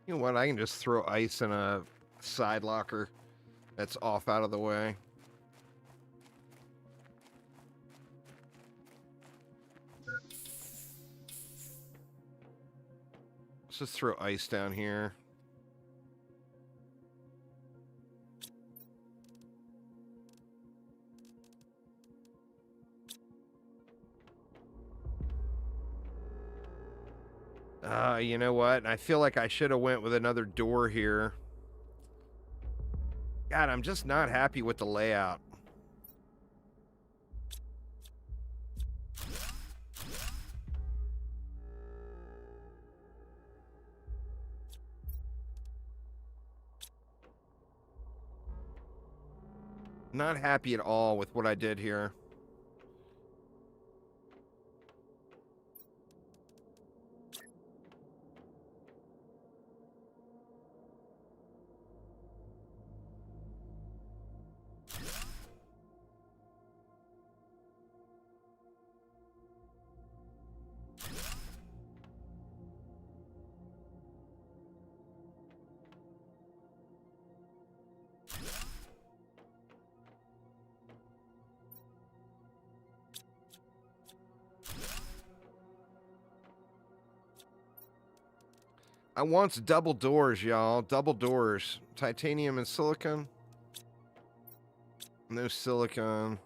You know what? I can just throw ice in a side locker that's off out of the way. Let's just throw ice down here. You know what? I feel like I should have went with another door here. God, I'm just not happy with the layout. Not happy at all with what I did here. I want double doors, y'all. Double doors. Titanium and silicon. No silicon.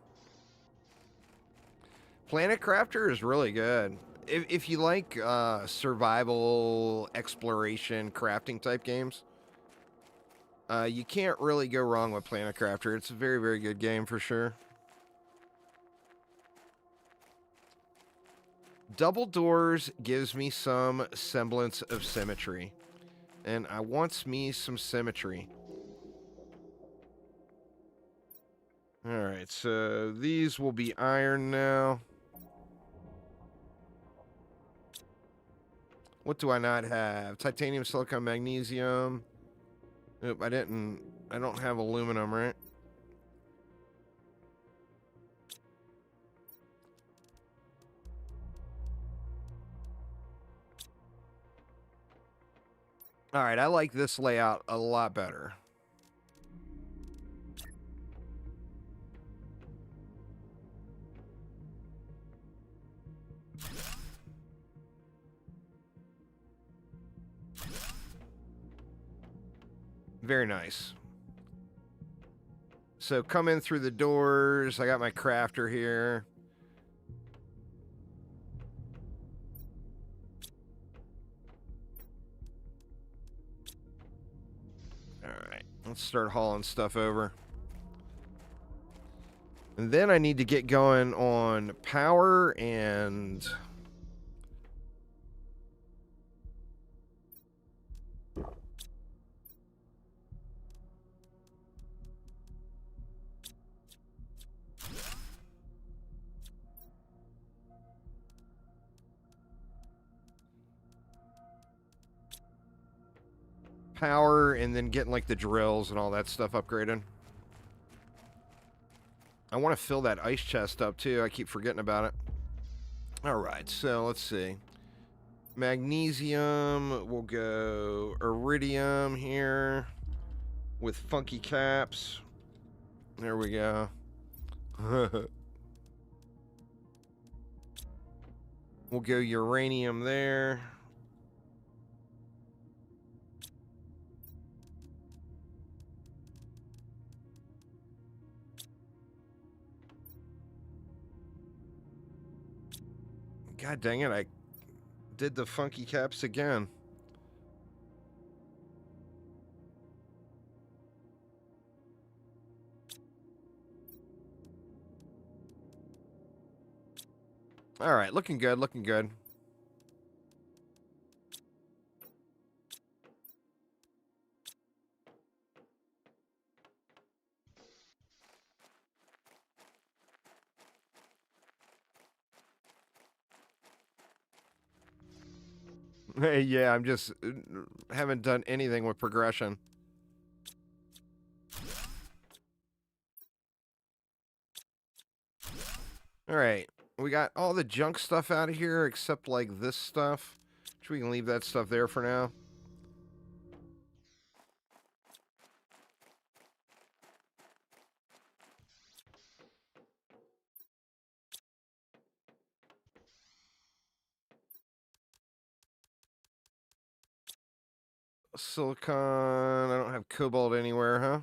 Planet Crafter is really good. If you like survival, exploration, crafting type games, you can't really go wrong with Planet Crafter. It's a very, very good game for sure. Double doors gives me some semblance of symmetry. And I wants me some symmetry. Alright, so these will be iron now. What do I not have? Titanium, silicon, magnesium. Nope, I don't have aluminum, right? Alright, I like this layout a lot better. Very nice. So come in through the doors. I got my crafter here. Alright, let's start hauling stuff over. And then I need to get going on power and... power, and then getting like the drills and all that stuff upgraded. I want to fill that ice chest up too. I keep forgetting about it. Alright, so let's see. Magnesium, we'll go iridium here with funky caps. There we go. We'll go uranium there. God dang it, I did the funky caps again. All right, looking good, looking good. Hey, yeah, I'm just haven't done anything with progression. All right, we got all the junk stuff out of here except like this stuff, which we can leave that stuff there for now. Silicon, I don't have cobalt anywhere, huh?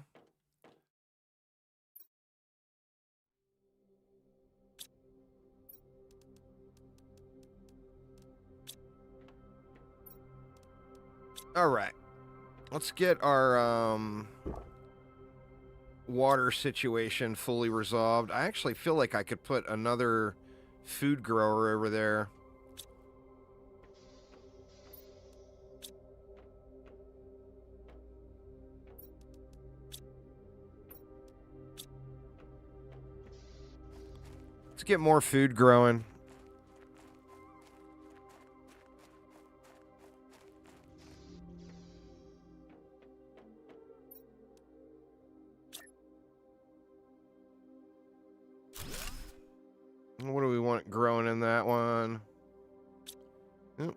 All right, let's get our water situation fully resolved. I actually feel like I could put another food grower over there. Let's get more food growing. What do we want growing in that one?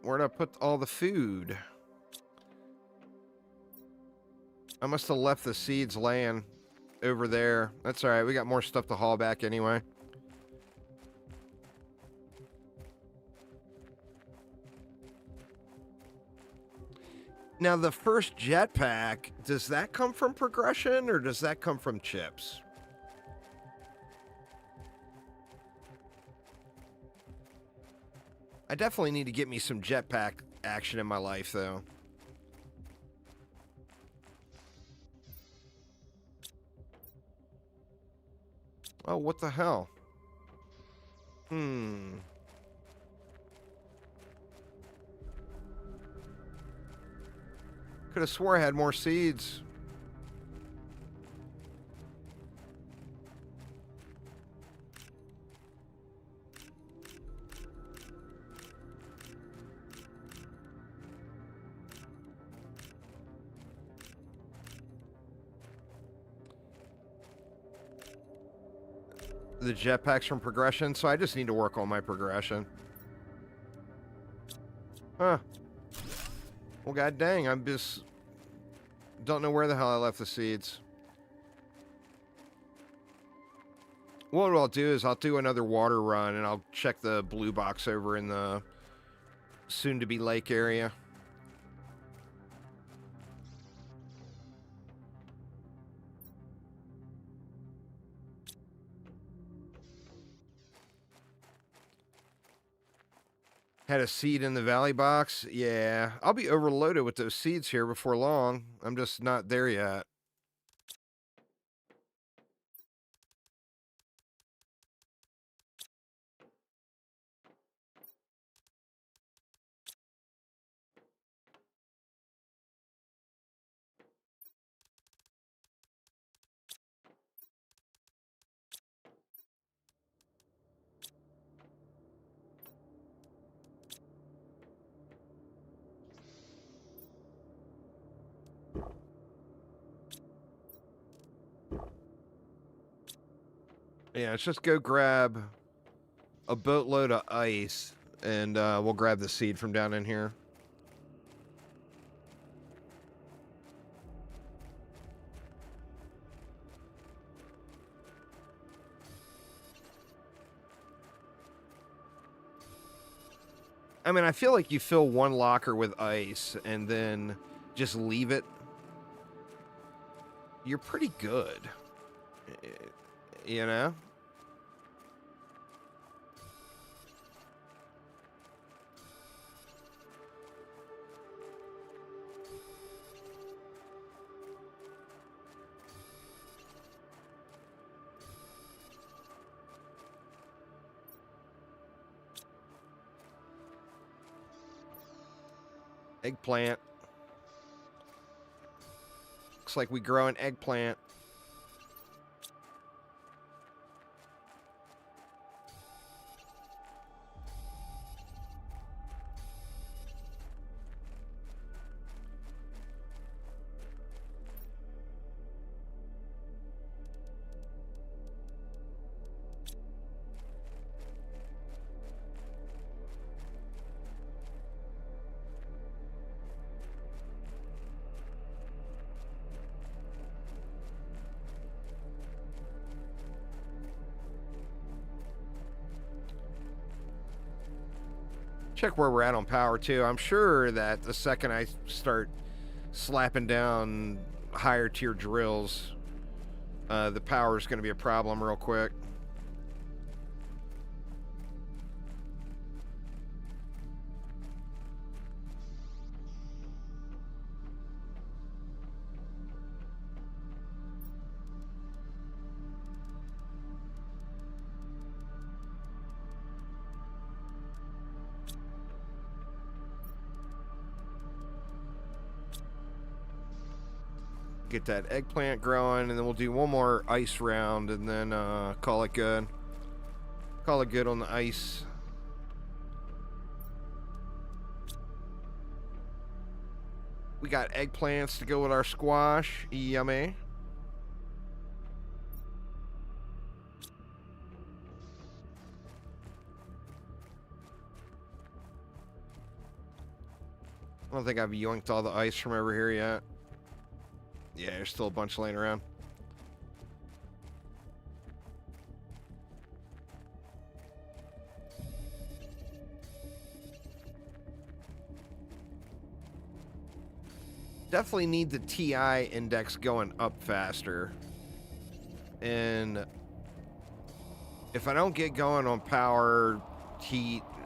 Where'd I put all the food? I must have left the seeds laying over there. That's all right. We got more stuff to haul back anyway. Now, the first jetpack, does that come from progression or does that come from chips? I definitely need to get me some jetpack action in my life, though. Oh, what the hell? Could have swore I had more seeds. The jetpacks from progression, so I just need to work on my progression. Huh. Well, god dang, I'm just... don't know where the hell I left the seeds. What I'll do is I'll do another water run, and I'll check the blue box over in the soon-to-be lake area. Had a seed in the valley box? Yeah. I'll be overloaded with those seeds here before long. I'm just not there yet. Yeah, let's just go grab a boatload of ice, and we'll grab the seed from down in here. I mean, I feel like you fill one locker with ice and then just leave it. You're pretty good. You know? Eggplant. Looks like we grow an eggplant. Check where we're at on power, too. I'm sure that the second I start slapping down higher tier drills, the power is going to be a problem real quick. Get that eggplant growing, and then we'll do one more ice round, and then call it good. Call it good on the ice. We got eggplants to go with our squash. Yummy. I don't think I've yoinked all the ice from over here yet. Yeah, there's still a bunch laying around. Definitely need the TI index going up faster. And if I don't get going on power, heat,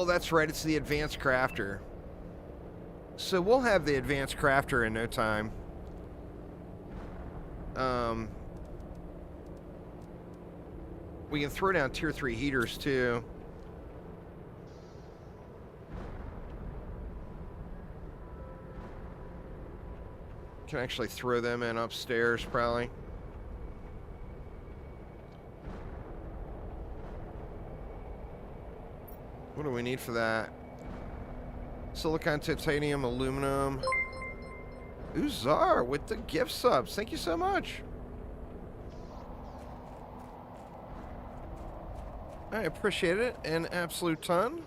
Oh, that's right. It's the advanced crafter. So we'll have the advanced crafter in no time. We can throw down tier 3 heaters too. Can actually throw them in upstairs probably. What do we need for that? Silicon, titanium, aluminum. Uzar with the gift subs. Thank you so much. I appreciate it an absolute ton.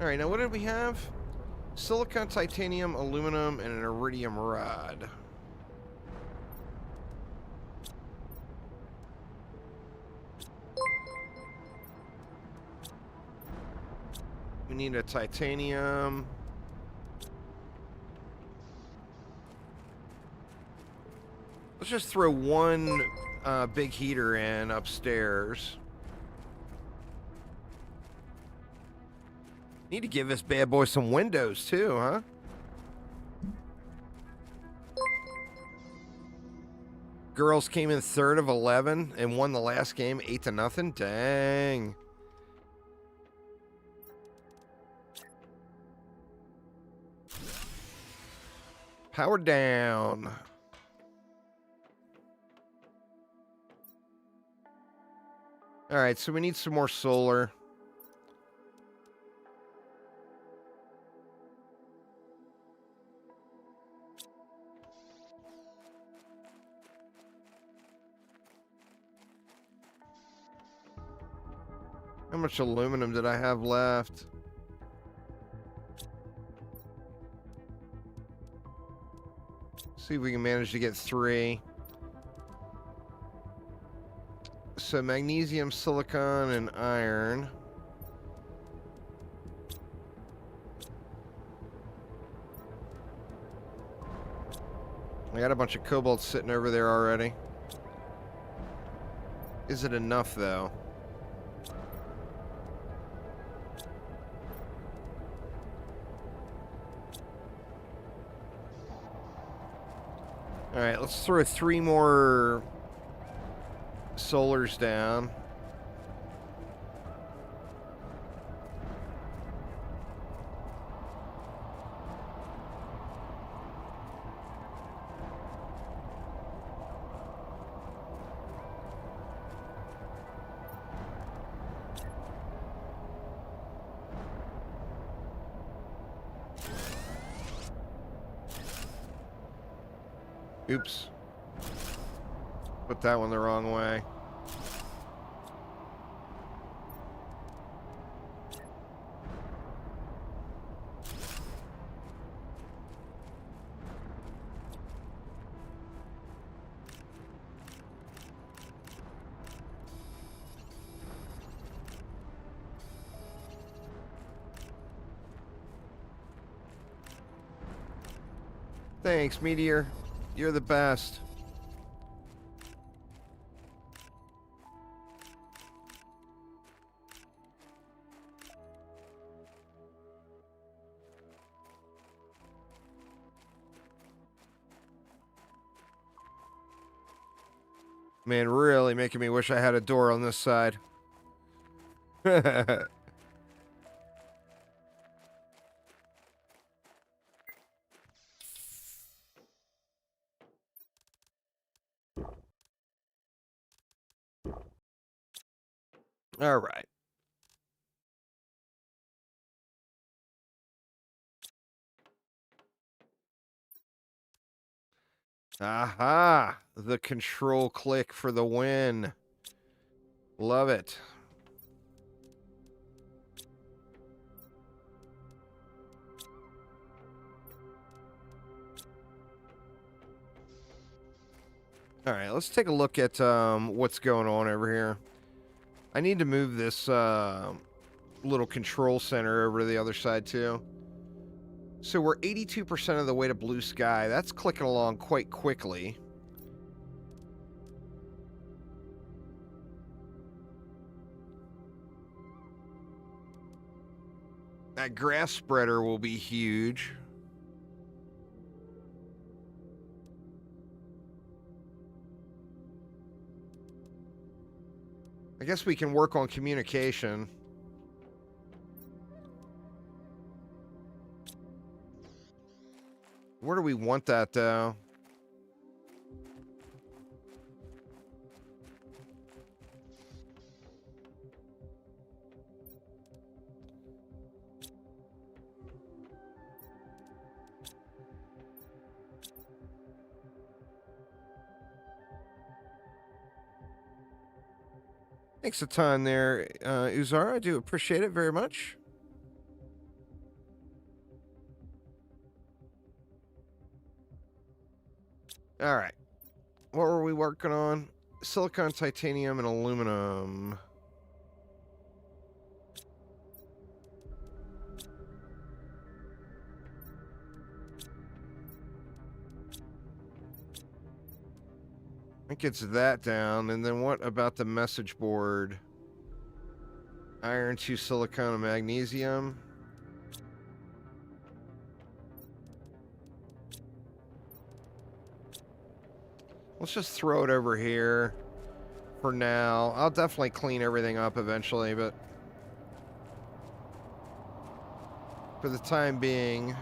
Alright, now what did we have? Silicon, titanium, aluminum, and an iridium rod. We need a titanium. Let's just throw one big heater in upstairs. Need to give this bad boy some windows too, huh? Girls came in 3rd of 11 and won the last game 8-0. Dang. Power down. All right, so we need some more solar. How much aluminum did I have left? See if we can manage to get 3. So magnesium, silicon, and iron. I got a bunch of cobalt sitting over there already. Is it enough, though? Alright, let's throw 3 more solars down. Oops. Put that one the wrong way. Thanks, Meteor. You're the best. Man, really making me wish I had a door on this side. All right. Aha! The control click for the win. Love it. All right, let's take a look at what's going on over here. I need to move this little control center over to the other side too. So we're 82% of the way to blue sky. That's clicking along quite quickly. That grass spreader will be huge. I guess we can work on communication. Where do we want that, though? Thanks a ton there, Uzara. I do appreciate it very much. All right. What were we working on? Silicon, titanium, and aluminum. I think it's that down. And then what about the message board? Iron, 2 silicon, and magnesium. Let's just throw it over here for now. I'll definitely clean everything up eventually, but for the time being,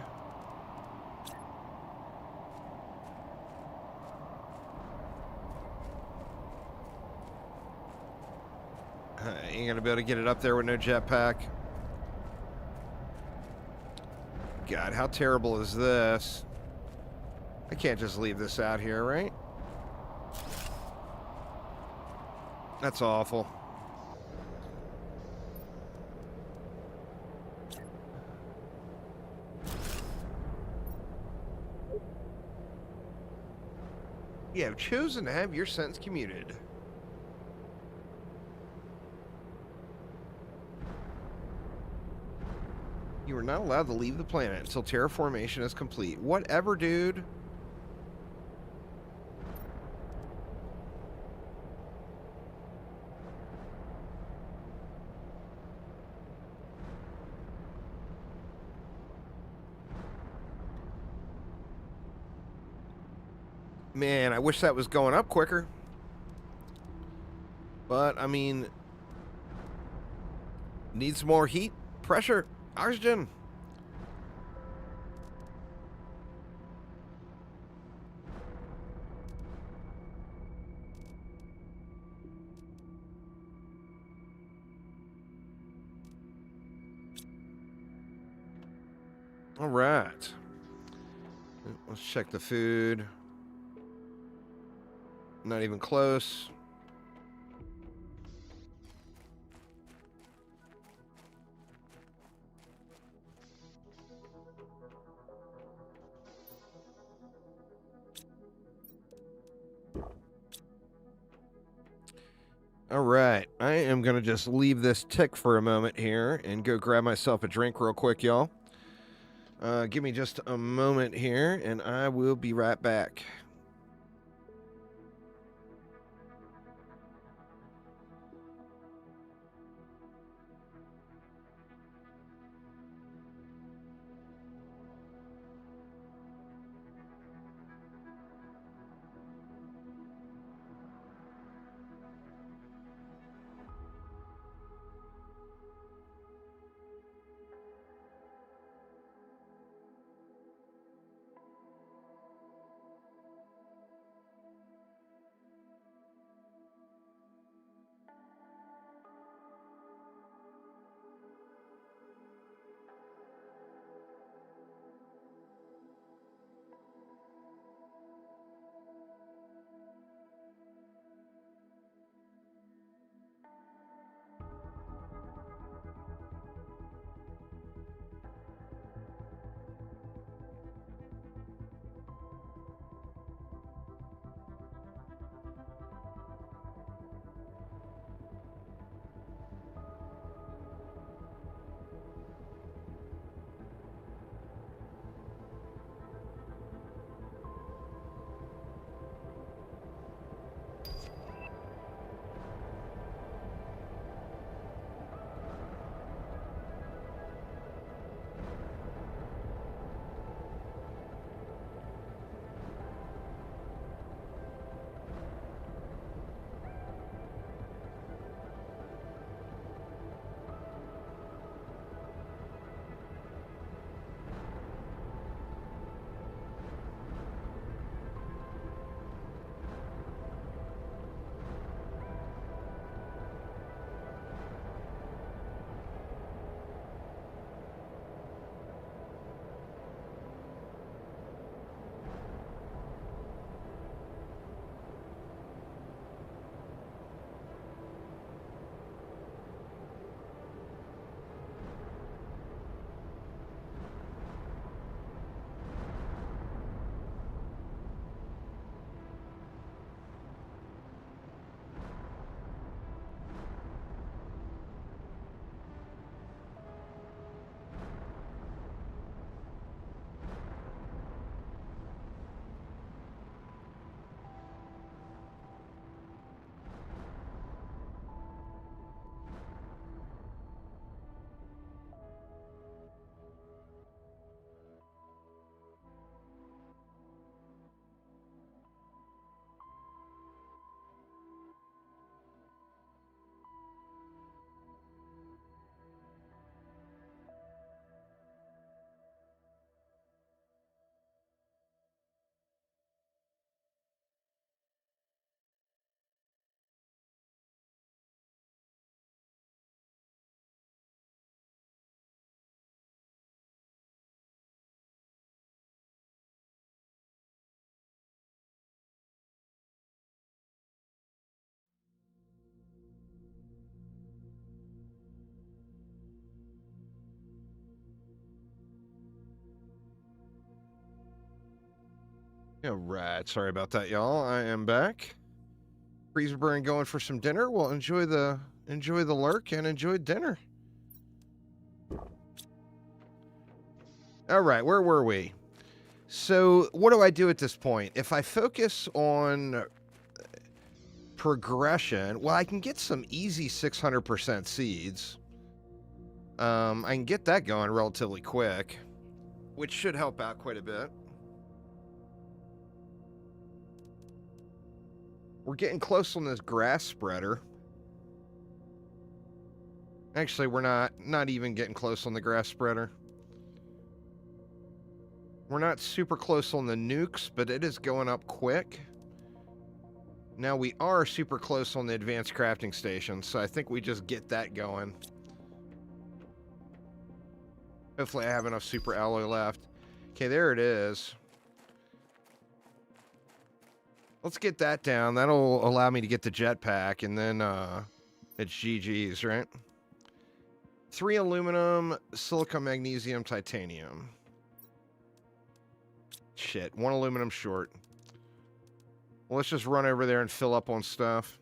ain't gonna be able to get it up there with no jetpack. God, how terrible is this? I can't just leave this out here, right? That's awful. You have chosen to have your sentence commuted. You are not allowed to leave the planet until terraformation is complete. Whatever, dude. Man, I wish that was going up quicker. But, I mean, needs more heat, pressure, oxygen. All right. Let's check the food. Not even close. All right. I am going to just leave this tick for a moment here and go grab myself a drink real quick, y'all. Give me just a moment here, and I will be right back. All right, sorry about that, y'all. I am back. Freezer Burn going for some dinner. Well, enjoy the lurk and enjoy dinner. All right, where were we? So, what do I do at this point? If I focus on progression, well, I can get some easy 600% seeds. I can get that going relatively quick, which should help out quite a bit. We're getting close on this grass spreader. Actually, we're not even getting close on the grass spreader. We're not super close on the nukes, but it is going up quick. Now we are super close on the advanced crafting station, so I think we just get that going. Hopefully I have enough super alloy left. Okay, there it is. Let's get that down. That'll allow me to get the jetpack, and then it's GG's, right? 3 aluminum, silicon, magnesium, titanium. Shit, 1 aluminum short. Well, let's just run over there and fill up on stuff.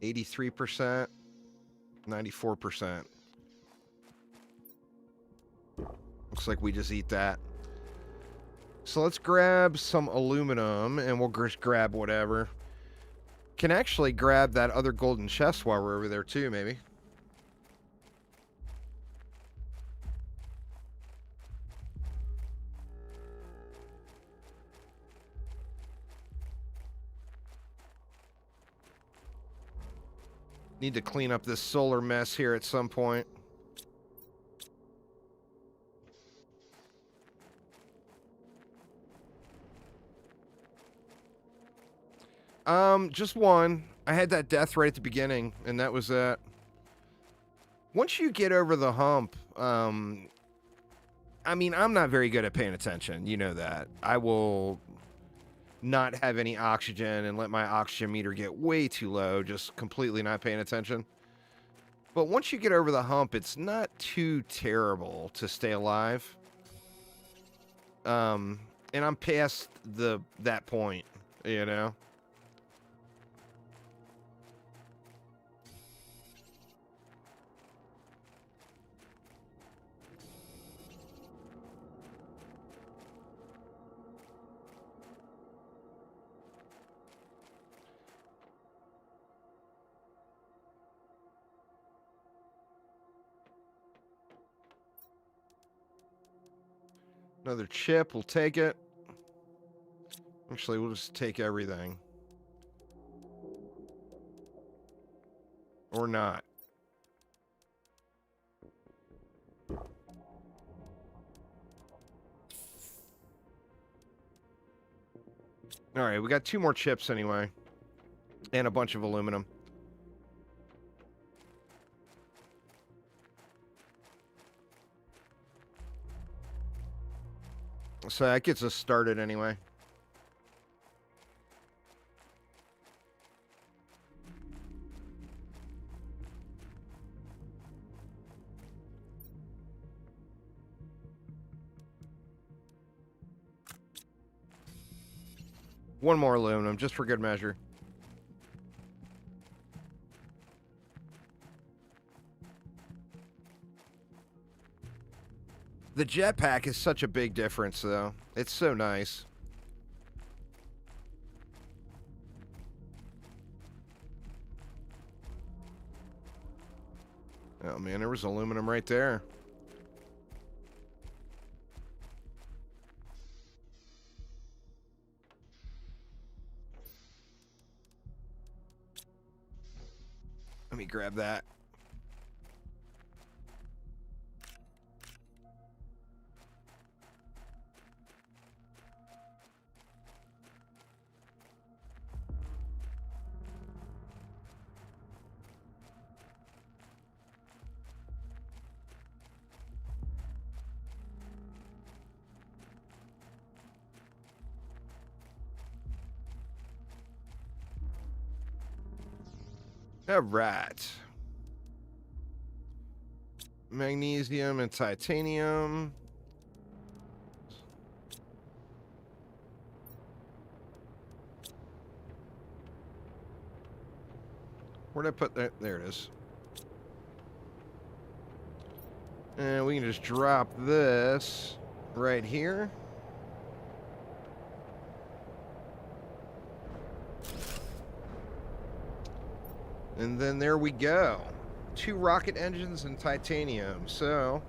%, 94%. Looks like we just eat that. So let's grab some aluminum, and we'll just grab whatever. Can actually grab that other golden chest while we're over there too, maybe. Need to clean up this solar mess here at some point. Just one. I had that death right at the beginning, and that was that. Once you get over the hump, I mean, I'm not very good at paying attention. You know that. I will not have any oxygen and let my oxygen meter get way too low, just completely not paying attention. But once you get over the hump, it's not too terrible to stay alive. And I'm past that point, you know? Another chip, we'll take it. Actually, we'll just take everything. Or not. Alright, we got 2 more chips anyway. And a bunch of aluminum. So that gets us started anyway. One more aluminum, just for good measure. The jetpack is such a big difference, though. It's so nice. Oh, man, there was aluminum right there. Let me grab that. All right. Magnesium and titanium. Where'd I put that? There it is. And we can just drop this right here. And then there we go. 2 rocket engines and titanium. So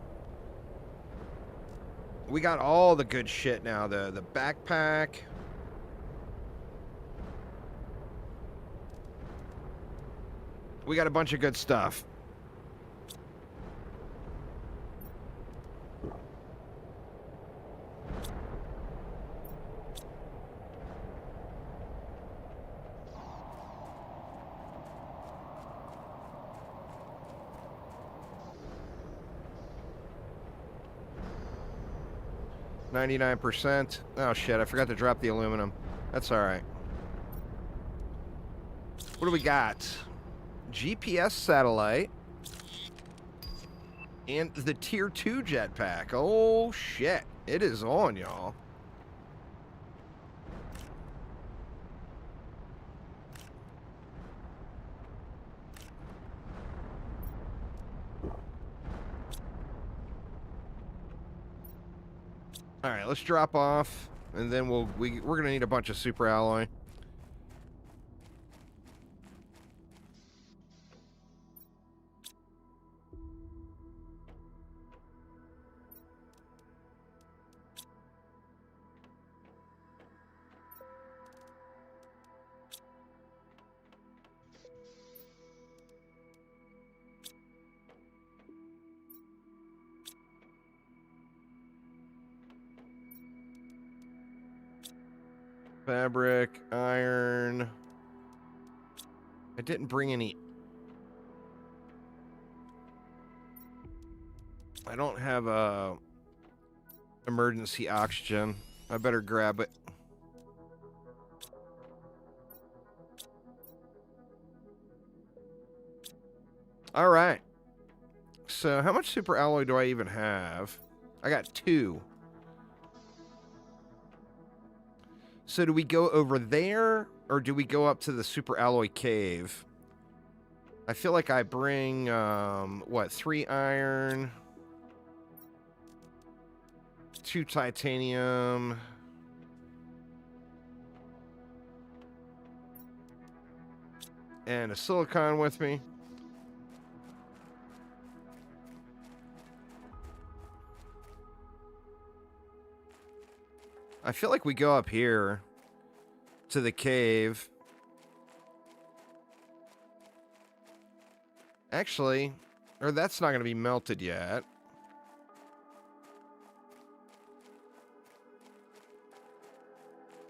we got all the good shit now. The backpack. We got a bunch of good stuff. %. Oh shit, I forgot to drop the aluminum. That's alright. What do we got? GPS satellite. And the tier 2 jetpack. Oh shit. It is on, y'all. All right, let's drop off, and then we're gonna need a bunch of super alloy. Fabric, iron. I didn't bring any. I don't have emergency oxygen. I better grab it. All right. So how much super alloy do I even have? I got 2. So do we go over there, or do we go up to the super alloy cave? I feel like I bring, what, 3 iron, 2 titanium, and a silicon with me. I feel like we go up here to the cave. Actually, or that's not going to be melted yet.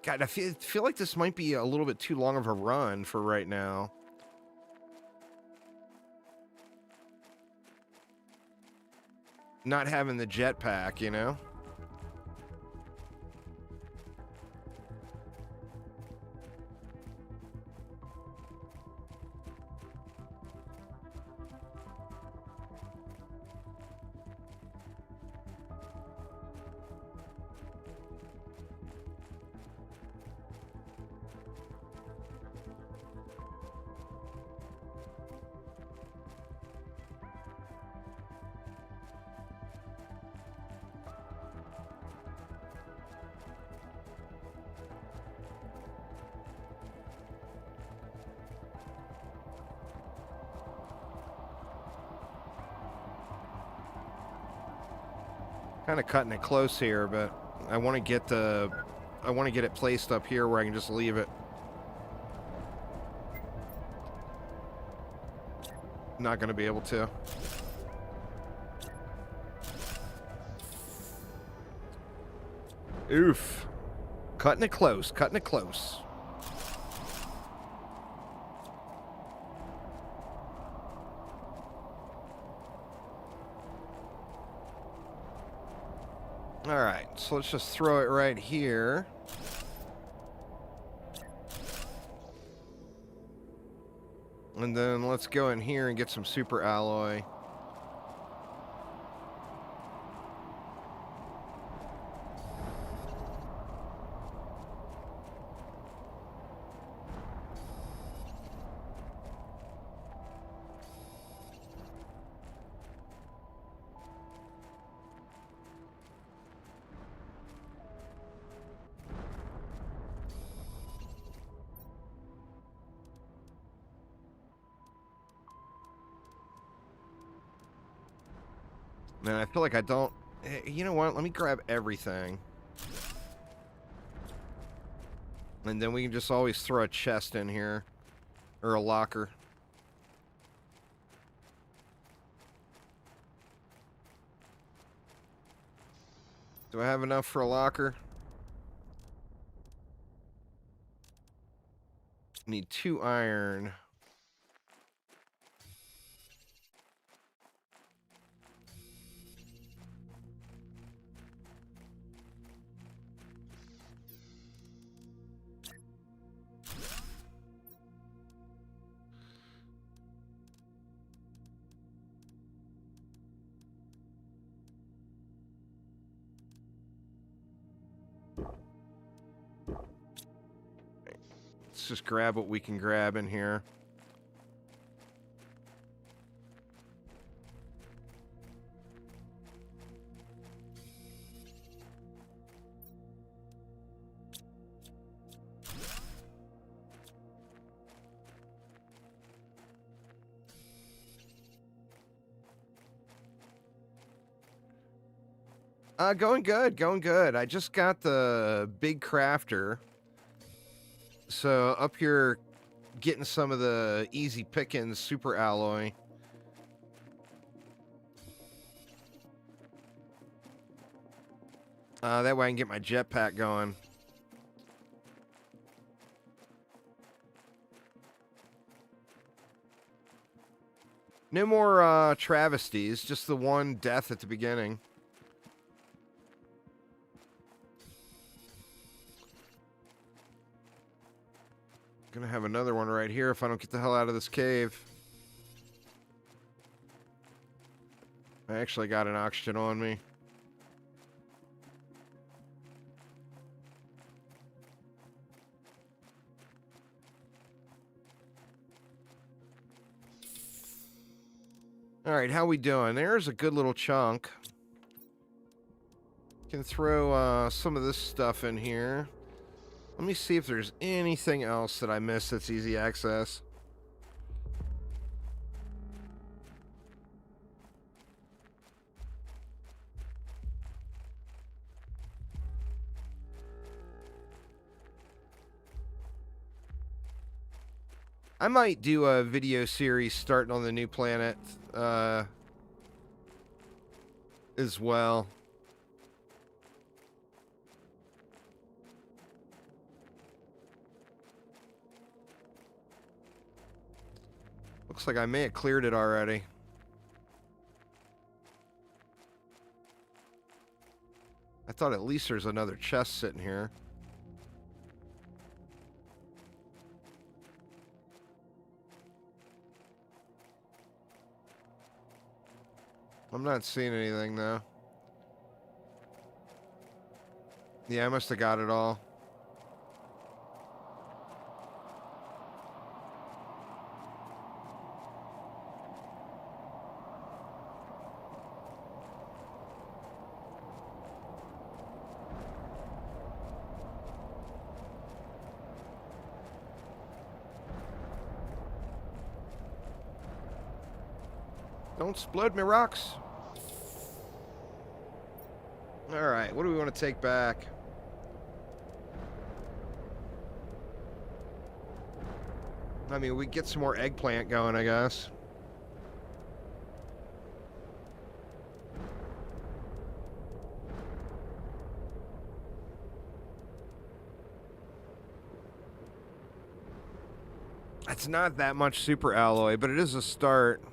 God, I feel like this might be a little bit too long of a run for right now. Not having the jetpack, you know? Kind of cutting it close here, but I want to get it placed up here where I can just leave it. Not going to be able to. Oof. Cutting it close, cutting it close. All right, so let's just throw it right here. And And then let's go in here and get some super alloy. Man, I feel like I don't... You know what? Let me grab everything. And then we can just always throw a chest in here. Or a locker. Do I have enough for a locker? Need 2 iron. Let's just grab what we can grab in here. Going good, going good. I just got the big crafter. So up here, getting some of the easy pickings super alloy. That way I can get my jetpack going. No more travesties, just the one death at the beginning. Gonna have another one right here if I don't get the hell out of this cave. I actually got an oxygen on me. All right, how we doing? There's a good little chunk. Can throw some of this stuff in here. Let me see if there's anything else that I missed that's easy access. I might do a video series starting on the new planet as well. Looks like I may have cleared it already. I thought at least there's another chest sitting here. I'm not seeing anything though. Yeah, I must have got it all. Don't explode me rocks. Alright, what do we want to take back? I mean, we get some more eggplant going, I guess. It's not that much super alloy, but it is a start.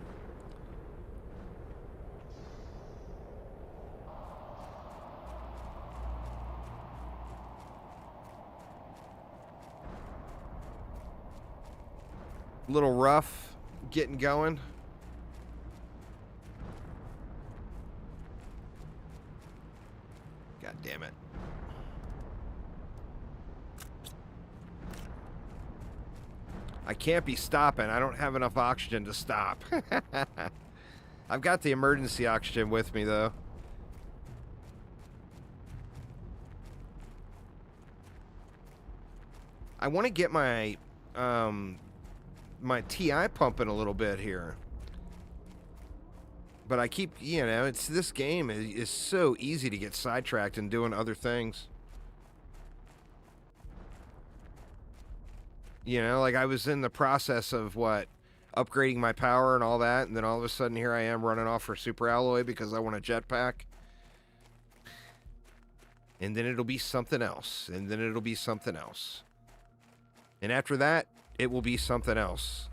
Little rough. getting going. God damn it. I can't be stopping. I don't have enough oxygen to stop. I've got the emergency oxygen with me, though. I want to get my my TI pumping a little bit here. But I keep, you know, this game is so easy to get sidetracked and doing other things. You know, like I was in the process of upgrading my power and all that, and then all of a sudden here I am running off for super alloy because I want a jetpack. And then it'll be something else, and then it'll be something else. And after that, it will be something else.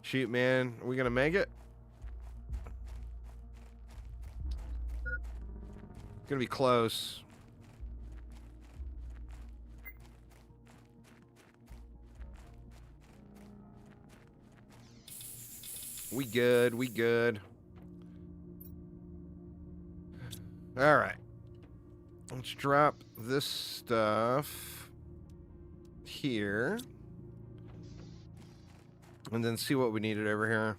Shoot, man. Are we going to make it? Going to be close. We good. We good. All right. Let's drop this stuff here. And then see what we needed over here.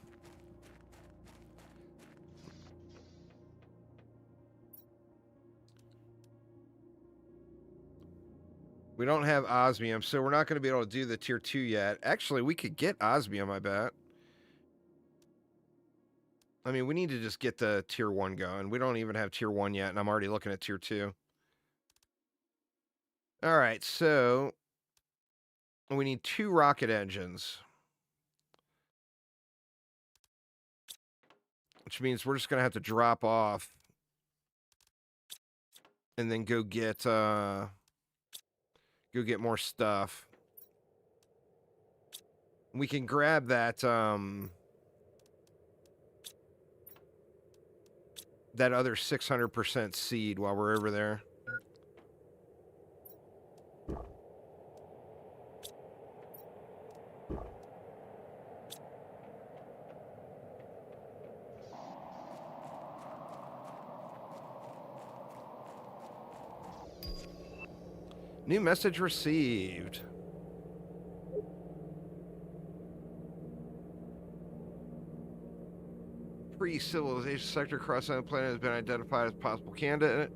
We don't have osmium, so we're not going to be able to do the tier 2 yet. Actually, we could get osmium, I bet. I mean, we need to just get the tier 1 going. We don't even have tier 1 yet, and I'm already looking at tier 2. All right, so we need 2 rocket engines. Which means we're just going to have to drop off and then go get more stuff. We can grab that that other 600% seed while we're over there. New message received. Pre-civilization sector across the planet has been identified as possible candidate.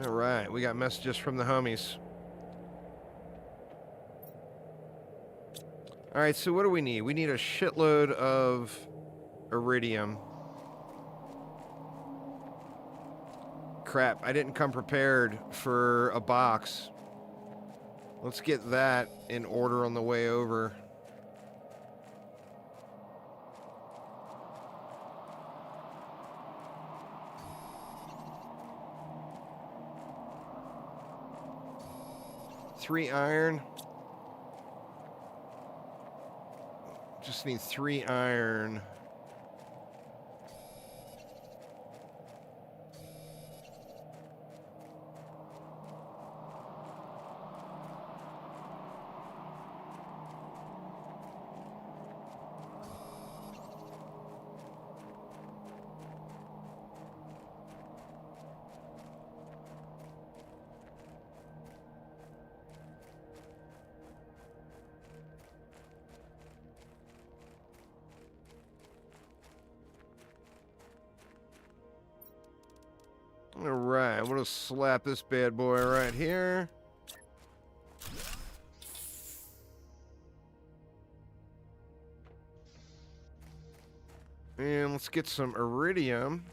All right, we got messages from the homies. All right, so what do we need? We need a shitload of iridium. Crap, I didn't come prepared for a box. Let's get that in order on the way over. Three iron. Just need 3 iron. All right, I'm gonna slap this bad boy right here. And let's get some iridium.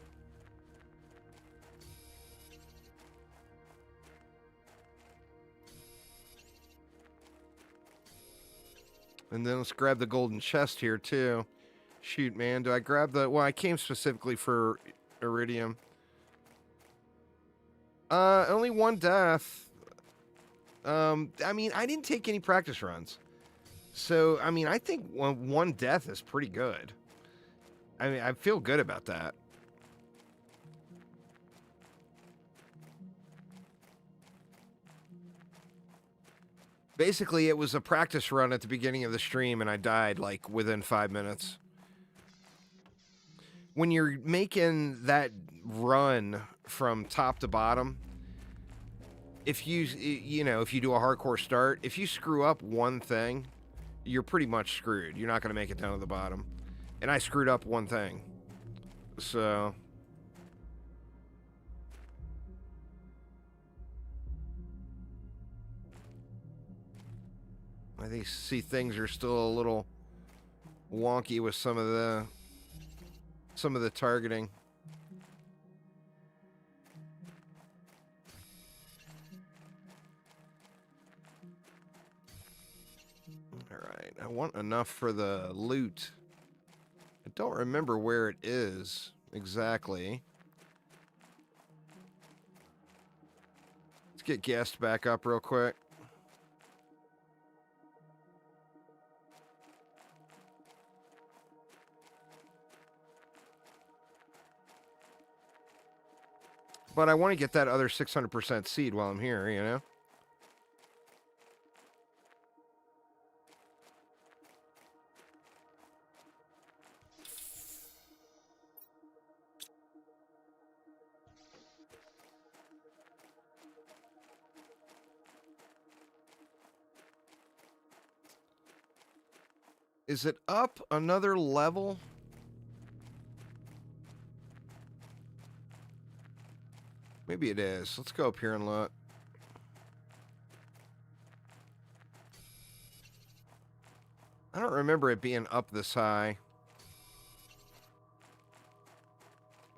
And then let's grab the golden chest here too. Shoot, man, do I grab the... Well, I came specifically for iridium. Only 1 death. I mean, I didn't take any practice runs. So, I mean, I think one death is pretty good. I mean, I feel good about that. Basically, it was a practice run at the beginning of the stream, and I died, like, within 5 minutes. When you're making that run from top to bottom, if you do a hardcore start, if you screw up one thing, you're pretty much screwed. You're not going to make it down to the bottom. And I screwed up one thing. So... I see things are still a little wonky with some of the targeting. All right, I want enough for the loot. I don't remember where it is exactly. Let's get guest back up real quick. But I want to get that other 600% seed while I'm here, you know? Is it up another level? Maybe it is. Let's go up here and look. I don't remember it being up this high.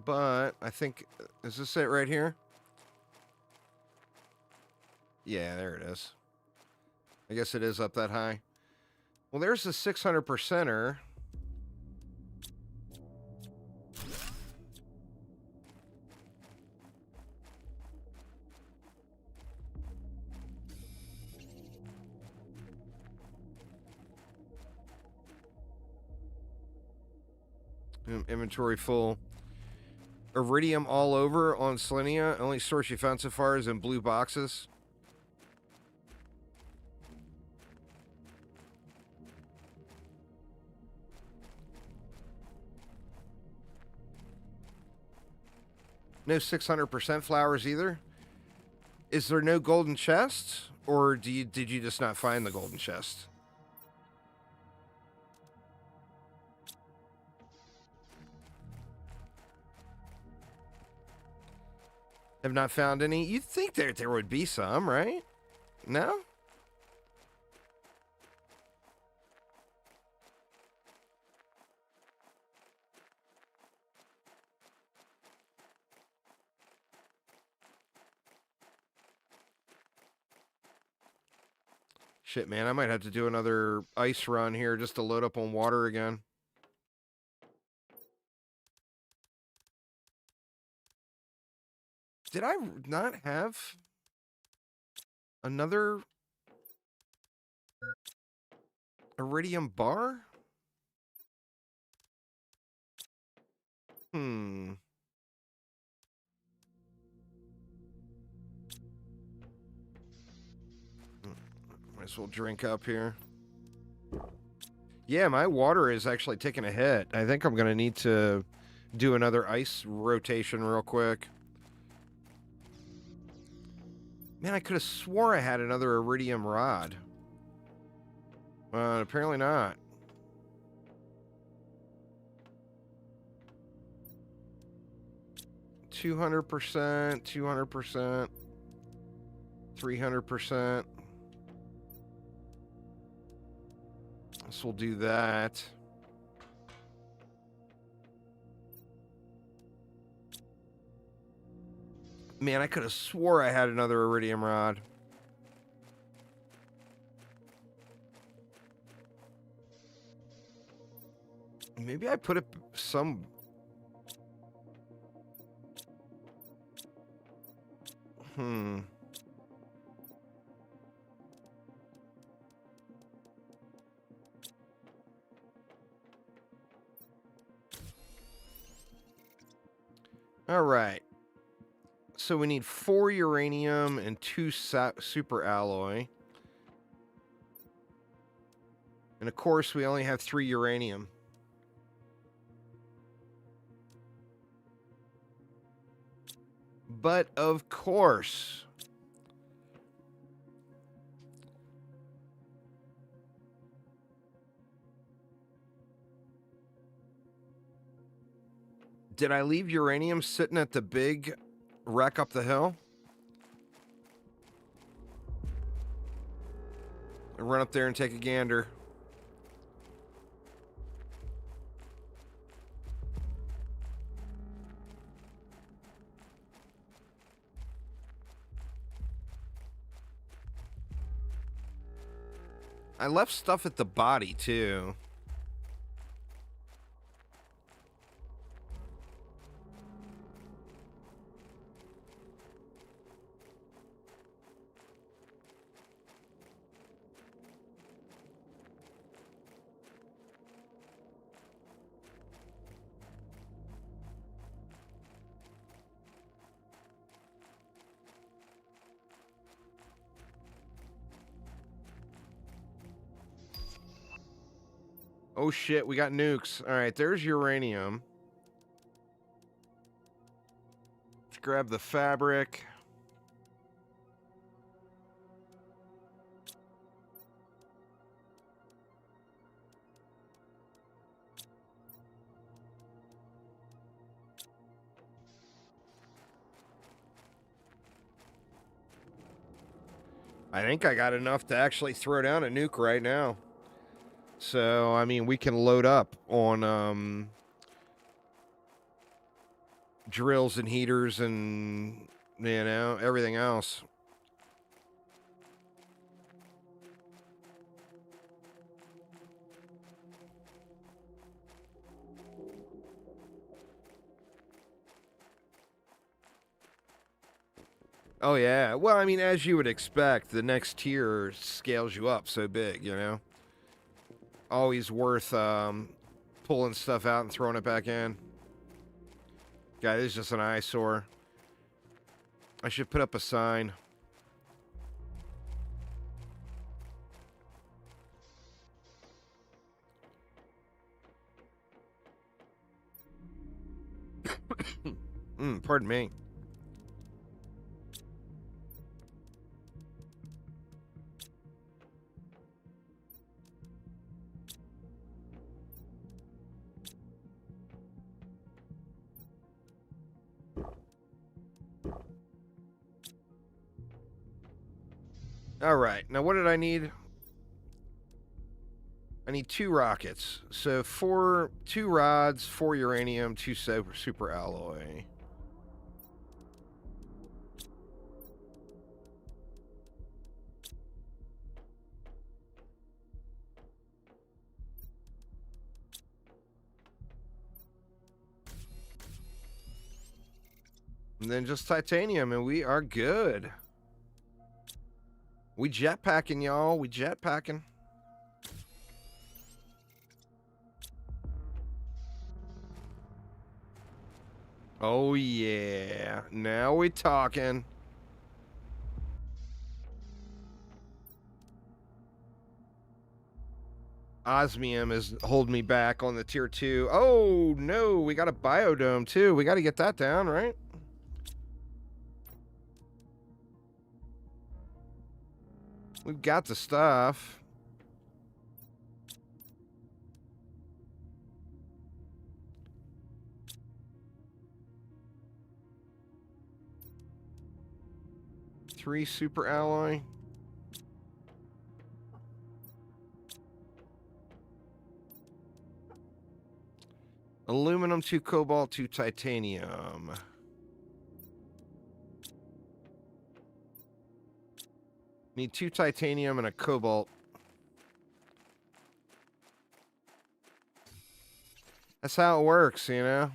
But I think... Is this it right here? Yeah, there it is. I guess it is up that high. Well, there's the 600%er. Inventory full. Iridium all over on Selenia. Only source you found so far is in blue boxes. No 600% flowers either. Is there no golden chest? Or did you just not find the golden chest? Have not found any? You'd think there would be some, right? No? Shit, man, I might have to do another ice run here just to load up on water again. Did I not have another iridium bar? Might as well drink up here. Yeah, my water is actually taking a hit. I think I'm going to need to do another ice rotation real quick. Man, I could have swore I had another iridium rod. Apparently not. $200%, 200%, 300%. This will do that. Man, I could have swore I had another iridium rod. Maybe I put it some... All right. So we need 4 uranium and 2 super alloy. And of course, we only have 3 uranium. But of course, did I leave uranium sitting at the big wreck up the hill? I'll run up there and take a gander. I left stuff at the body, too. Oh shit, we got nukes. All right, there's uranium. Let's grab the fabric. I think I got enough to actually throw down a nuke right now. So, I mean, we can load up on drills and heaters and, you know, everything else. Oh, yeah. Well, I mean, as you would expect, the next tier scales you up so big, you know? Always worth pulling stuff out and throwing it back in. God, this is just an eyesore. I should put up a sign. Pardon me. All right. Now, what did I need? I need 2 rockets. So 2 rods, 4 uranium, 2 super alloy. And then just titanium, and we are good. We jetpacking, y'all. We jetpacking. Oh, yeah. Now we talking. Osmium is holding me back on the tier 2. Oh, no. We got a biodome, too. We got to get that down, right? We've got the stuff. Three super alloy. Aluminum, 2 cobalt, 2 titanium. Need 2 titanium and a cobalt. That's how it works, you know?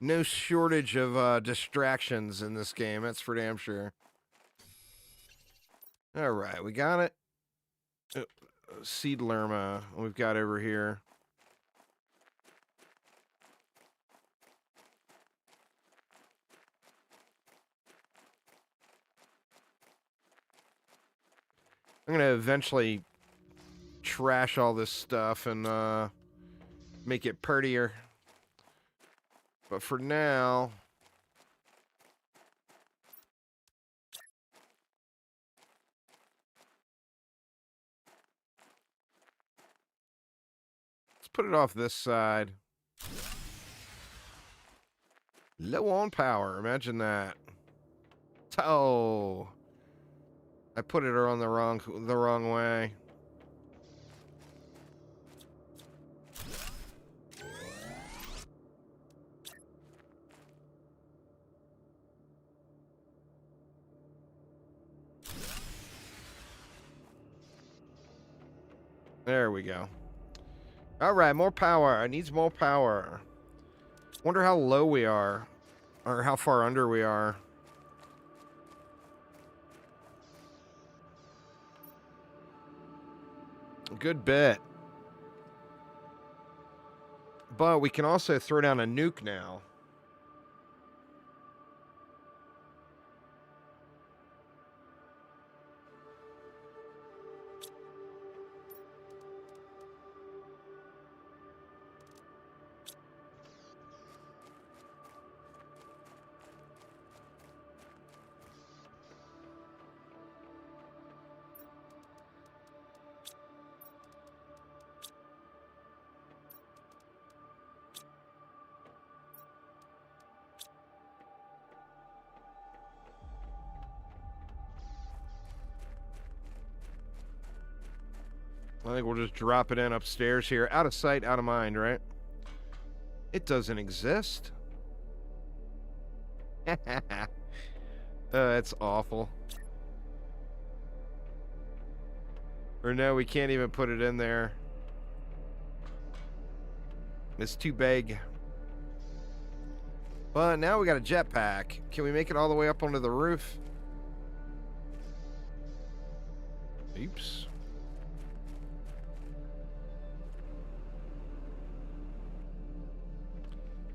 No shortage of distractions in this game, that's for damn sure. All right, we got it. Seed lerma we've got over here. I'm gonna eventually trash all this stuff and make it prettier. But for now, let's put it off this side. Low on power, imagine that. Oh, I put it on the wrong way. There we go. All right, more power. It needs more power. Wonder how low we are, or how far under we are. A good bit. But we can also throw down a nuke now. I think we'll just drop it in upstairs here. Out of sight, out of mind, right? It doesn't exist. That's awful. Or no, we can't even put it in there. It's too big. But now we got a jetpack. Can we make it all the way up onto the roof? Oops.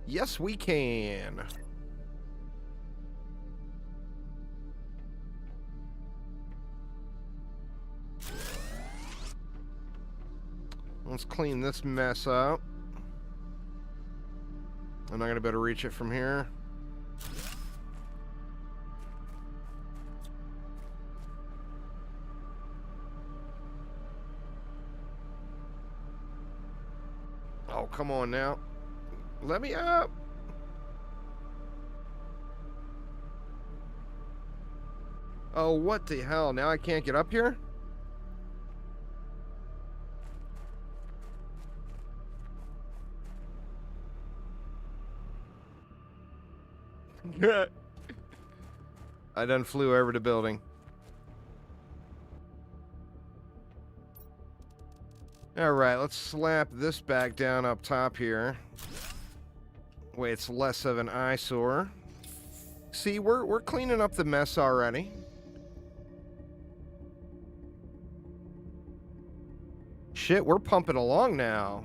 Yes, we can. Let's clean this mess up. I'm not going to be able to reach it from here. Oh, come on now. Let me up. Oh, what the hell? Now I can't get up here? I done flew over the building. Alright, let's slap this back down up top here. Way it's less of an eyesore. See, we're cleaning up the mess already. Shit, we're pumping along now.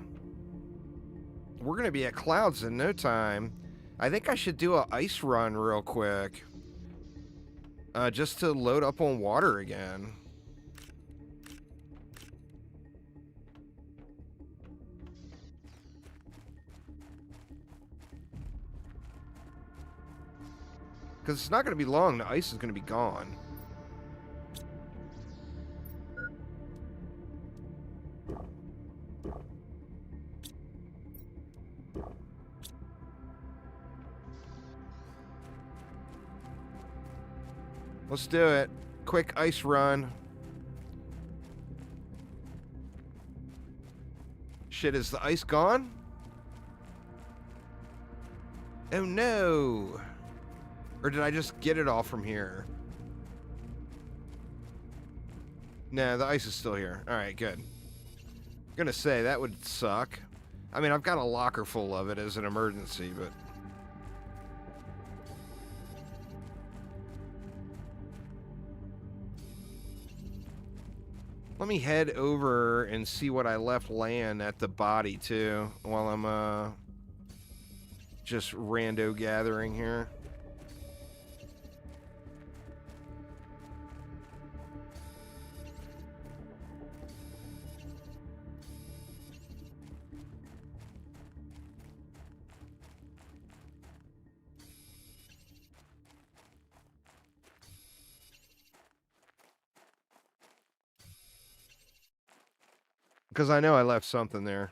We're gonna be at clouds in no time. I think I should do an ice run real quick. Just to load up on water again. Because it's not going to be long, the ice is going to be gone. Let's do it. Quick ice run. Shit, is the ice gone? Oh no! Or did I just get it all from here? Nah, the ice is still here. Alright, good. I'm gonna say, that would suck. I mean, I've got a locker full of it as an emergency, but... Let me head over and see what I left laying at the body, too, while I'm, just rando gathering here. because I know I left something there.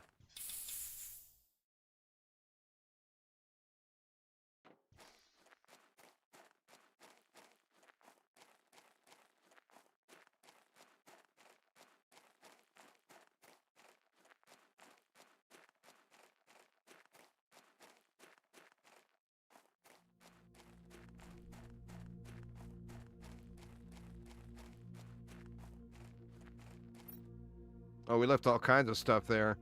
Oh, we left all kinds of stuff there.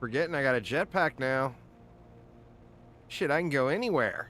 Forgetting I got a jetpack now. Shit, I can go anywhere.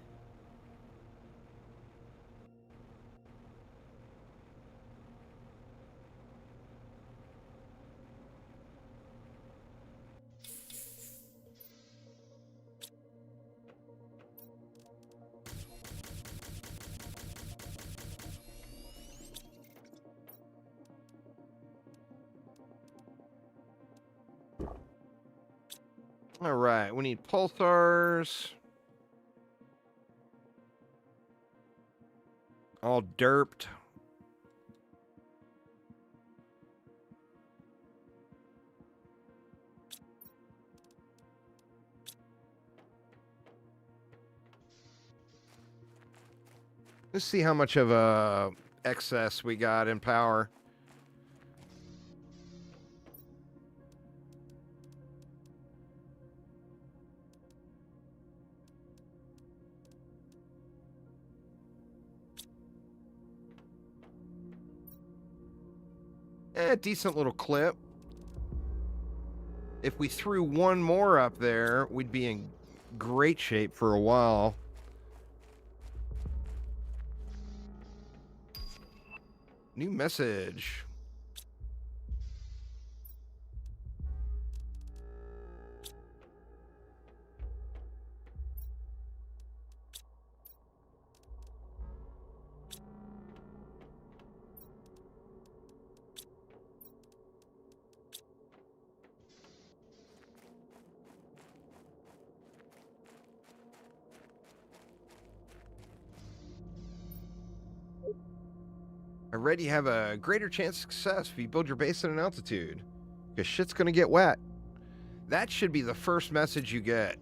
All right, we need pulsars. All derped. Let's see how much of a excess we got in power. Decent little clip. If we threw one more up there, we'd be in great shape for a while. New message. I read you have a greater chance of success if you build your base at an altitude. Because shit's gonna get wet. That should be the first message you get.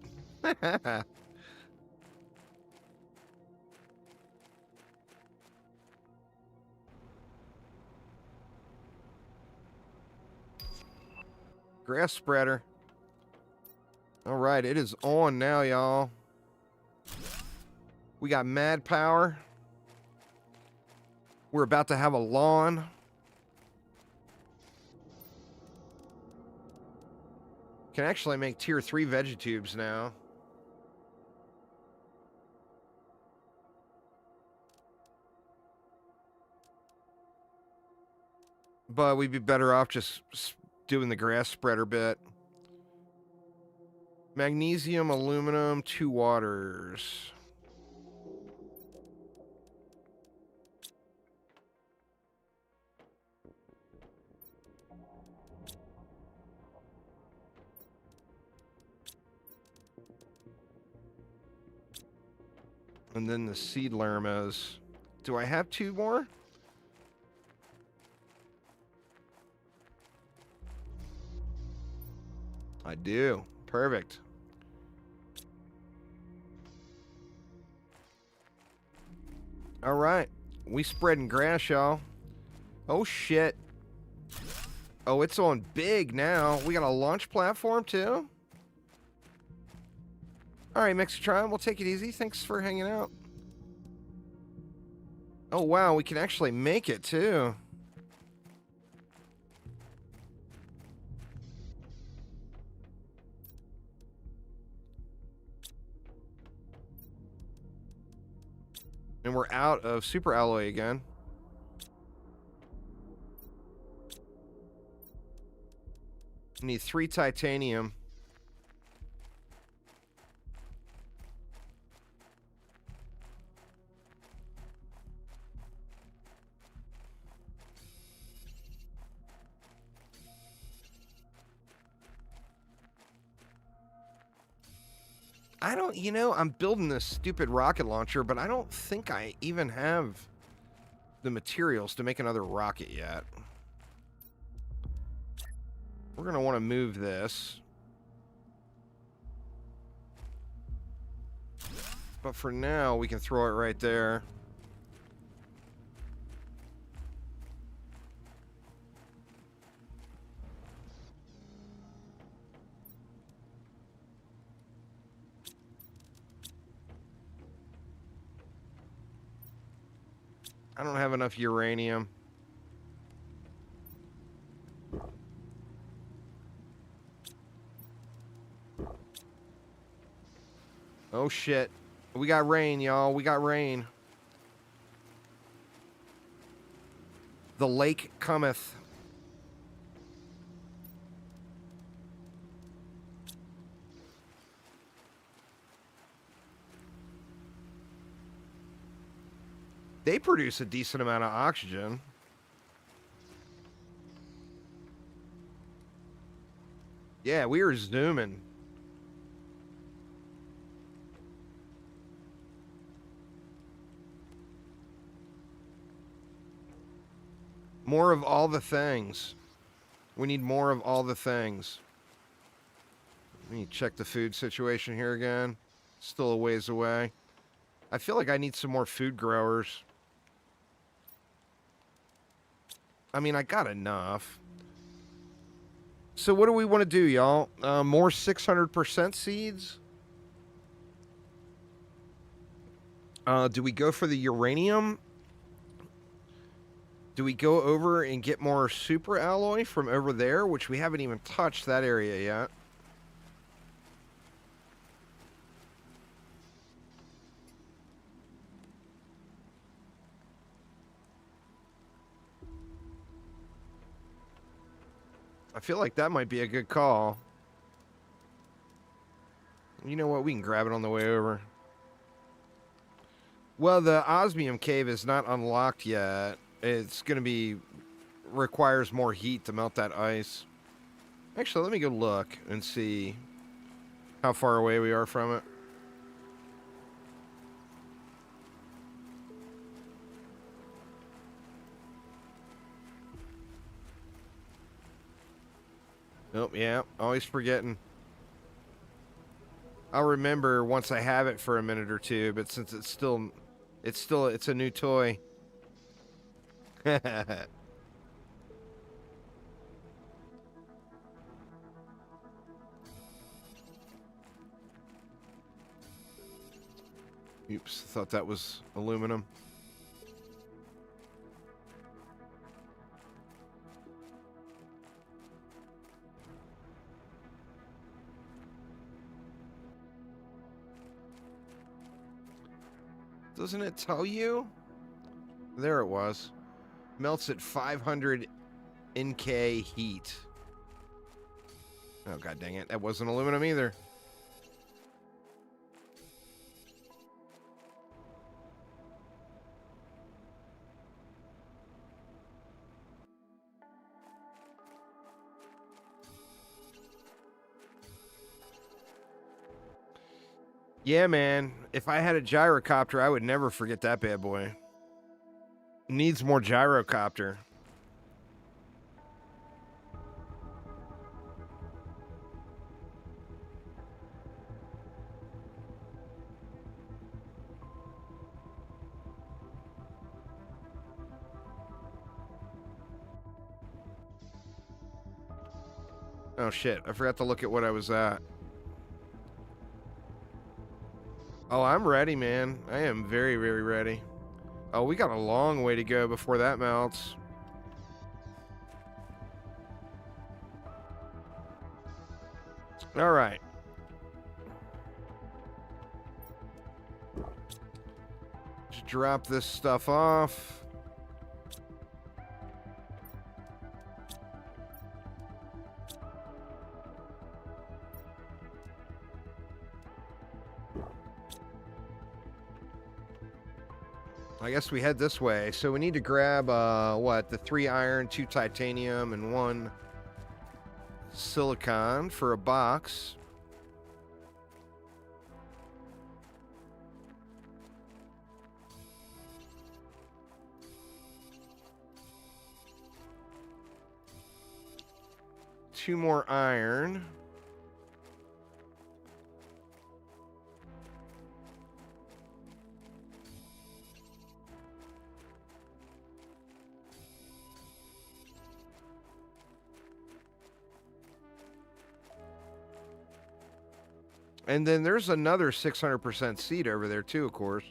Grass spreader. All right, it is on now, y'all. We got mad power. We're about to have a lawn. Can actually make tier 3 vegetubes now. But we'd be better off just doing the grass spreader bit. Magnesium, aluminum, 2 waters. And then the seed lermas. Do I have 2 more? I do. Perfect. All right. We spreading grass, y'all. Oh, shit. Oh, it's on big now. We got a launch platform, too? All right, Mexitron, we'll take it easy. Thanks for hanging out. Oh, wow, we can actually make it, too. And we're out of super alloy again. Need 3 titanium. I don't, you know, I'm building this stupid rocket launcher, but I don't think I even have the materials to make another rocket yet. We're going to want to move this. But for now, we can throw it right there. I don't have enough uranium. Oh shit. We got rain, y'all. We got rain. The lake cometh. They produce a decent amount of oxygen. Yeah, we were zooming. More of all the things. We need more of all the things. Let me check the food situation here again. Still a ways away. I feel like I need some more food growers. I mean, I got enough. So what do we want to do, y'all? More 600% seeds? Do we go for the uranium? Do we go over and get more super alloy from over there, which we haven't even touched that area yet? I feel like that might be a good call. You know what? We can grab it on the way over. Well, the osmium cave is not unlocked yet. It's going to be... requires more heat to melt that ice. Actually, let me go look and see how far away we are from it. Oh, yeah. Always forgetting. I'll remember once I have it for a minute or two, but since it's a new toy. Oops, thought that was aluminum. Doesn't it tell you? There it was. Melts at 500 NK heat. Oh, god dang it. That wasn't aluminum either. Yeah, man. If I had a gyrocopter, I would never forget that bad boy. Needs more gyrocopter. Oh shit, I forgot to look at what I was at. Oh, I'm ready, man. I am very, very ready. Oh, we got a long way to go before that melts. All right. Just drop this stuff off. I guess we head this way. So we need to grab, what, the 3 iron, 2 titanium, and 1 silicon for a box. 2 more iron. And then there's another 600% seed over there too, of course.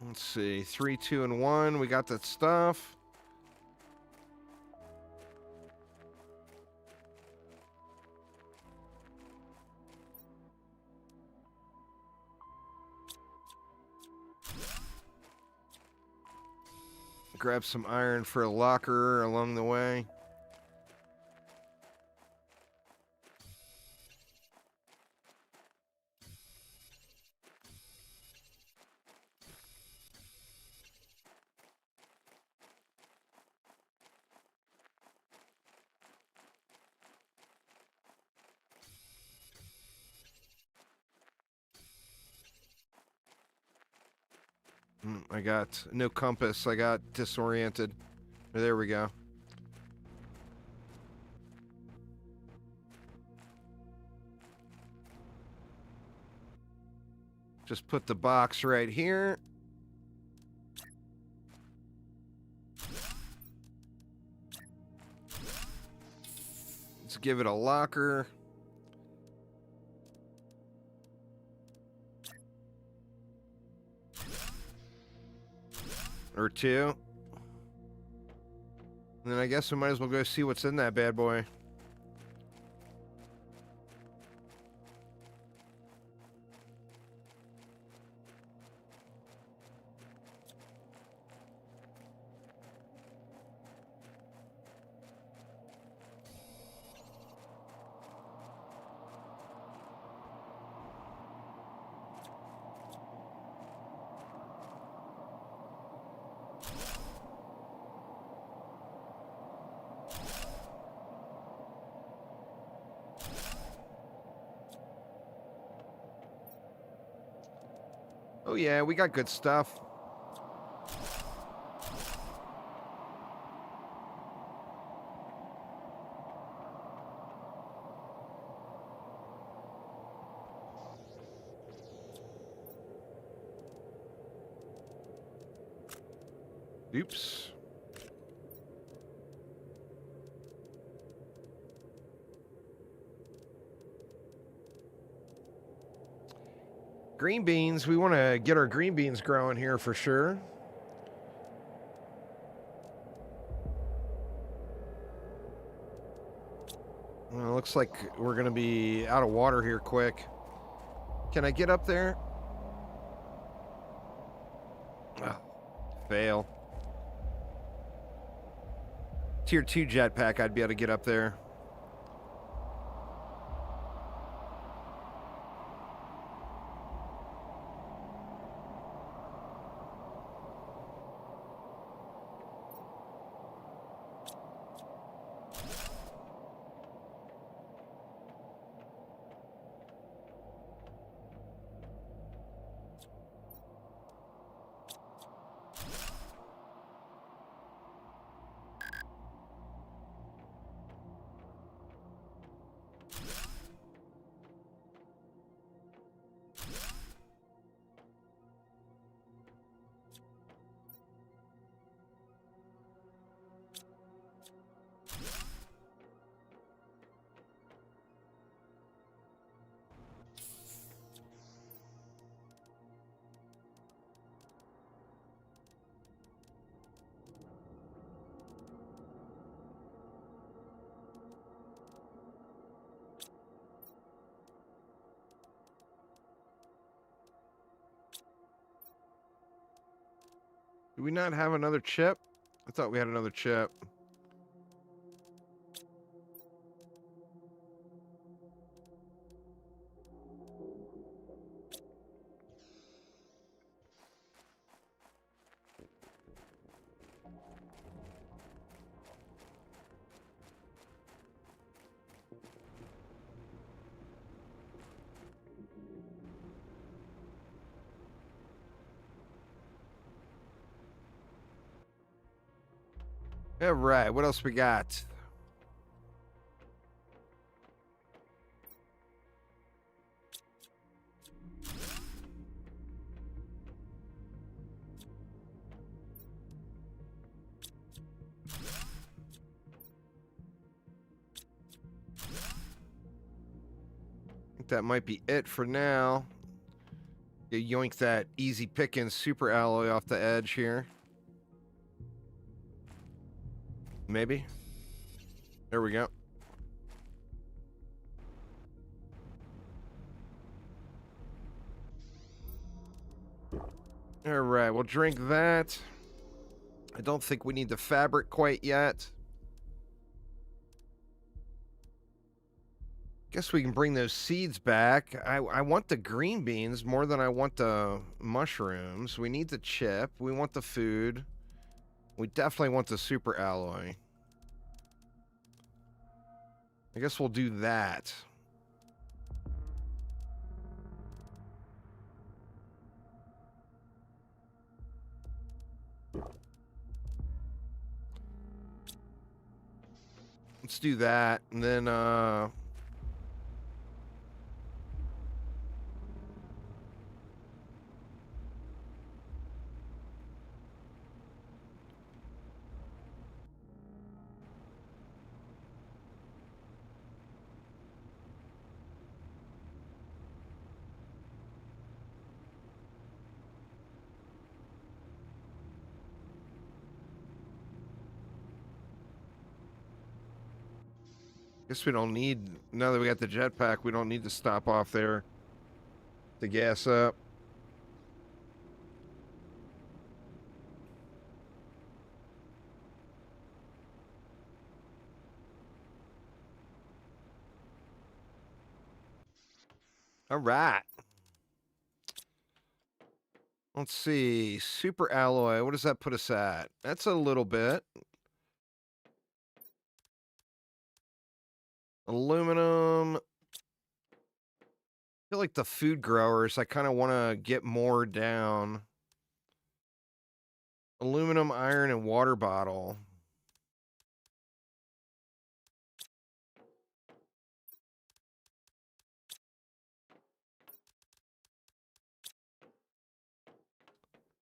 Let's see. 3, 2, and 1. We got that stuff. Grab some iron for a locker along the way. I got no compass. I got disoriented. There we go. Just put the box right here. Let's give it a locker. Or 2. And then I guess we might as well go see what's in that bad boy. Oh yeah, we got good stuff. Oops. Green beans. We want to get our green beans growing here for sure. Well, looks like we're going to be out of water here quick. Can I get up there? Oh, fail. Tier 2 jetpack, I'd be able to get up there. Do we not have another chip? I thought we had another chip. All right, what else we got? I think that might be it for now. You yoink that easy picking super alloy off the edge here. Maybe. There we go. All right, we'll drink that. I don't think we need the fabric quite yet. Guess we can bring those seeds back. I want the green beans more than I want the mushrooms. We need the chip. We want the food. We definitely want the super alloy. I guess we'll do that. Let's do that. And then, guess we don't need, now that we got the jetpack, we don't need to stop off there to gas up. All right. Let's see. Super alloy. What does that put us at? That's a little bit. Aluminum. I feel like the food growers, I kind of want to get more down. Aluminum, iron, and water bottle.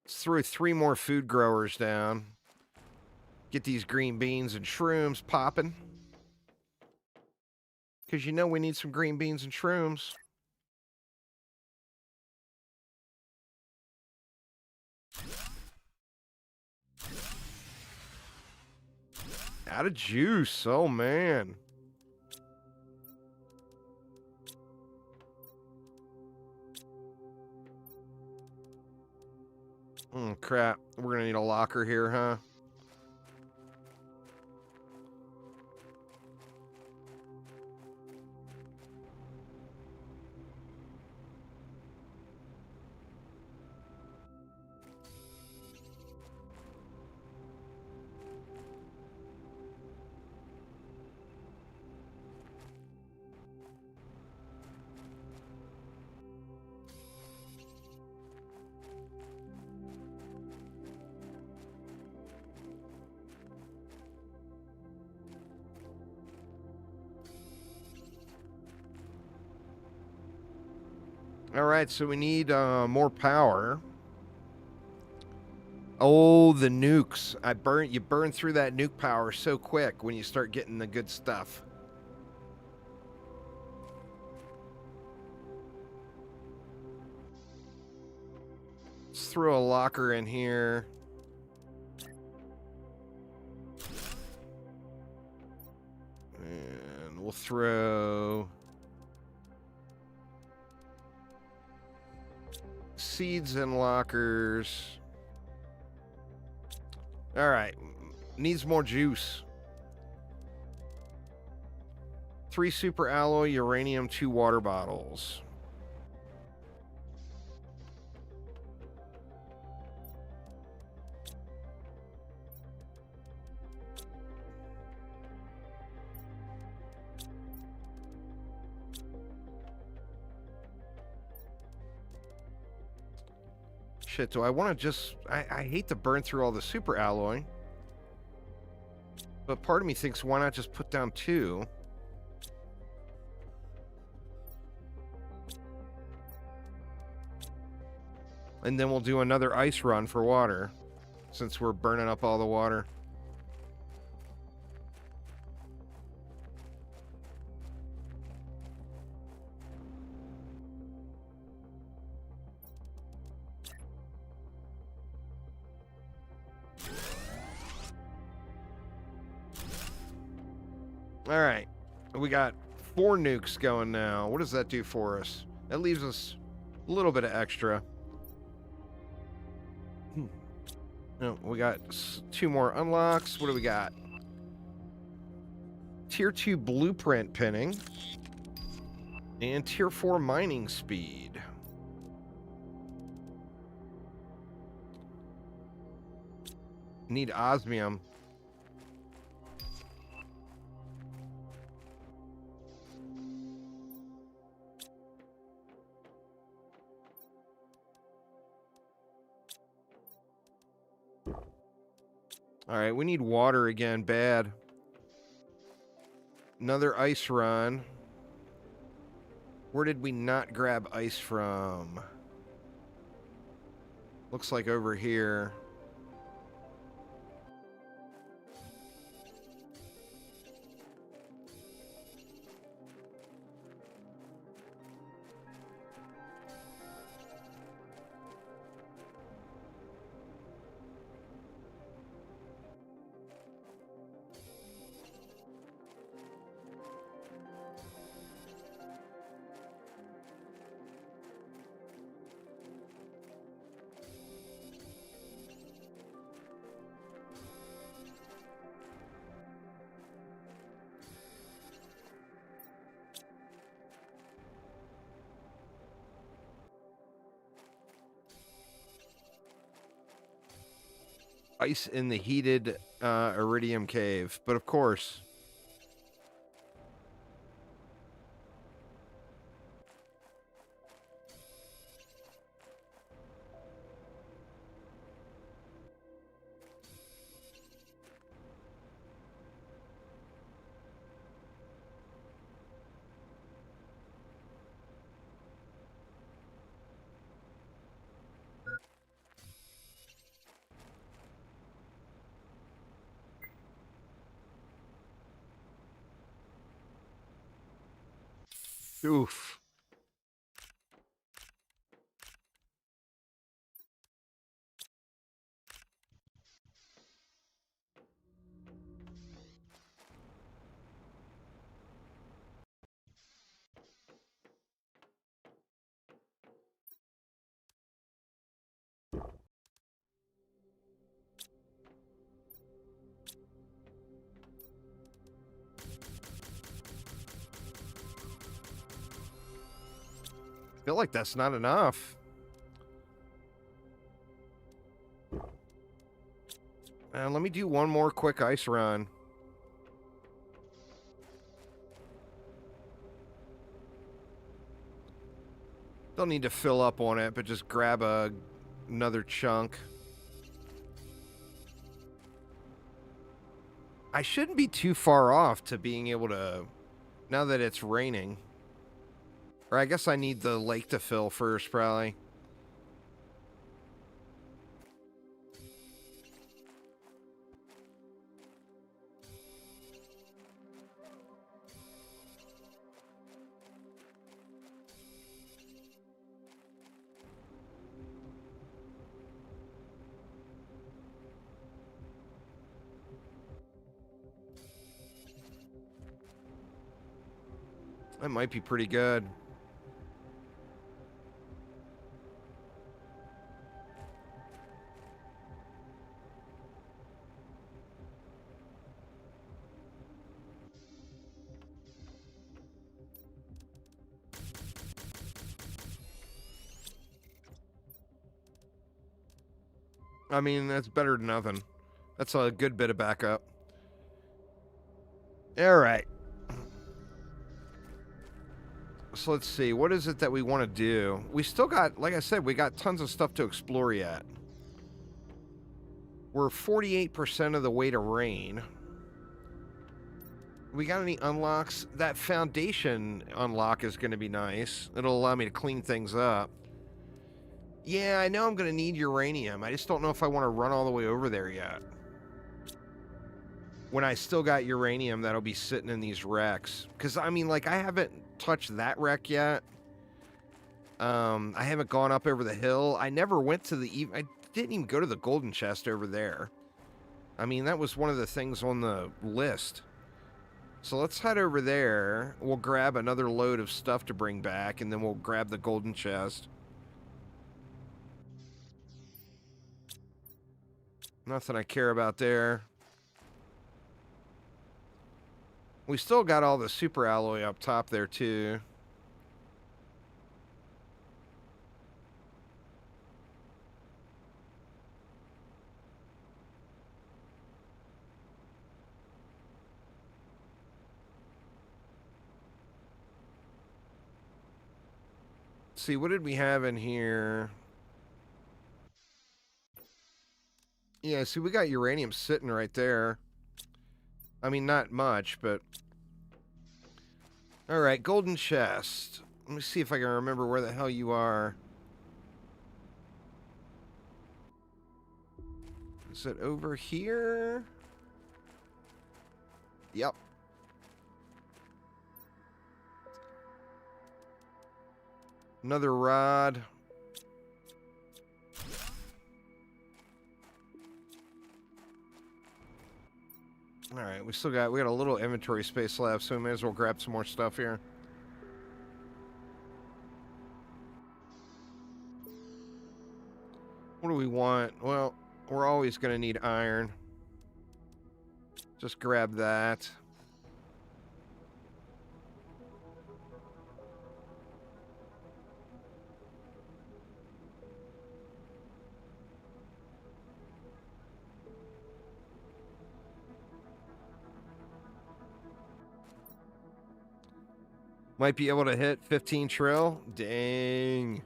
Let's throw 3 more food growers down. Get these green beans and shrooms popping. Because you know we need some green beans and shrooms. Out of juice. Oh, man. Oh, crap. We're going to need a locker here, huh? All right, so we need more power. Oh, the nukes. You burn through that nuke power so quick when you start getting the good stuff. Let's throw a locker in here. And we'll throw seeds in lockers. All right. Needs more juice. 3 super alloy uranium, 2 water bottles. Shit, do I want to just... I hate to burn through all the super alloy. But part of me thinks, why not just put down 2? And then we'll do another ice run for water, since we're burning up all the water. All right, we got 4 nukes going now. What does that do for us? That leaves us a little bit of extra. No, we got 2 more unlocks. What do we got? Tier 2 blueprint pinning and Tier 4 mining speed. Need osmium. All right, we need water again, bad. Another ice run. Where did we not grab ice from? Looks like over here. Ice in the heated iridium cave. But of course, oof. I feel like that's not enough. Let me do one more quick ice run. Don't need to fill up on it, but just grab another chunk. I shouldn't be too far off to being able to, now that it's raining. Or I guess I need the lake to fill first, probably. That might be pretty good. I mean, that's better than nothing. That's a good bit of backup. All right. So let's see. What is it that we want to do? We still got, like I said, we got tons of stuff to explore yet. We're 48% of the way to rain. We got any unlocks? That foundation unlock is going to be nice. It'll allow me to clean things up. Yeah, I know I'm going to need uranium. I just don't know if I want to run all the way over there yet. When I still got uranium that'll be sitting in these wrecks. Because, I mean, like, I haven't touched that wreck yet. I haven't gone up over the hill. I never went to the... I didn't even go to the golden chest over there. I mean, that was one of the things on the list. So let's head over there. We'll grab another load of stuff to bring back, and then we'll grab the golden chest. Nothing I care about there. We still got all the super alloy up top there, too. Let's see, what did we have in here? Yeah, see, we got uranium sitting right there. I mean, not much, but... Alright, golden chest. Let me see if I can remember where the hell you are. Is it over here? Yep. Another rod. Alright, we got a little inventory space left, so we may as well grab some more stuff here. What do we want? Well, we're always going to need iron. Just grab that. Might be able to hit 15 trill. Dang.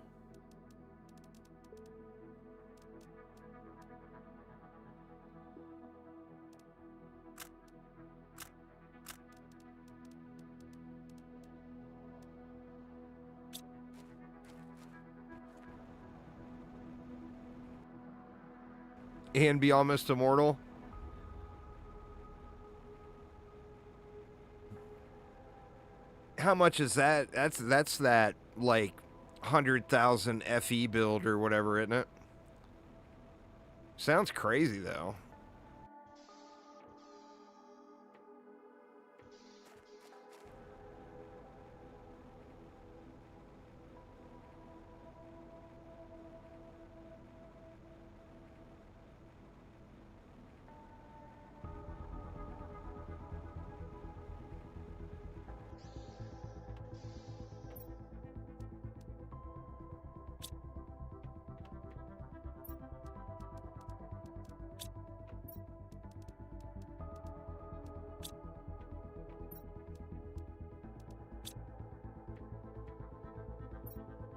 And be almost immortal. How much is that? That's that, like, 100,000 FE build or whatever, isn't it? Sounds crazy, though.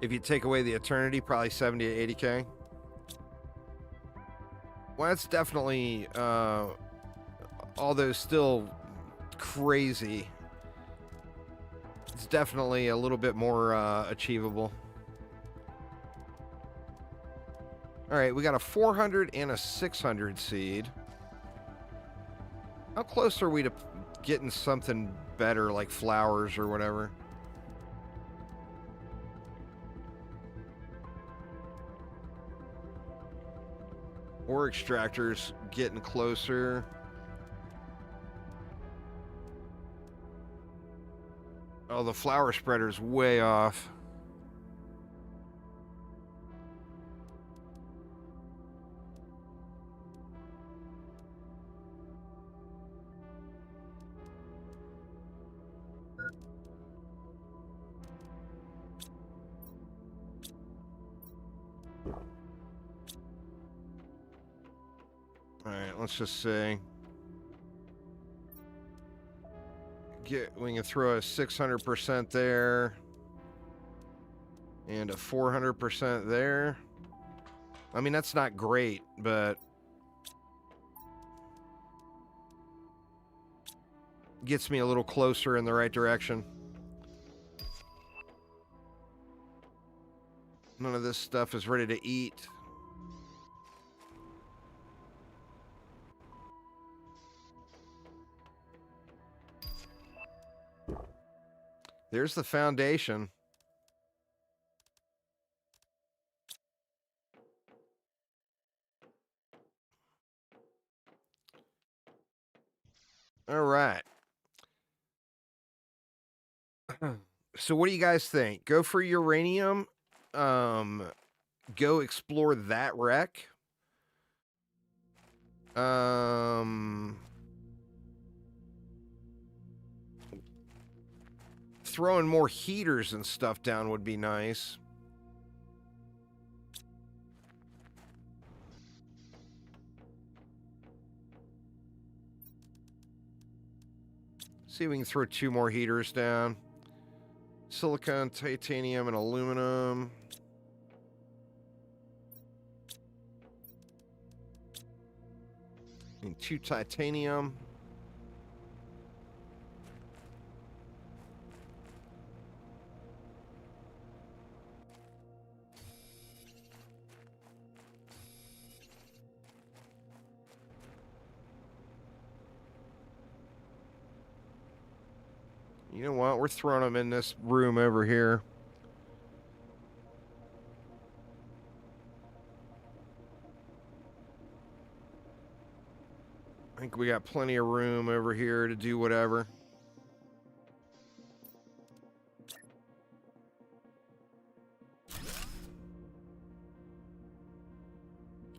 If you take away the eternity, probably 70 to 80k. Well, that's definitely, although still crazy, it's definitely a little bit more achievable. All right, we got a 400 and a 600 seed. How close are we to getting something better, like flowers or whatever? Ore extractors getting closer. Oh, the flower spreader's way off. Alright, let's just say we can throw a 600% there and a 400% there. I mean, that's not great, but gets me a little closer in the right direction. None of this stuff is ready to eat. There's the foundation. All right. So what do you guys think? Go for uranium? Go explore that wreck? Throwing more heaters and stuff down would be nice. See if we can throw 2 more heaters down. Silicon, titanium, and aluminum. And 2 titanium. You know what? We're throwing them in this room over here. I think we got plenty of room over here to do whatever.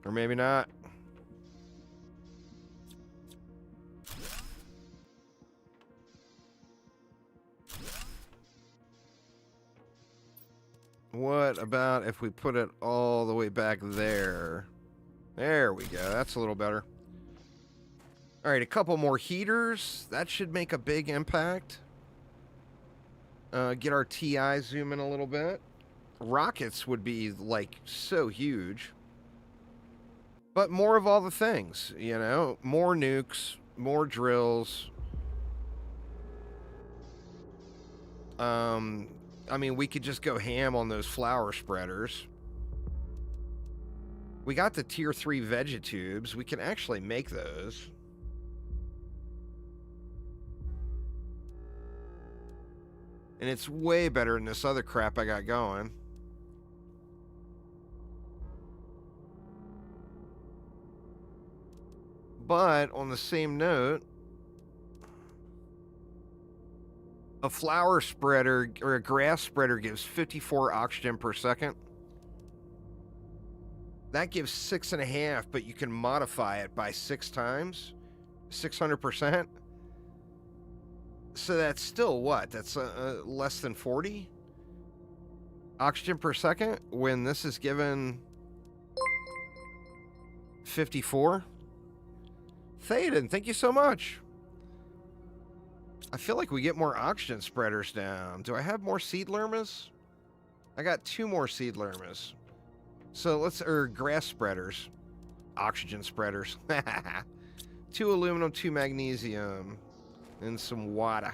Or maybe not. What about if we put it all the way back there? There we go. That's a little better. All right, a couple more heaters. That should make a big impact. Get our TI zoom in a little bit. Rockets would be, like, so huge. But more of all the things, you know? More nukes, more drills. I mean, we could just go ham on those flower spreaders. We got the tier 3 vegetubes. We can actually make those. And it's way better than this other crap I got going. But on the same note, a flower spreader or a grass spreader gives 54 oxygen per second. That gives 6.5, but you can modify it by 6 times, 600%. So that's still what? That's less than 40 oxygen per second when this is given 54. Thaden, thank you so much. I feel like we get more oxygen spreaders down. Do I have more seed lermas? I got 2 more seed lermas. So let's, or grass spreaders. Oxygen spreaders. 2 aluminum, 2 magnesium, and some water.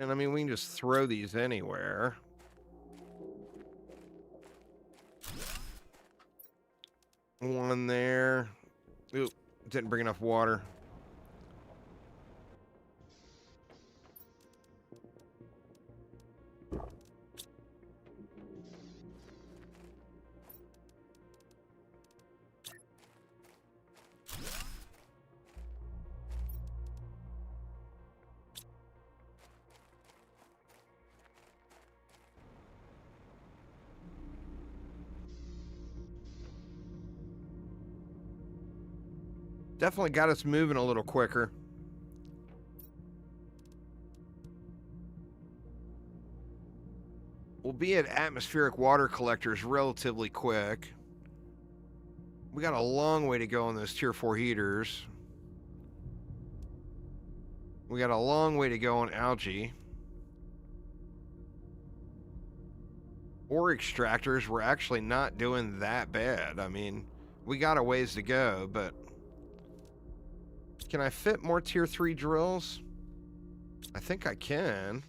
And I mean, we can just throw these anywhere. One there. Ooh, didn't bring enough water. Definitely got us moving a little quicker. We'll be at atmospheric water collectors relatively quick. We got a long way to go on those tier 4 heaters. We got a long way to go on algae. Ore extractors, we're actually not doing that bad. I mean, we got a ways to go, but... Can I fit more tier 3 drills? I think I can.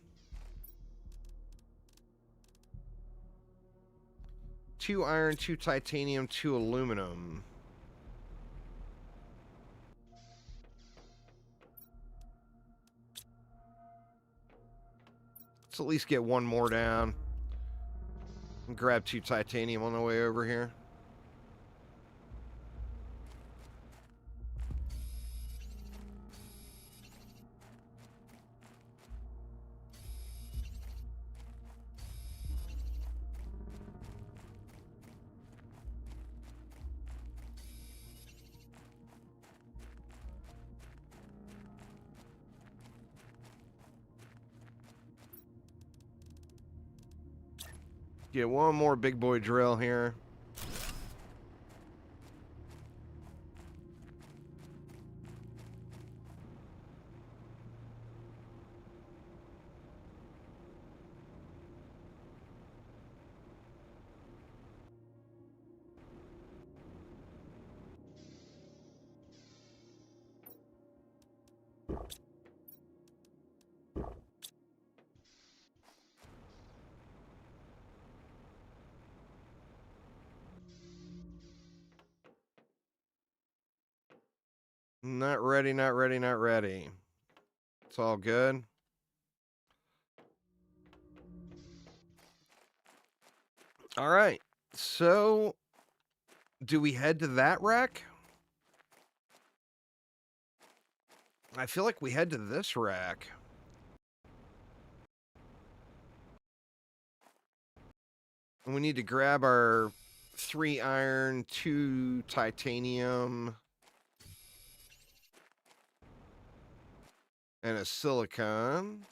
2 iron, 2 titanium, 2 aluminum. Let's at least get one more down. And grab 2 titanium on the way over here. Get one more big boy drill here. Not ready, not ready, not ready. It's all good. All right. So, do we head to that wreck? I feel like we head to this wreck. And we need to grab our 3 iron, 2 titanium, and a silicon.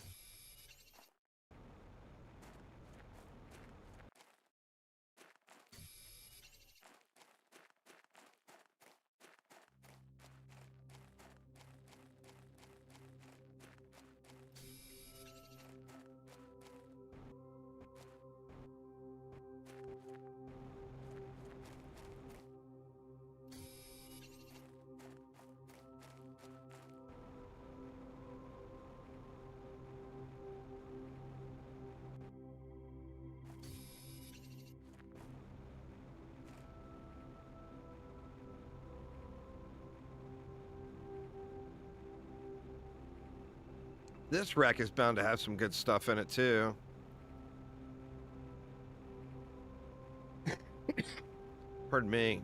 This wreck is bound to have some good stuff in it, too. Pardon me.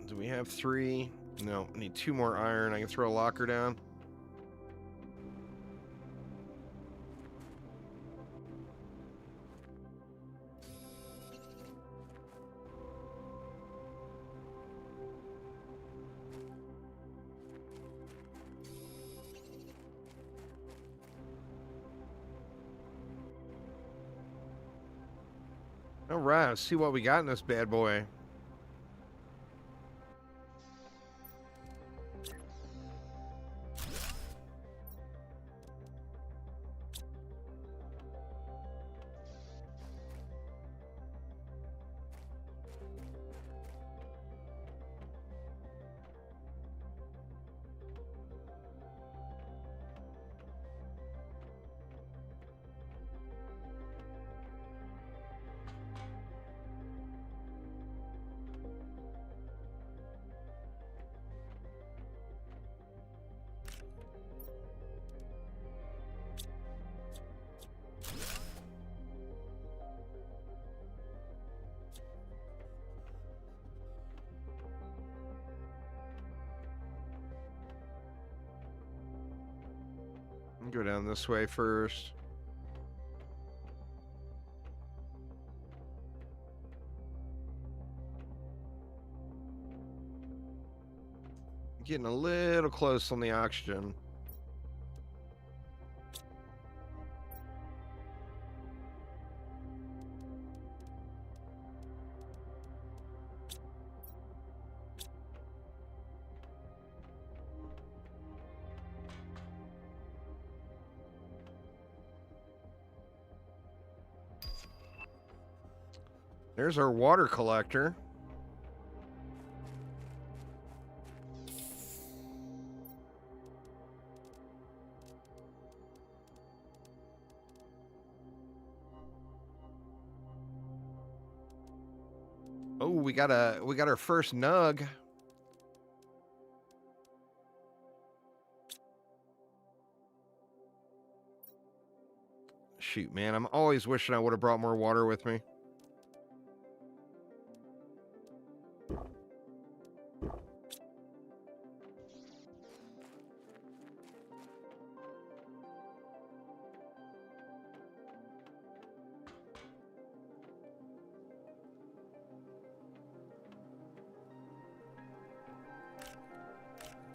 Do we have 3? No, I need 2 more iron. I can throw a locker down. All right, let's see what we got in this bad boy. Go down this way first. Getting a little close on the oxygen. There's our water collector. Oh, we got our first nug. Shoot, man, I'm always wishing I would have brought more water with me.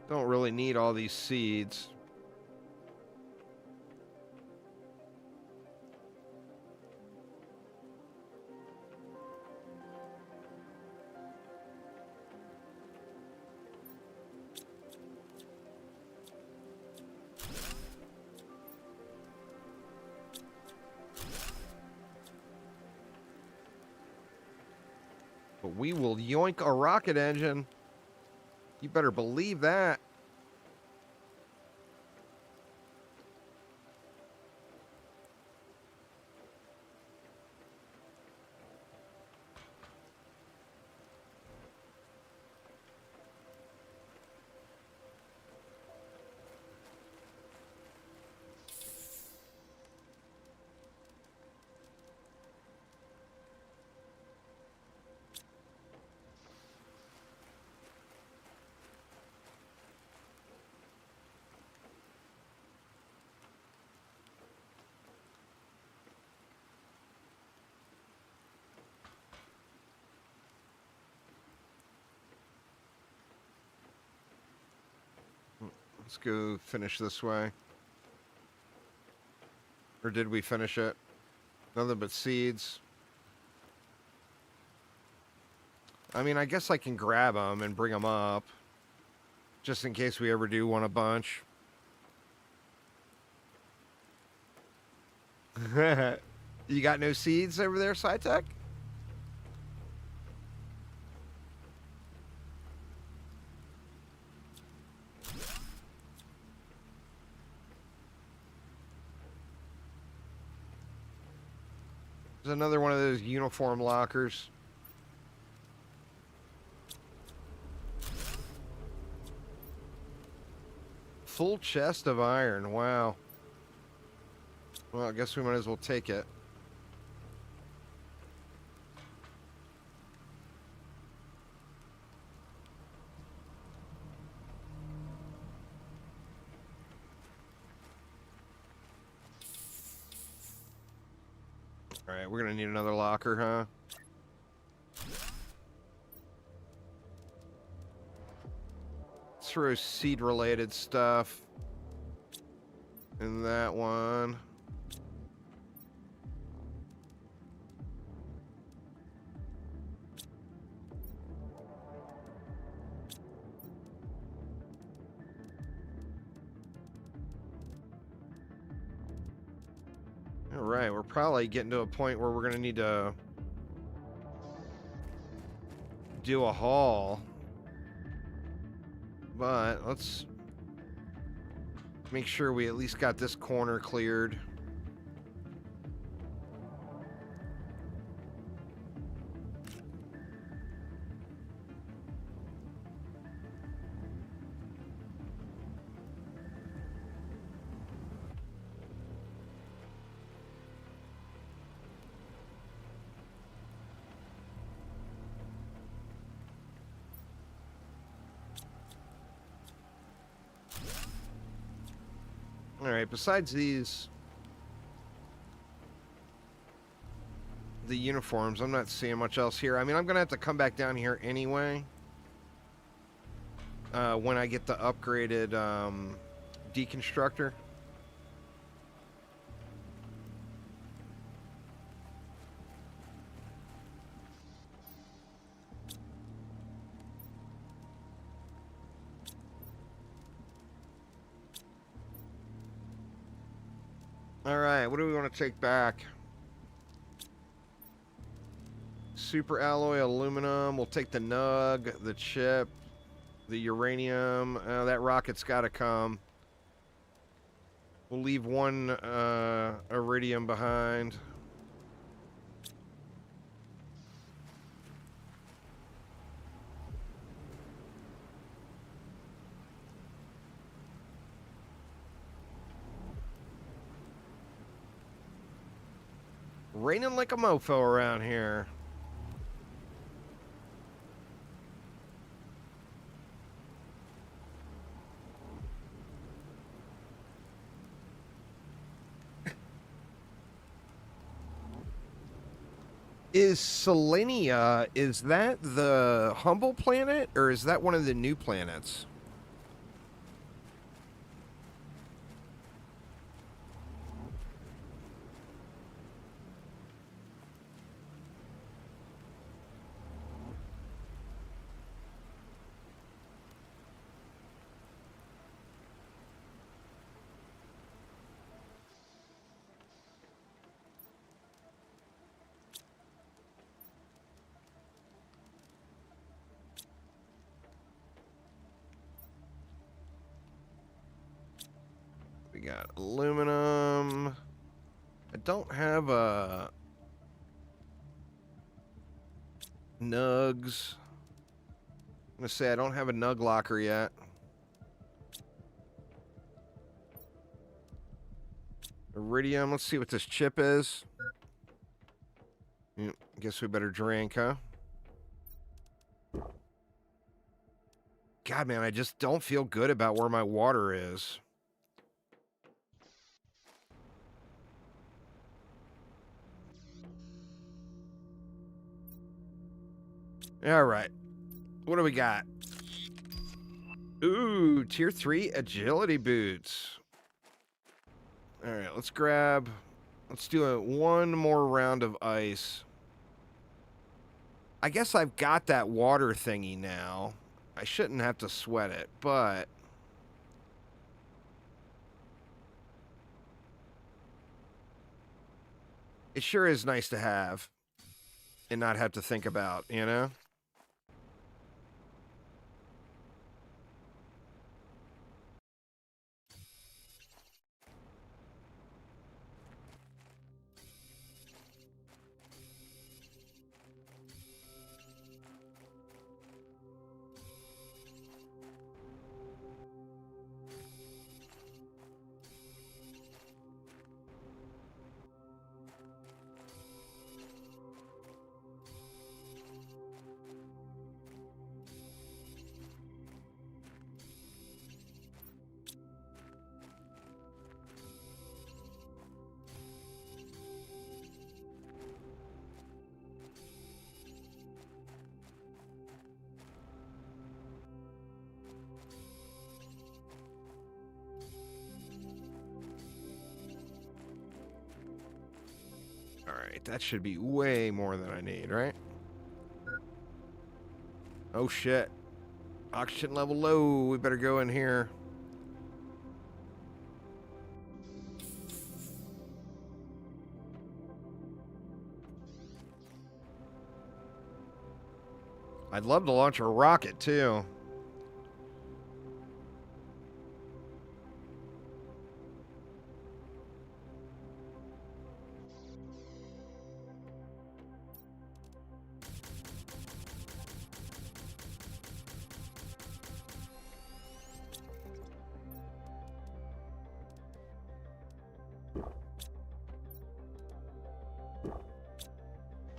Don't really need all these seeds. But we will yoink a rocket engine. You better believe that. Let's go finish this way. Or did we finish it? Nothing but seeds. I mean, I guess I can grab them and bring them up. Just in case we ever do want a bunch. You got no seeds over there, SciTech? There's another one of those uniform lockers. Full chest of iron. Wow. Well, I guess we might as well take it. All right, we're going to need another locker, huh? Let's throw seed-related stuff in that one. All right, we're probably getting to a point where we're going to need to do a haul. But let's make sure we at least got this corner cleared. All right, besides these, the uniforms, I'm not seeing much else here. I mean, I'm going to have to come back down here anyway when I get the upgraded deconstructor. All right, what do we want to take back? super alloy aluminum. We'll take the nug, the chip, the uranium. That rocket's got to come. We'll leave one iridium behind. Raining like a mofo around here. Is Selenia, is that the Humble planet, or is that one of the new planets? We got aluminum. I don't have nugs. I'm gonna say I don't have a nug locker yet. Iridium. Let's see what this chip is. Guess we better drink, huh? God, man, I just don't feel good about where my water is. All right. What do we got? Ooh, tier 3 agility boots. All right, let's grab... Let's do one more round of ice. I guess I've got that water thingy now. I shouldn't have to sweat it, but... It sure is nice to have. And not have to think about, you know? Alright, that should be way more than I need, right? Oh shit. Oxygen level low. We better go in here. I'd love to launch a rocket, too.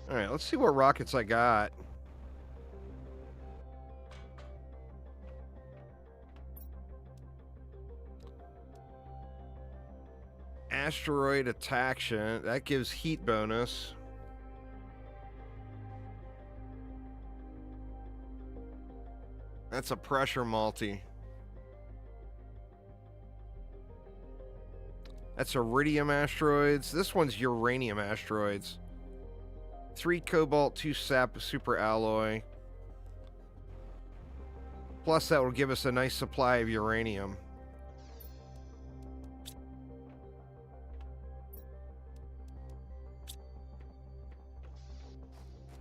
Alright, let's see what rockets I got. Asteroid attraction. That gives heat bonus. That's a pressure multi. That's iridium asteroids. This one's uranium asteroids. 3 cobalt, 2 sap, super alloy. Plus that will give us a nice supply of uranium.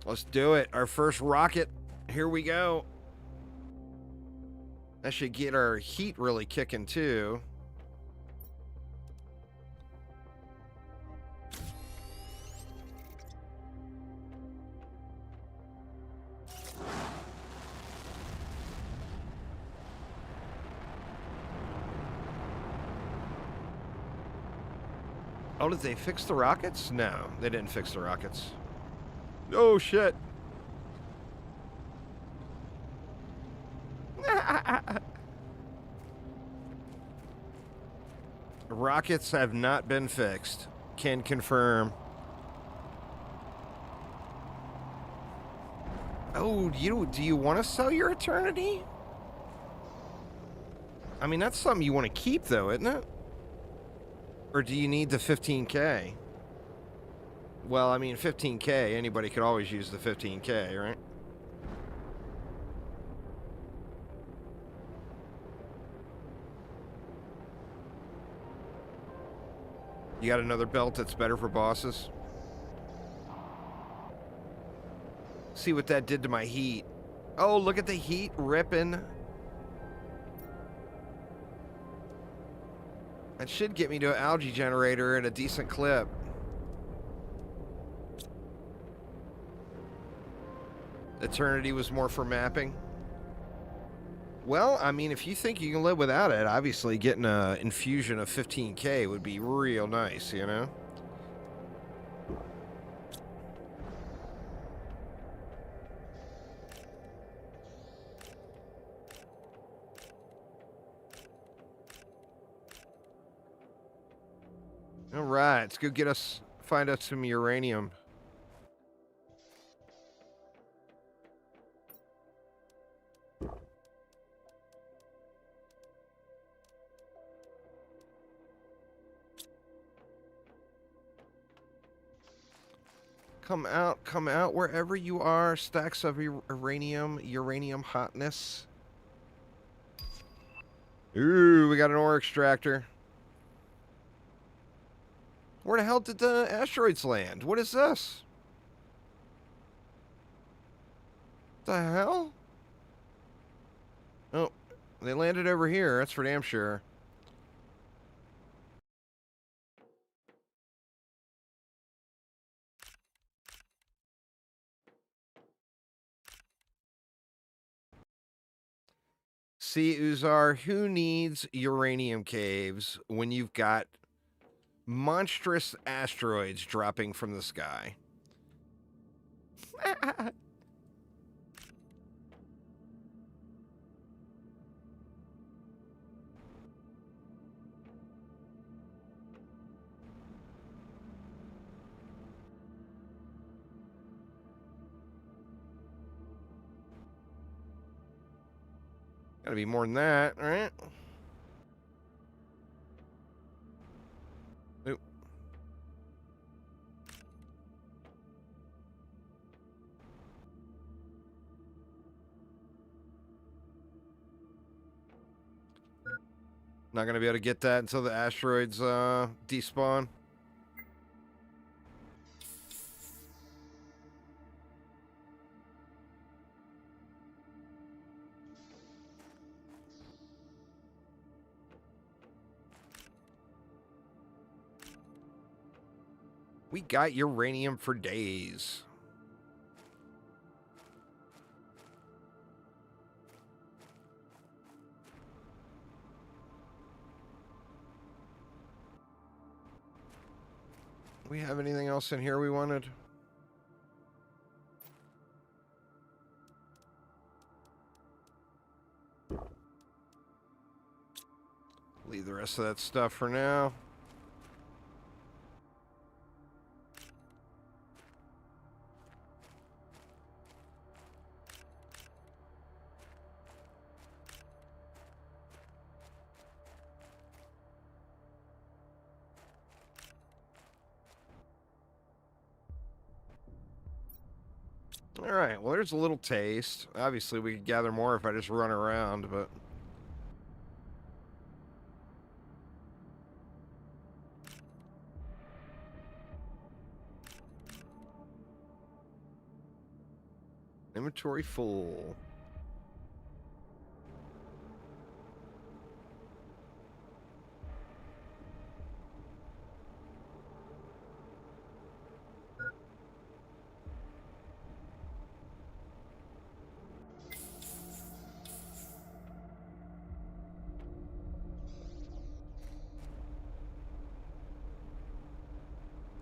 Let's do it. Our first rocket. Here we go. That should get our heat really kicking too. Oh, did they fix the rockets? No, they didn't fix the rockets. Oh, shit. Rockets have not been fixed. Can confirm. Oh, do you want to sell your Eternity? I mean, that's something you want to keep, though, isn't it? Or do you need the 15K? Well, I mean, 15K, anybody could always use the 15K, right? You got another belt that's better for bosses? See what that did to my heat. Oh, look at the heat ripping. That should get me to an algae generator at a decent clip. Eternity was more for mapping. Well, I mean, if you think you can live without it, obviously getting an infusion of 15K would be real nice, you know? All right, let's go find us some uranium. Come out, wherever you are. Stacks of uranium hotness. Ooh, we got an ore extractor. Where the hell did the asteroids land? What is this? The hell? Oh, they landed over here. That's for damn sure. See, Uzar, who needs uranium caves when you've got monstrous asteroids dropping from the sky? Gotta be more than that, right? Oop. Not gonna be able to get that until the asteroids despawn. We got uranium for days. We have anything else in here we wanted? Leave the rest of that stuff for now. All right, well, there's a little taste. Obviously, we could gather more if I just run around, but... inventory full.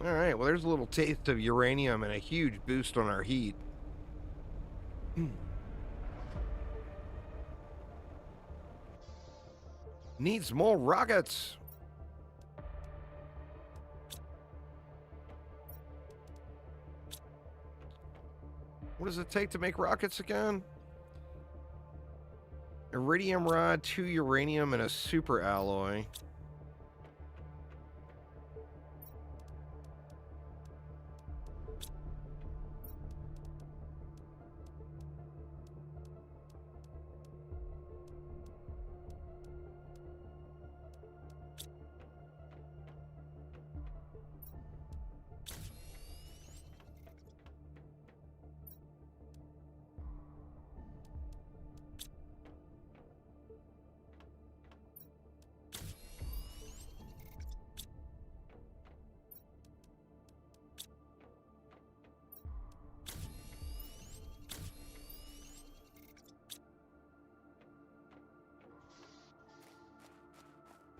All right, well, there's a little taste of uranium and a huge boost on our heat. Needs more rockets. What does it take to make rockets again? Iridium rod, 2 uranium, and a super alloy.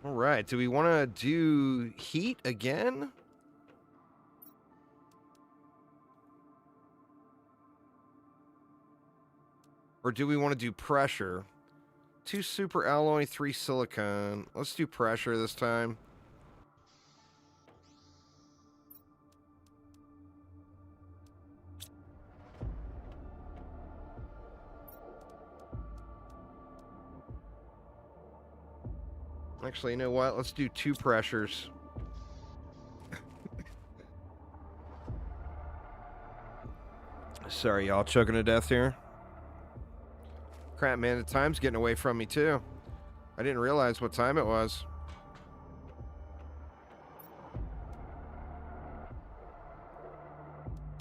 All right, do we want to do heat again? Or do we want to do pressure? 2 super alloy, 3 silicon. Let's do pressure this time. Actually, you know what? Let's do 2 pressures. Sorry, y'all, choking to death here. Crap, man, the time's getting away from me, too. I didn't realize what time it was.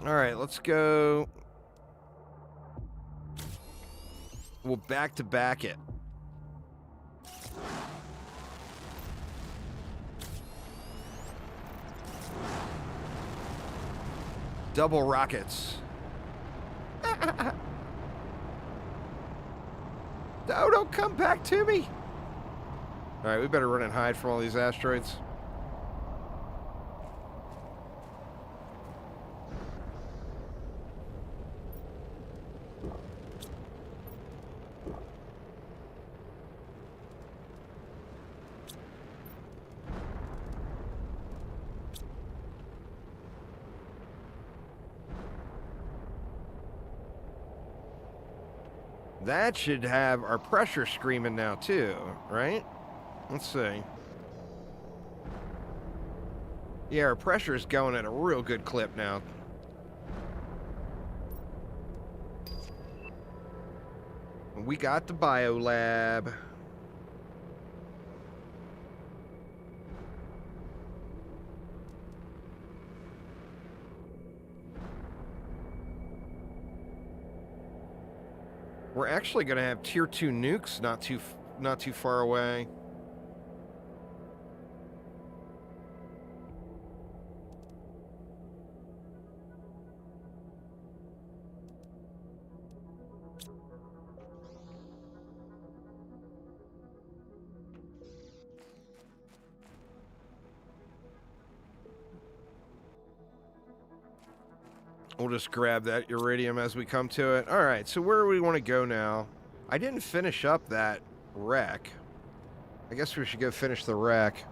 All right, let's go. We'll back-to-back it. Double rockets. No, don't come back to me. All right, we better run and hide from all these asteroids. That should have our pressure screaming now too, right? Let's see. Yeah, our pressure is going at a real good clip now. We got the biolab. We're actually going to have tier 2 nukes not too far away. We'll just grab that iridium as we come to it. All right, so where do we want to go now? I didn't finish up that wreck. I guess we should go finish the wreck.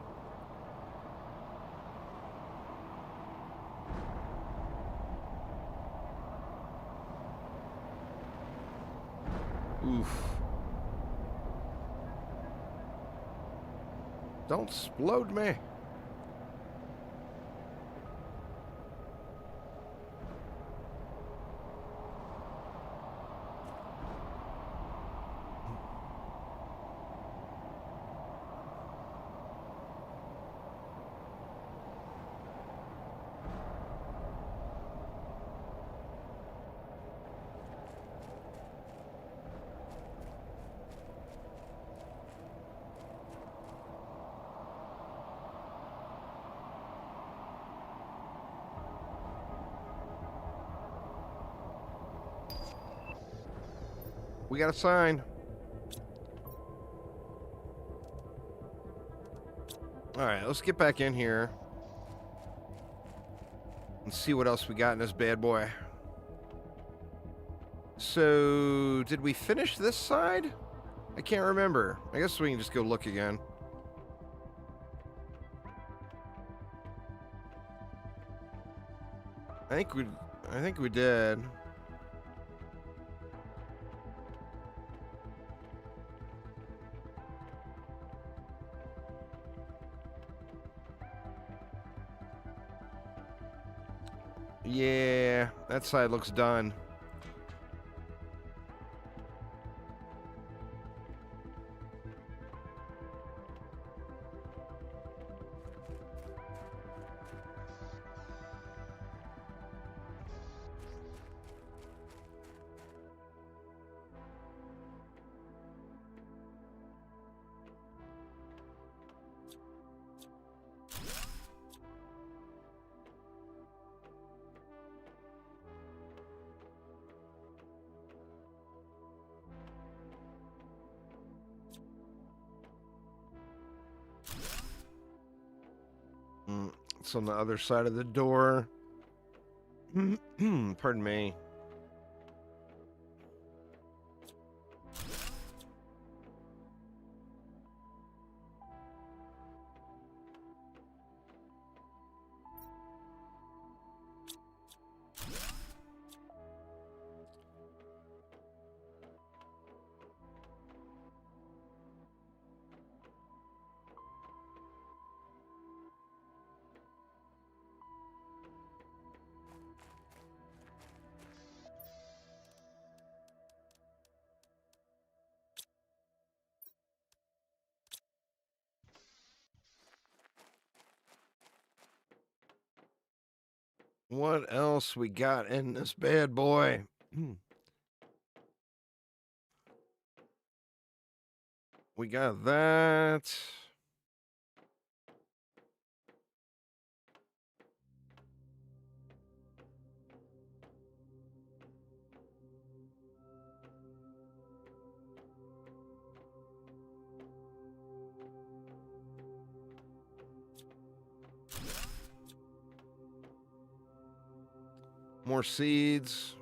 Oof. Don't explode me. We got a sign. Alright, let's get back in here. And see what else we got in this bad boy. So, did we finish this side? I can't remember. I guess we can just go look again. I think we did. Yeah, that side looks done. It's on the other side of the door. Pardon me. What else we got in this bad boy? We got that. More seeds.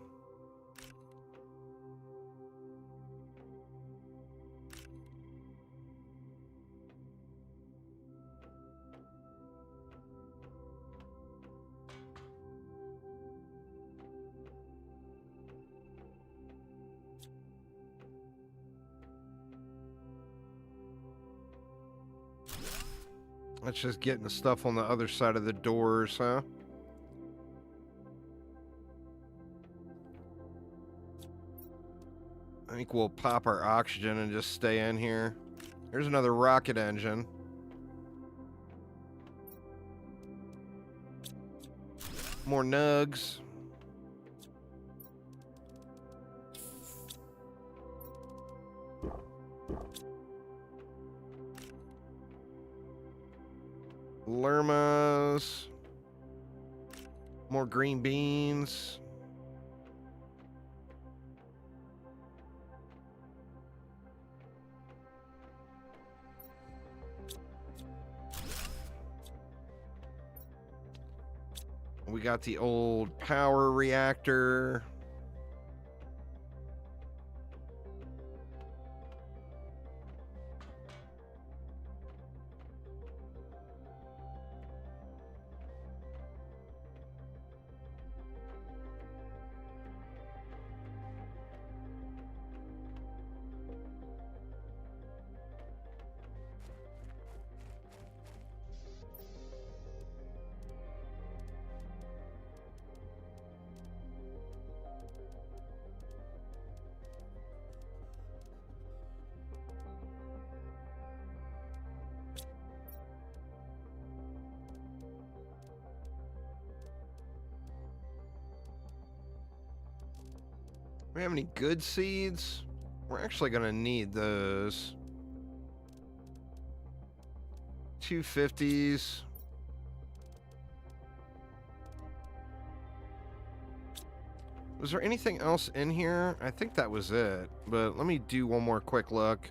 That's just getting the stuff on the other side of the doors, huh? I think we'll pop our oxygen and just stay in here. There's another rocket engine. More nugs. Lermas. More green beans. We got the old power reactor. We have any good seeds? We're actually going to need those. 250s. Was there anything else in here? I think that was it. But let me do one more quick look.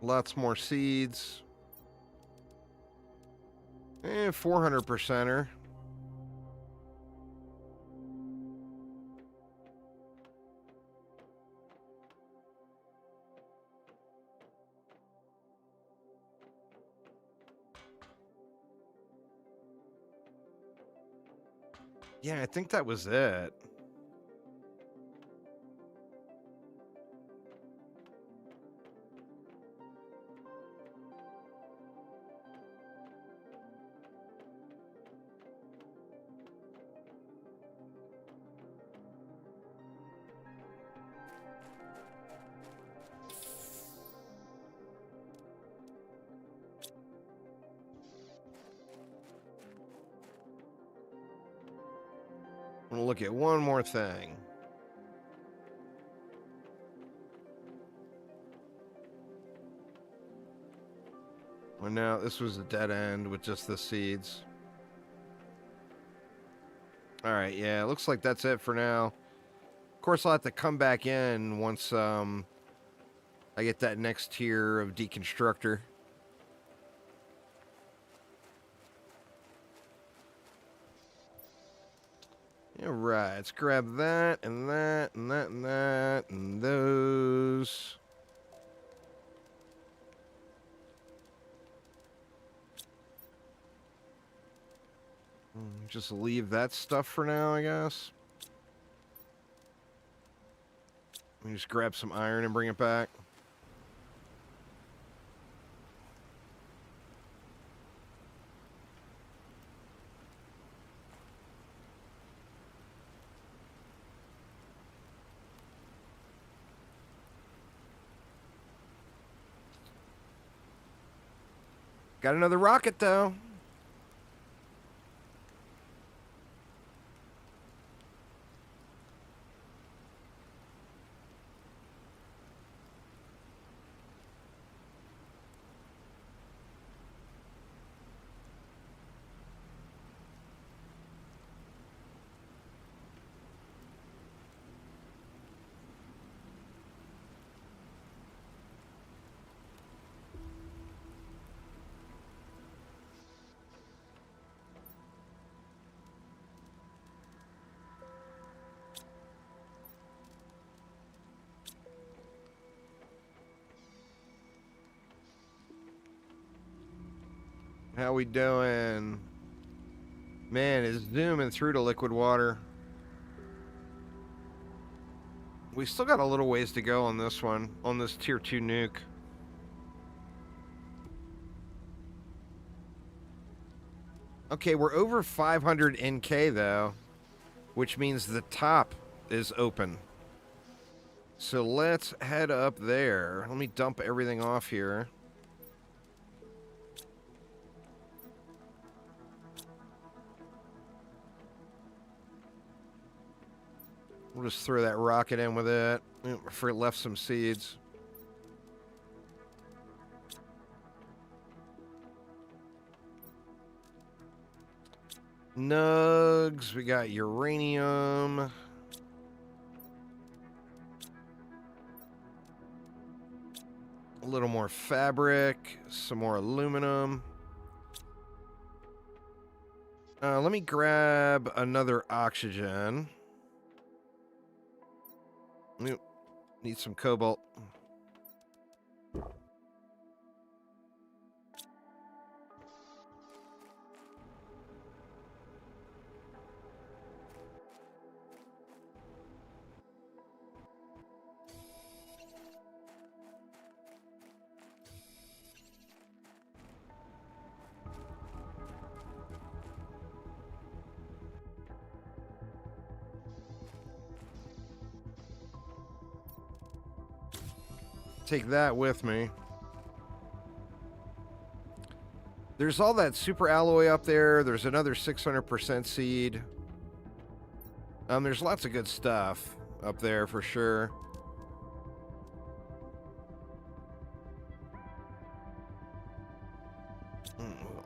Lots more seeds. 400%er. Yeah, I think that was it. I'm gonna look at one more thing. Well, now this was a dead end with just the seeds. All right, yeah, it looks like that's it for now. Of course, I'll have to come back in once I get that next tier of deconstructor. All right, let's grab that and that and that and that and those. Just leave that stuff for now, I guess. Let me just grab some iron and bring it back. Got another rocket, though. How we doing? Man, it's zooming through to liquid water. We still got a little ways to go on this one, on this tier 2 nuke. Okay, we're over 500 NK though, which means the top is open. So let's head up there. Let me dump everything off here. We'll just throw that rocket in with it. For it left some seeds. Nugs. We got uranium. A little more fabric. Some more aluminum. Let me grab another oxygen. Need some cobalt. Take that with me. There's all that super alloy up there. There's another 600% seed. There's lots of good stuff up there for sure.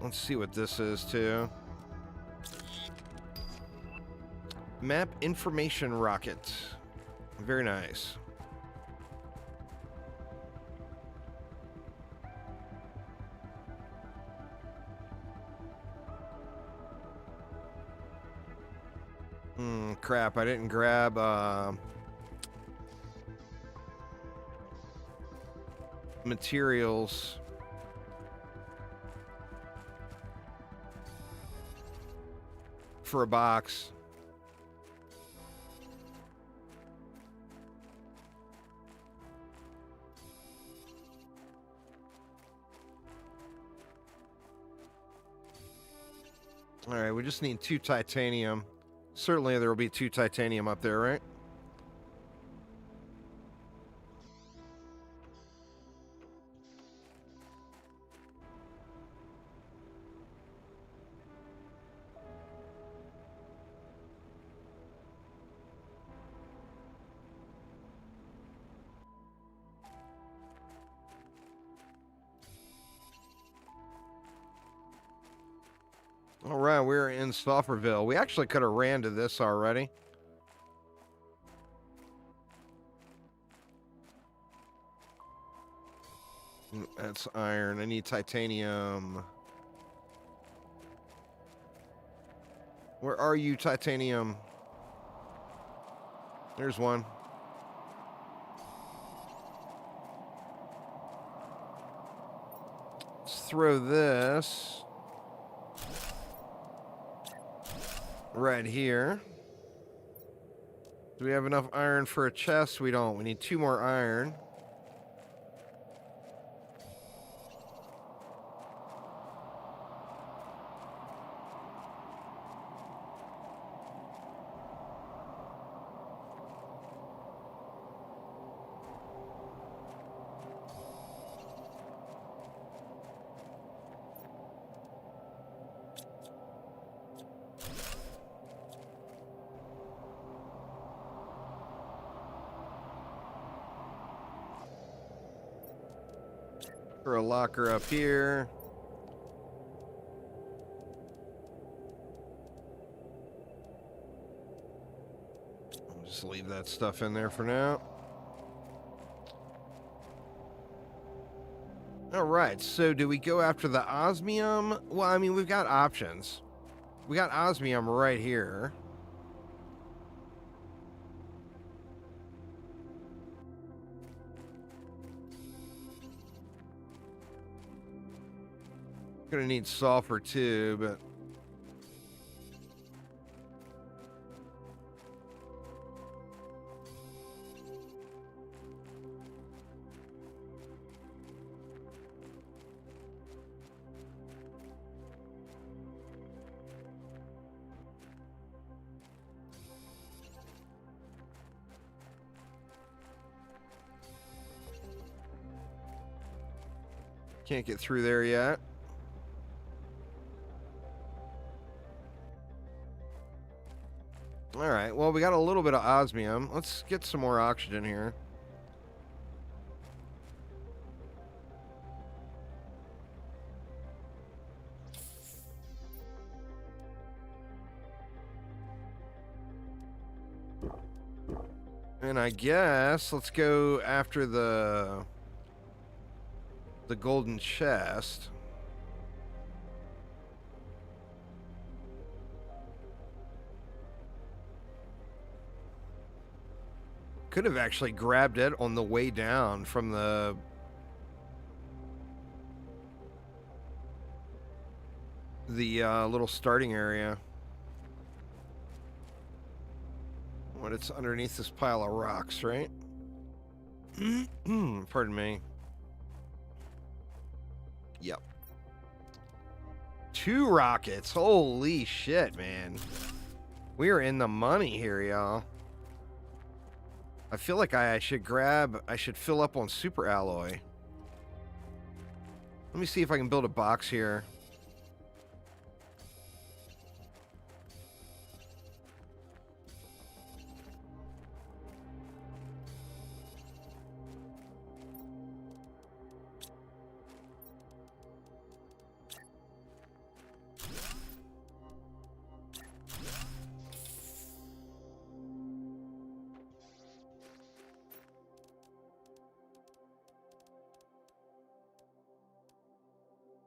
Let's see what this is too. Map information rocket. Very nice. Crap, I didn't grab materials. For a box. All right, we just need 2 titanium. Certainly there will be 2 titanium up there, right? All right, we're in Stofferville. We actually could have ran to this already. That's iron. I need titanium. Where are you, titanium? There's one. Let's throw this right here. Do we have enough iron for a chest? We don't. We need 2 more iron. For a locker up here. I'll just leave that stuff in there for now. All right, so do we go after the osmium? Well, I mean, we've got options. We got osmium right here. Gonna need sulfur too, but can't get through there yet. All right, well, we got a little bit of osmium. Let's get some more oxygen here. And I guess let's go after the golden chest. Could have actually grabbed it on the way down from the little starting area. What, it's underneath this pile of rocks, right? Pardon me. Yep. 2 rockets. Holy shit, man. We are in the money here, y'all. I feel like I should fill up on super alloy. Let me see if I can build a box here.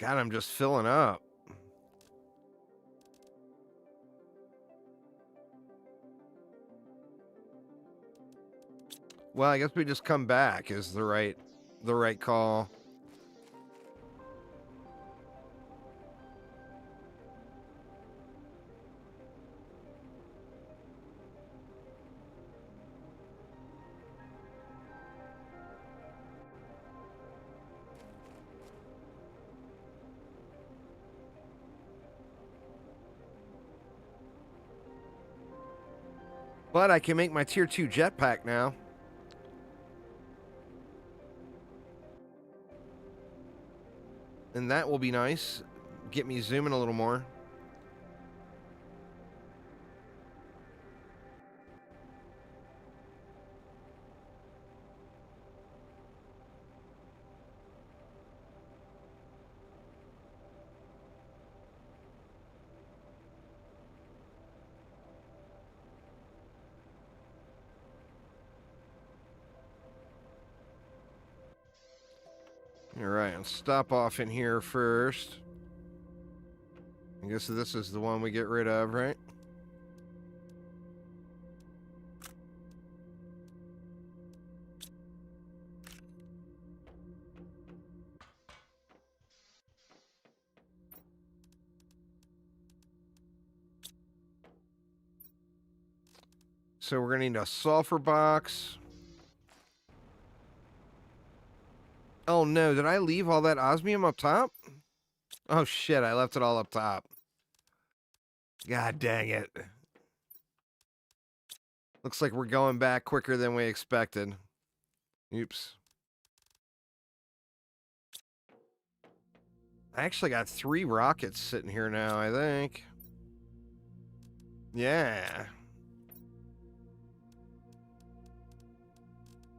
God, I'm just filling up. Well, I guess we just come back is the right call. But I can make my tier 2 jetpack now. And that will be nice. Get me zooming a little more. All right, I'll stop off in here first. I guess this is the one we get rid of, right? So we're gonna need a sulfur box. Oh no, did I leave all that osmium up top? Oh shit, I left it all up top. God dang it. Looks like we're going back quicker than we expected. Oops. I actually got 3 rockets sitting here now, I think. Yeah.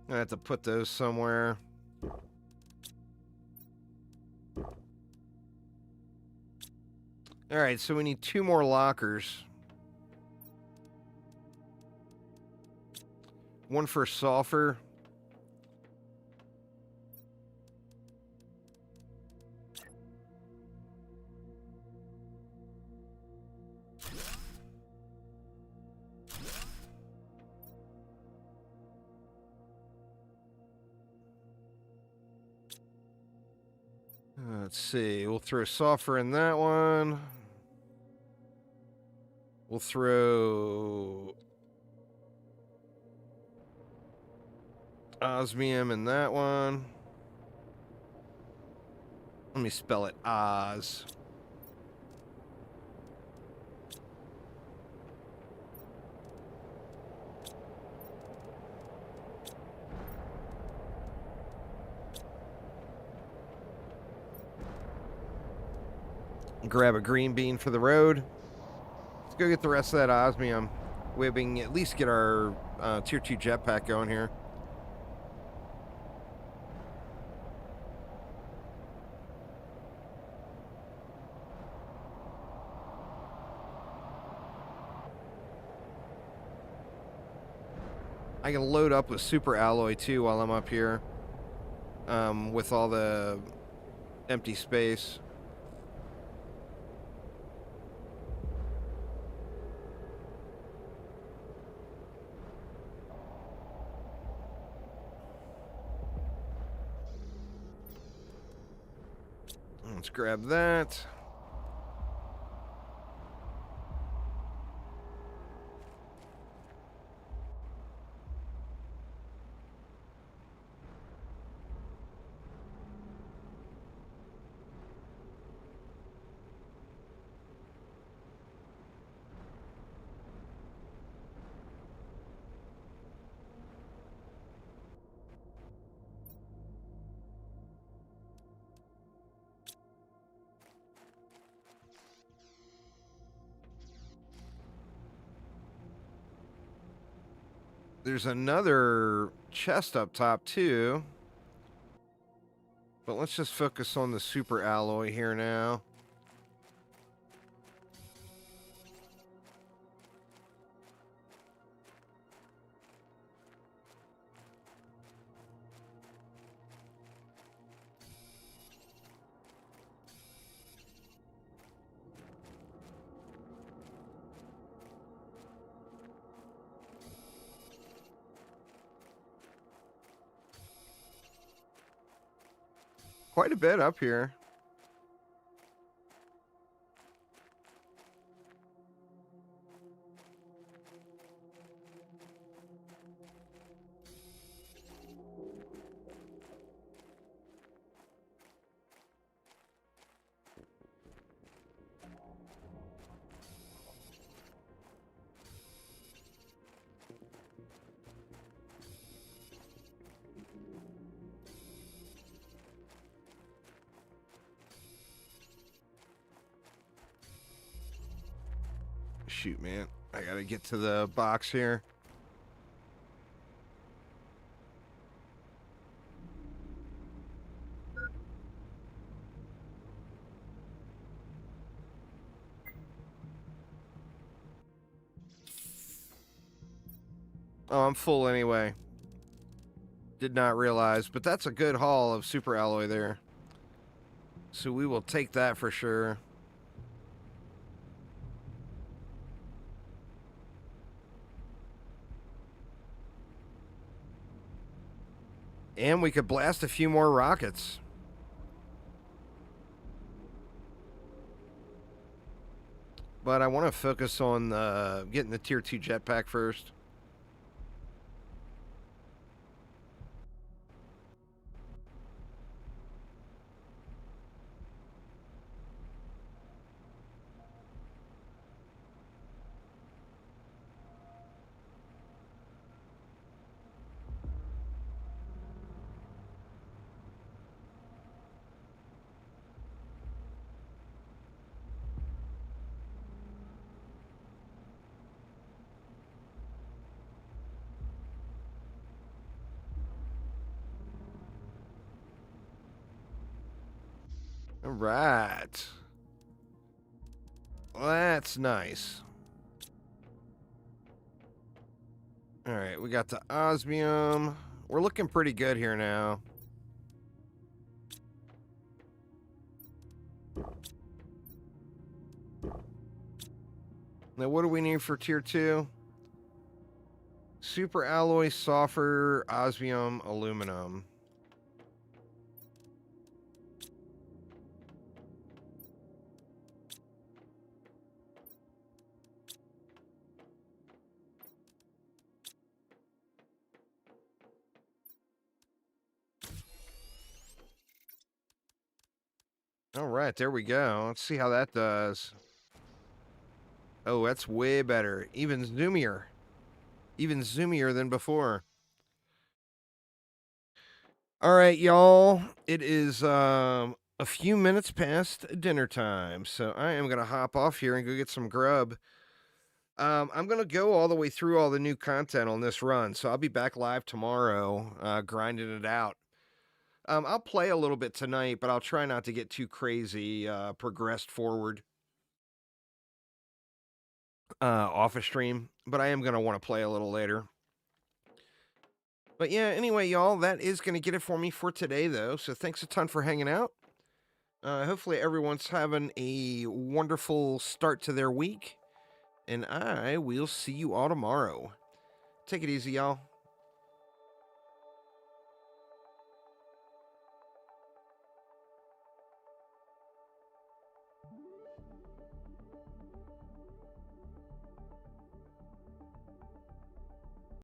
I have to put those somewhere. All right, so we need 2 more lockers. One for sulfur. Let's see. We'll throw sulfur in that one. We'll throw osmium in that one. Let me spell it Oz. Grab a green bean for the road. Let's go get the rest of that osmium. We can at least get our tier 2 jetpack going here. I can load up with super alloy too while I'm up here with all the empty space. Let's grab that. There's another chest up top too. But let's just focus on the super alloy here now. quite a bit up here. Shoot, man. I gotta get to the box here. Oh, I'm full anyway. Did not realize, but that's a good haul of super alloy there. So we will take that for sure. And we could blast a few more rockets. But I want to focus on getting the tier 2 jetpack first. All right. That's nice. All right, we got the osmium. We're looking pretty good here now. Now, what do we need for tier 2? Super alloy, sulfur, osmium, aluminum. All right, there we go. Let's see how that does. Oh, that's way better. Even zoomier. Even zoomier than before. All right, y'all. It is a few minutes past dinner time, so I am going to hop off here and go get some grub. I'm going to go all the way through all the new content on this run, so I'll be back live tomorrow, grinding it out. I'll play a little bit tonight, but I'll try not to get too crazy progressed forward off a stream, but I am going to want to play a little later. But yeah, anyway, y'all, that is going to get it for me for today, though. So thanks a ton for hanging out. Hopefully everyone's having a wonderful start to their week. And I will see you all tomorrow. Take it easy, y'all.